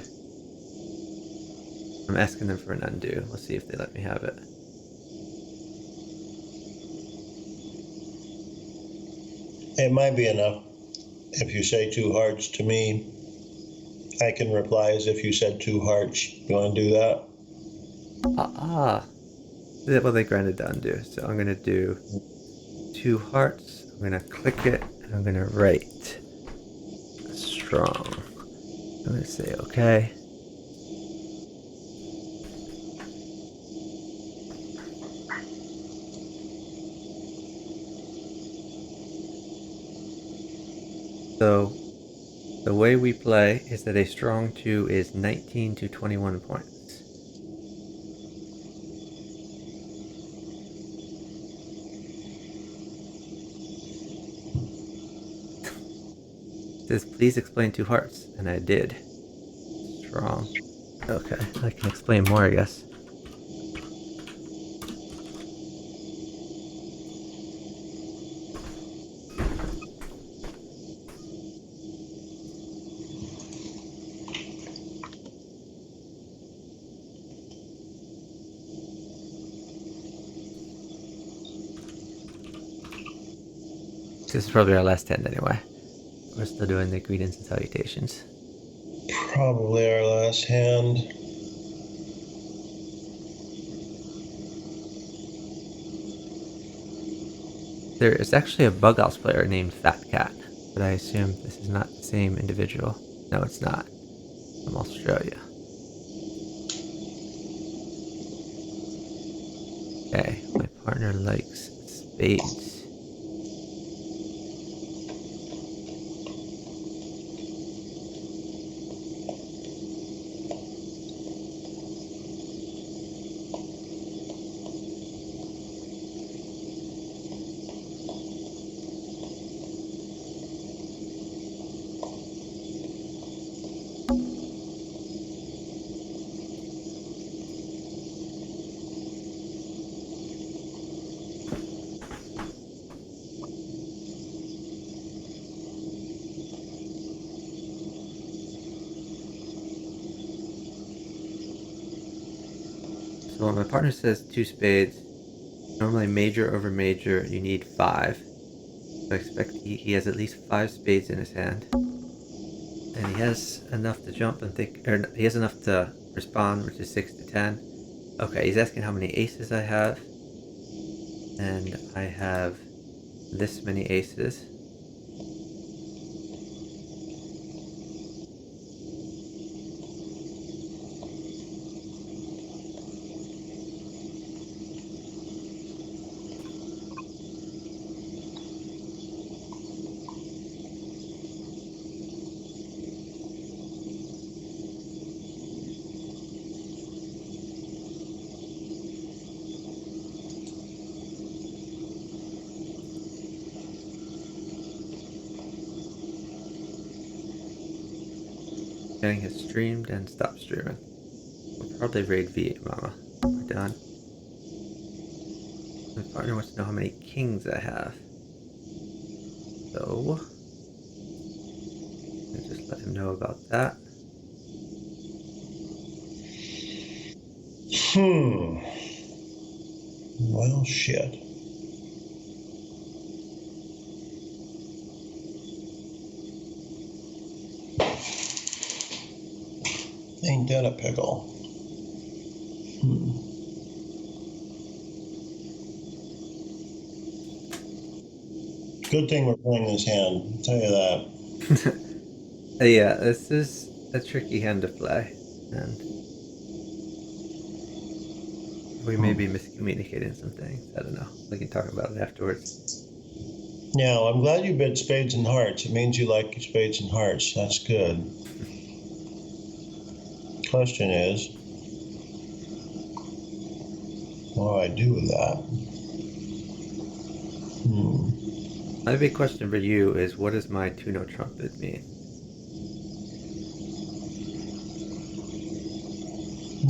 I'm asking them for an undo. Let's see if they let me have it. It might be enough. If you say 2 hearts to me, I can reply as if you said 2 hearts. You want to do that? Well, they granted the undo. So I'm going to do 2 hearts. I'm going to click it and I'm going to write strong. I'm gonna say okay. So the way we play is that a strong 2 is 19 to 21 points. It says, please explain 2 hearts, and I did. Strong. Okay, I can explain more, I guess. This is probably our last hand anyway. We're still doing the greetings and salutations. Probably our last hand. There is actually a Bug House player named Fat Cat, but I assume this is not the same individual. No, it's not. From Australia. Okay, my partner likes spades. So when my partner says 2 spades, normally major over major, you need 5. So I expect he has at least 5 spades in his hand. And he has enough to jump and think, or he has enough to respond, which is 6 to 10. Okay, he's asking how many aces I have. And I have this many aces. Gang has streamed and stopped streaming. We'll probably raid V8 Mama. We're done. My partner wants to know how many kings I have. So, I'll just let him know about that. Well, shit. Ain't that a pickle? Good thing we're playing this hand, I'll tell you that. Yeah, this is a tricky hand to play, and we may be miscommunicating some things. I don't know. We can talk about it afterwards. Yeah, well, I'm glad you bid spades and hearts. It means you like spades and hearts. That's good. Question is, what do I do with that? My big question for you is, what does my 2-note trumpet mean?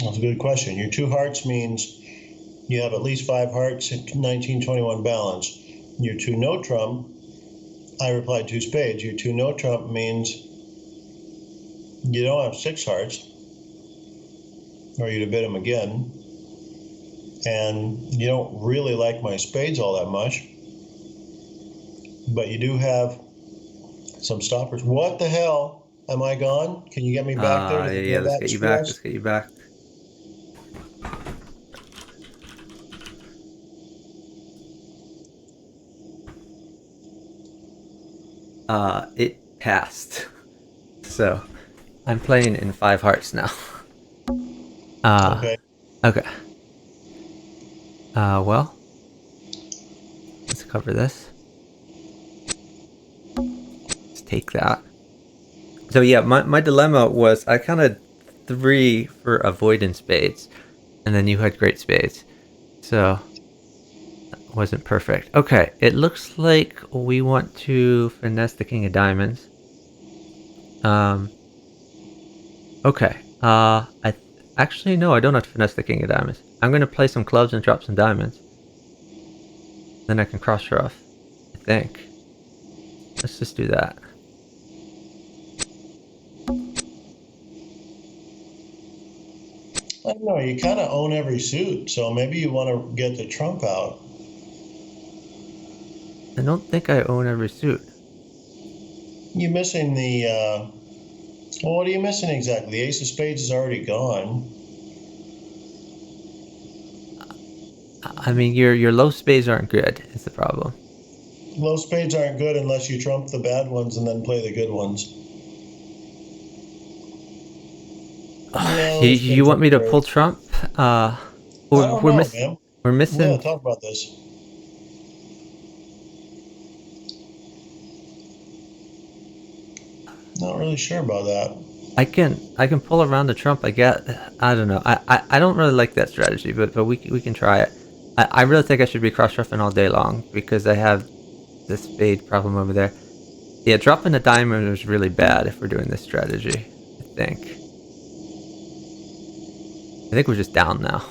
That's a good question. Your 2 hearts means you have at least 5 hearts at 1921 balance. Your 2-note trump, I replied 2 spades. Your 2-note trump means you don't have 6 hearts, or you'd have bid them again. And you don't really like my spades all that much, but you do have some stoppers. What the hell? Am I gone? Can you get me back there? Yeah, let's get you back. Let's get you back. It passed. So I'm playing in 5 hearts now. Okay. Okay. Well, let's cover this. Let's take that. So yeah, my dilemma was I counted 3 for avoiding spades, and then you had great spades. So that wasn't perfect. Okay, it looks like we want to finesse the king of diamonds. Okay. Actually no, I don't have to finesse the king of diamonds. I'm gonna play some clubs and drop some diamonds. Then I can cross shove, I think. Let's just do that. I don't know. You kind of own every suit, so maybe you want to get the trump out. I don't think I own every suit. You're missing the. Well, what are you missing exactly? The ace of spades is already gone. I mean, your low spades aren't good, is the problem. Low spades aren't good unless you trump the bad ones and then play the good ones. No, You, low you spades want me aren't to great. pull trump? I don't We're know, miss man. we're Yeah, missing. talk about this. Not really sure about that. I can pull around the trump. I don't know. I don't really like that strategy, but we can try it. I really think I should be cross shuffling all day long because I have the spade problem over there. Yeah, dropping a diamond is really bad if we're doing this strategy. I think. I think we're just down now.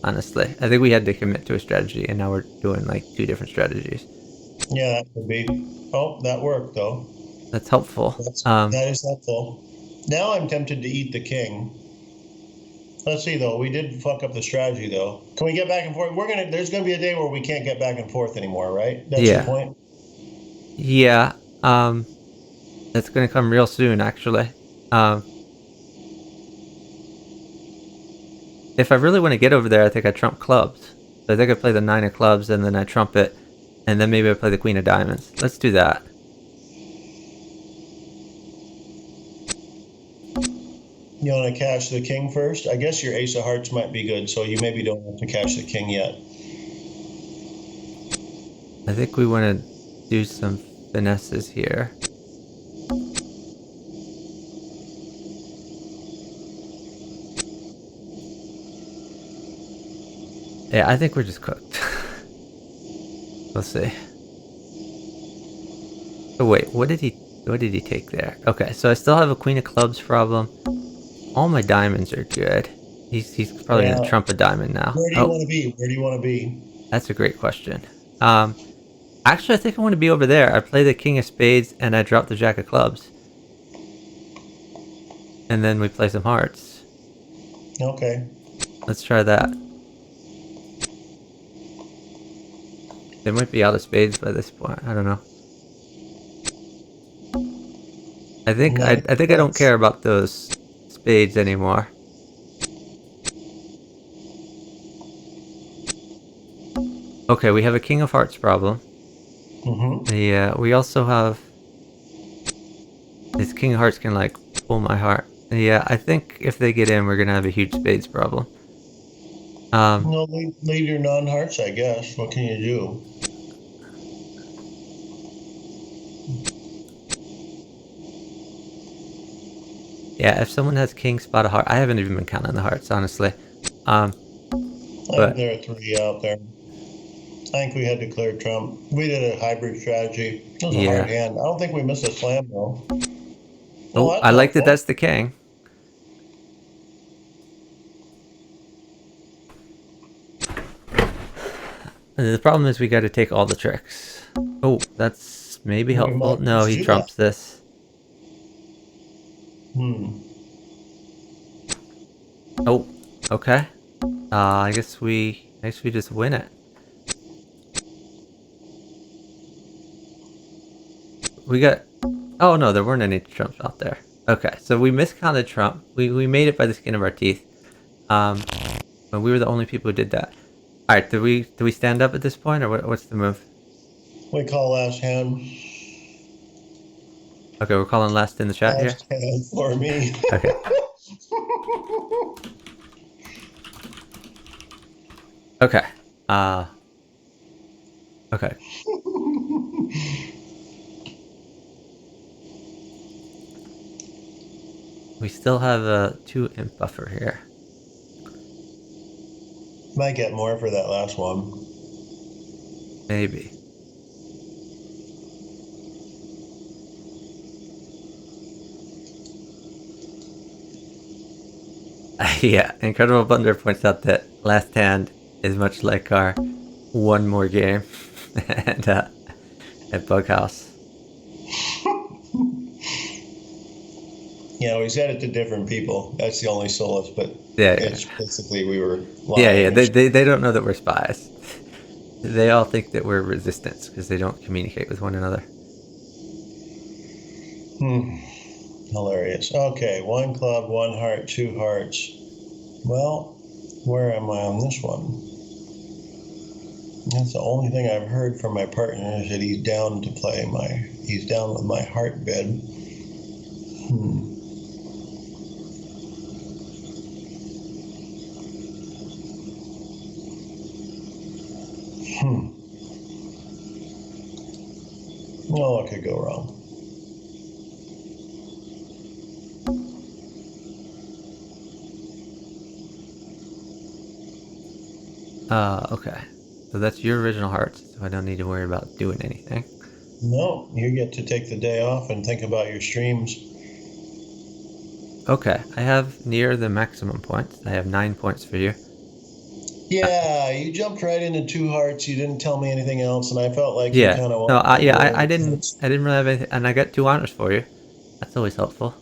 Honestly, I think we had to commit to a strategy, and now we're doing like 2 different strategies. Yeah, that could be. Oh, that worked though. That's helpful. That is helpful. Now I'm tempted to eat the king. Let's see though. We did fuck up the strategy though. Can we get back and forth? There's gonna be a day where we can't get back and forth anymore, right? That's your Yeah, point. yeah. That's gonna come real soon, actually. Um, if I really want to get over there, I think I trump clubs. So I think I play the 9 of clubs, and then I trump it, and then maybe I play the queen of diamonds. Let's do that. You want to cash the king first? I guess your ace of hearts might be good, so you maybe don't have to cash the king yet. I think we want to do some finesses here. Yeah, I think we're just cooked. We'll see. Oh wait, what did he take there? Okay, so I still have a queen of clubs problem. All my diamonds are good. He's probably Yeah. gonna trump a diamond now. Where do you want to be? Where do you want to be? That's a great question. Actually, I think I want to be over there. I play the king of spades and I drop the jack of clubs, and then we play some hearts. Okay. Let's try that. They might be out of spades by this point. I don't know. I think Nice. I think I don't care about those spades anymore. Okay, we have a king of hearts problem. Mm-hmm. Yeah, we also have this king of hearts can like pull my heart. Yeah, I think if they get in, we're gonna have a huge spades problem. No, leave your non-hearts, I guess. What can you do? Yeah, if someone has king spot a heart, I haven't even been counting the hearts, honestly. I But think there are 3 out there. I think we had to clear trump. We did a hybrid strategy. It was a hard yeah. hand. I don't think we missed a slam though. Well, Oh, that's I like that. helpful. That's the king. The problem is we got to take all the tricks. Oh, that's maybe We helpful. might No, just he do that. trumps this. Oh, okay. I guess we just win it. We got. Oh no, there weren't any trumps out there. Okay, so we miscounted Trump. We made it by the skin of our teeth. But we were the only people who did that. All right, do we stand up at this point, or what's the move? We call last hand. Okay, we're calling last in the chat here. Last hand for me. Okay. Okay. Okay. We still have a 2 imp buffer here. Might get more for that last one. Maybe. Yeah, Incredible Blunder points out that last hand is much like our one more game and at Bughouse. Yeah, we said it to different people. That's the only solace, but Yeah, it's basically we were yeah, lying. yeah. They don't know that we're spies. They all think that we're resistance because they don't communicate with one another. Hilarious. Okay, 1 club, 1 heart, 2 hearts. Well, where am I on this one? That's the only thing I've heard from my partner is that he's down to play he's down with my heart bid. No, what could go wrong? Okay. So that's your original heart, so I don't need to worry about doing anything. No, you get to take the day off and think about your streams. Okay, I have near the maximum points. I have 9 points for you. Yeah, you jumped right into 2 hearts. You didn't tell me anything else, and I felt like Yeah. you kind of No, wanted to go I didn't really have anything, and I got 2 honors for you. That's always helpful.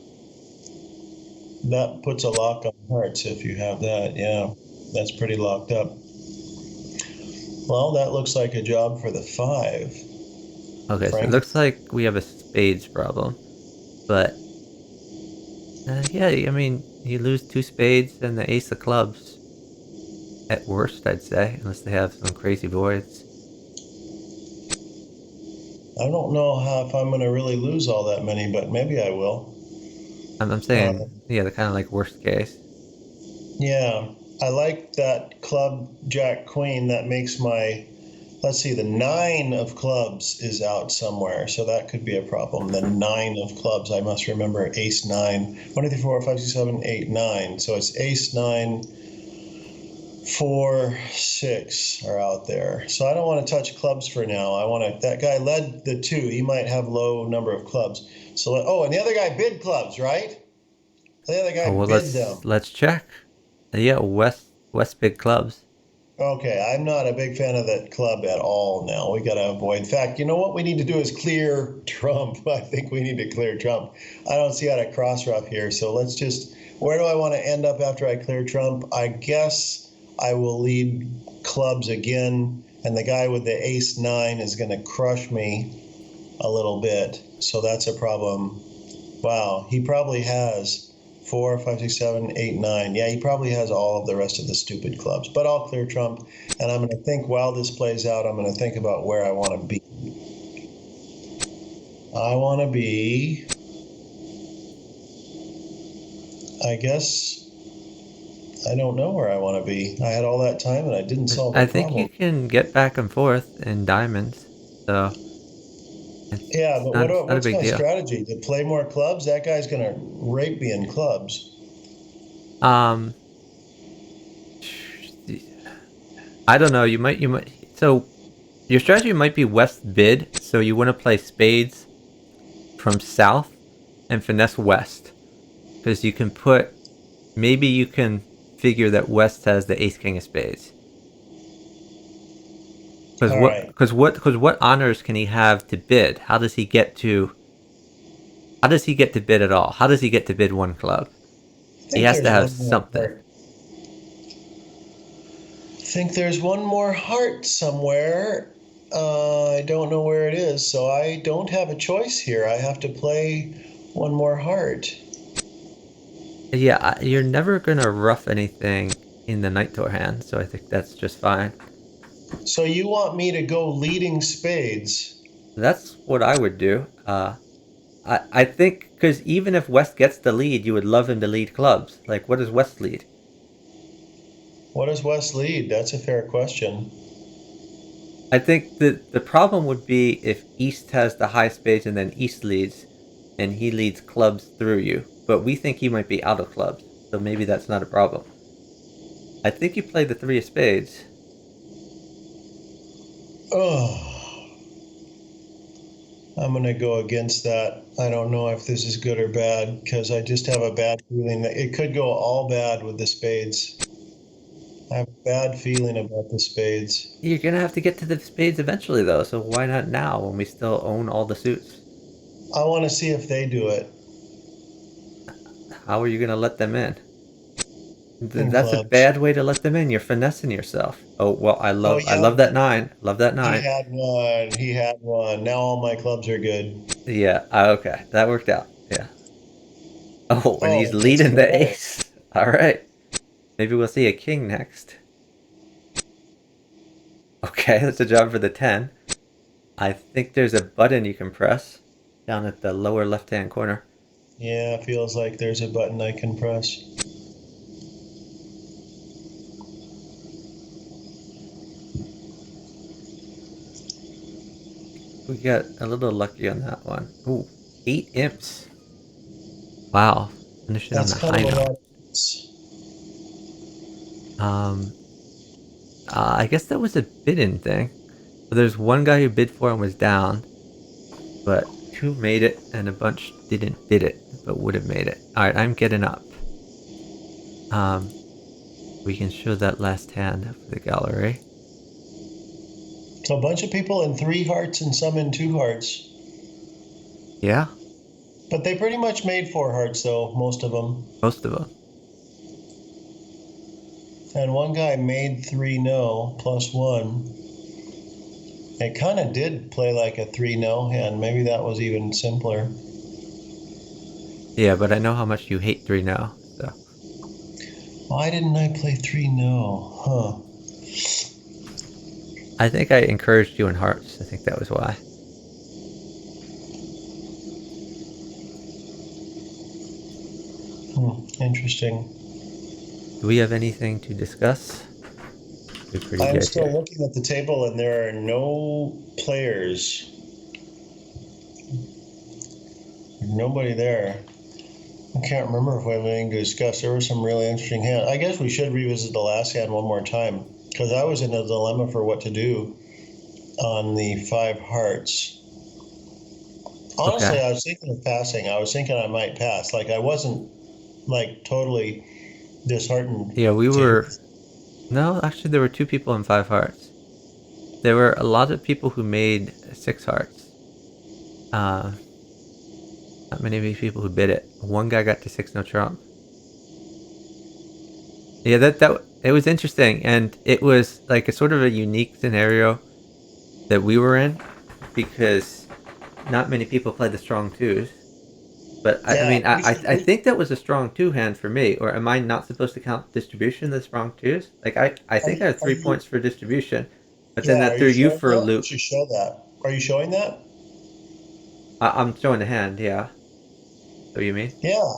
That puts a lock on hearts if you have that. Yeah, that's pretty locked up. Well, that looks like a job for the 5. Okay, so it Frank? looks like we have a spades problem, but yeah, I mean, you lose 2 spades and the ace of clubs. At worst, I'd say, unless they have some crazy voids. I don't know if I'm going to really lose all that many, but maybe I will. I'm saying, yeah, the kind of like worst case. Yeah, I like that club jack queen. That makes let's see, the 9 of clubs is out somewhere, so that could be a problem. The 9 of clubs, I must remember ace 9. 1, 2, 3, 4, 5, 6, 7, 8, 9. So it's ace 9, 4, 6 are out there. So I don't want to touch clubs for now. That guy led the 2. He might have low number of clubs. So, and the other guy bid clubs, right? The other guy Oh, well, bid them. let's check. Yeah, West big clubs. Okay, I'm not a big fan of that club at all now. We got to avoid. In fact, you know what we need to do is clear Trump. I think we need to clear Trump. I don't see how to cross rough here. So let's just, where do I want to end up after I clear Trump? I guess I will lead clubs again. And the guy with the ace 9 is going to crush me a little bit. So that's a problem. Wow, he probably has 4, 5, 6, 7, 8, 9. Yeah, he probably has all of the rest of the stupid clubs. But I'll clear Trump, and I'm going to think while this plays out, I'm going to think about where I want to be. I want to be, I guess, I don't know where I want to be. I had all that time, and I didn't solve the I think problem. you can get back and forth in diamonds, so Yeah, but not a what's big my deal. strategy? To play more clubs? That guy's going to rape me in clubs. I don't know. You might. So your strategy might be west bid. So you want to play spades from south and finesse west, because you can put. Maybe you can figure that west has the ace king of spades. Because what honors can he have to bid? How does he get to bid at all? How does he get to bid 1 club? He has to have something. I think there's one more heart somewhere. I don't know where it is, so I don't have a choice here. I have to play one more heart. Yeah, you're never gonna rough anything in the Night Tour hand, so I think that's just fine. So you want me to go leading spades? That's what I would do. I think because even if West gets the lead, you would love him to lead clubs. Like, what does West lead? What does West lead? That's a fair question. I think the problem would be if East has the high spades and then East leads, and he leads clubs through you. But we think he might be out of clubs, so maybe that's not a problem. I think you play the three of spades. Oh, I'm going to go against that. I don't know if this is good or bad because I just have a bad feeling that it could go all bad with the spades. I have a bad feeling about the spades. You're gonna have to get to the spades eventually, though. So why not now when we still own all the suits? I want to see if they do it How are you gonna let them in? in That's a clubs. bad way to let them in. You're finessing yourself. Oh well, Oh, I yeah, love that but nine. Love that he nine. had one. He had one. Now all my clubs are good. Yeah. Okay, that worked out. Yeah. Oh, and he's Oh, that's leading the right. ace. All right. Maybe we'll see a king next. Okay, that's a job for the 10. I think there's a button you can press down at the lower left-hand corner. Yeah, feels like there's a button I can press. We got a little lucky on that one. Ooh, 8 imps. Wow, finishing on That's a kind high of a note. lot. Um, I guess that was a bid-in thing. So there's one guy who bid for and was down, but two made it, and a bunch didn't bid it, but would have made it. All right, I'm getting up. Um, we can show that last hand for the gallery. So a bunch of people in three hearts and some in two hearts. Yeah, But they pretty much made four hearts, though, most of them. most of them. And one guy made three no plus one. It kind of did play like a three no hand. Maybe that was even simpler. Yeah, but I know how much you hate 3 now, so. Why didn't I play three no? Huh. I think I encouraged you in hearts. I think that was why. Interesting. Do we have anything to discuss? We're pretty I'm good still here. looking at the table and there are no players. Nobody there. I can't remember if we have anything to discuss. There were some really interesting hands. I guess we should revisit the last hand one more time because I was in a dilemma for what to do on the five hearts. Honestly, Okay. I was thinking of passing. I was thinking I might pass. Like I wasn't like totally disheartened Yeah, we to. were. No, actually, there were two people in 5 hearts. There were a lot of people who made 6 hearts. Uh, Not many people who bid it. One guy got to 6 no trump. Yeah, that it was interesting, and it was like a sort of a unique scenario that we were in because not many people play the strong twos. But I Yeah, mean, I think that was a strong two hand for me. Or am I not supposed to count distribution the strong twos? Like I think I had are three you? points for distribution, but then Yeah, that are threw you you showing for a that? You loop. should show that. Are you showing that? I'm showing the hand, yeah. So you mean? Yeah,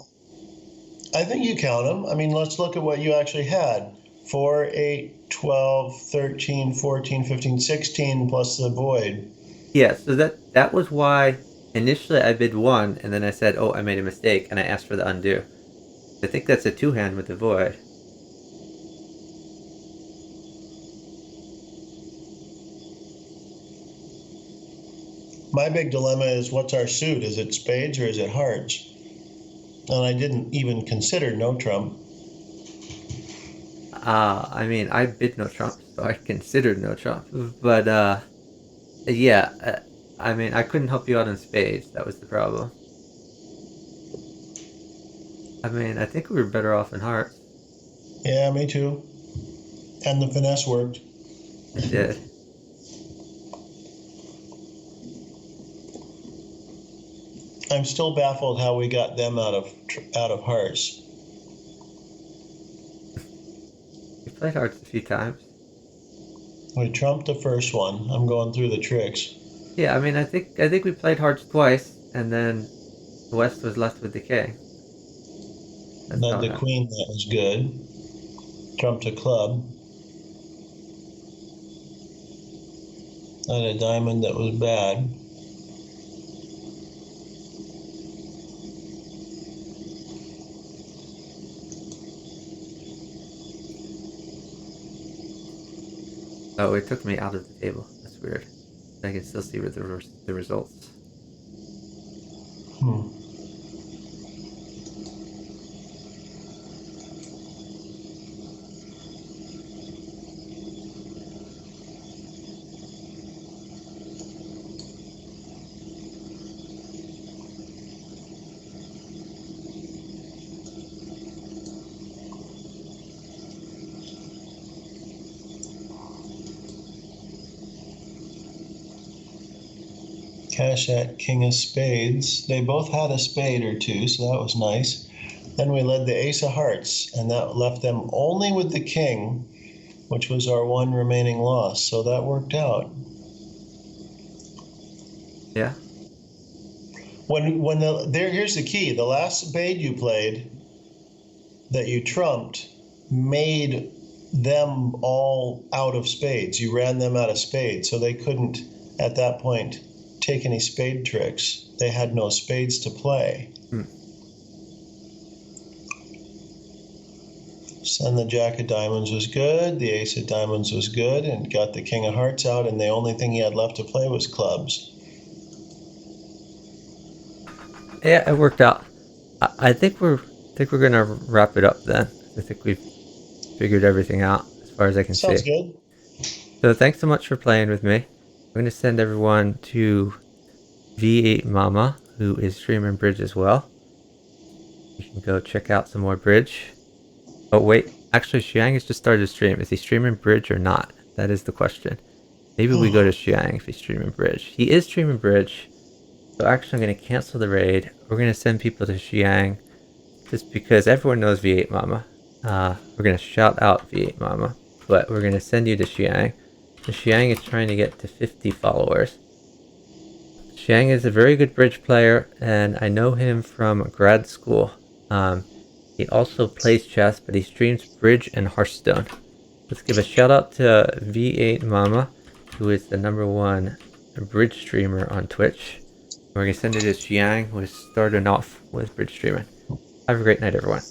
I think you count them. I mean, let's look at what you actually had. 4, 8, 12, 13, 14, 15, 16 plus the void. Yeah. So that was why initially I bid one, and then I said, oh, I made a mistake, and I asked for the undo. I think that's a two hand with the void. My big dilemma is what's our suit? Is it spades or is it hearts? And I didn't even consider no trump. I mean, I bid no trump, so I considered no trump. But yeah. I mean, I couldn't help you out in spades. That was the problem. I mean, I think we were better off in hearts. Yeah, me too. And the finesse worked. It did. I'm still baffled how we got them out of hearts. We played hearts a few times. We trumped the first one. I'm going through the tricks. Yeah, I mean, I think we played hearts twice, and then West was left with the king. That's Led how the it happened. queen, that was good. Trumped a club. Led a diamond, that was bad. Oh, it took me out of the table. That's weird. I can still see the results. Hmm. Cash at king of spades. They both had a spade or two, so that was nice. Then we led the ace of hearts, and that left them only with the king, which was our one remaining loss. So that worked out. Yeah. Here's the key. The last spade you played that you trumped made them all out of spades. You ran them out of spades, so they couldn't at that point take any spade tricks. They had no spades to play. Then the jack of diamonds was good, the ace of diamonds was good, and got the king of hearts out, and the only thing he had left to play was clubs. Yeah, it worked out. I think we're gonna wrap it up then. I think we've figured everything out as far as I can Sounds see. good. So thanks so much for playing with me. I'm gonna send everyone to V8 Mama, who is streaming bridge as well. You can go check out some more bridge. Oh wait, actually Xiang has just started a stream. Is he streaming bridge or not? That is the question. Maybe we go to Xiang if he's streaming bridge. He is streaming bridge. So actually I'm going to cancel the raid. We're going to send people to Xiang just because everyone knows V8 Mama. We're going to shout out V8 Mama, but we're going to send you to Xiang. So Xiang is trying to get to 50 followers. Xiang is a very good bridge player, and I know him from grad school. He also plays chess, but he streams bridge and Hearthstone. Let's give a shout out to V8 Mama, who is the #1 bridge streamer on Twitch. We're going to send it to Xiang, who is starting off with bridge streaming. Have a great night, everyone.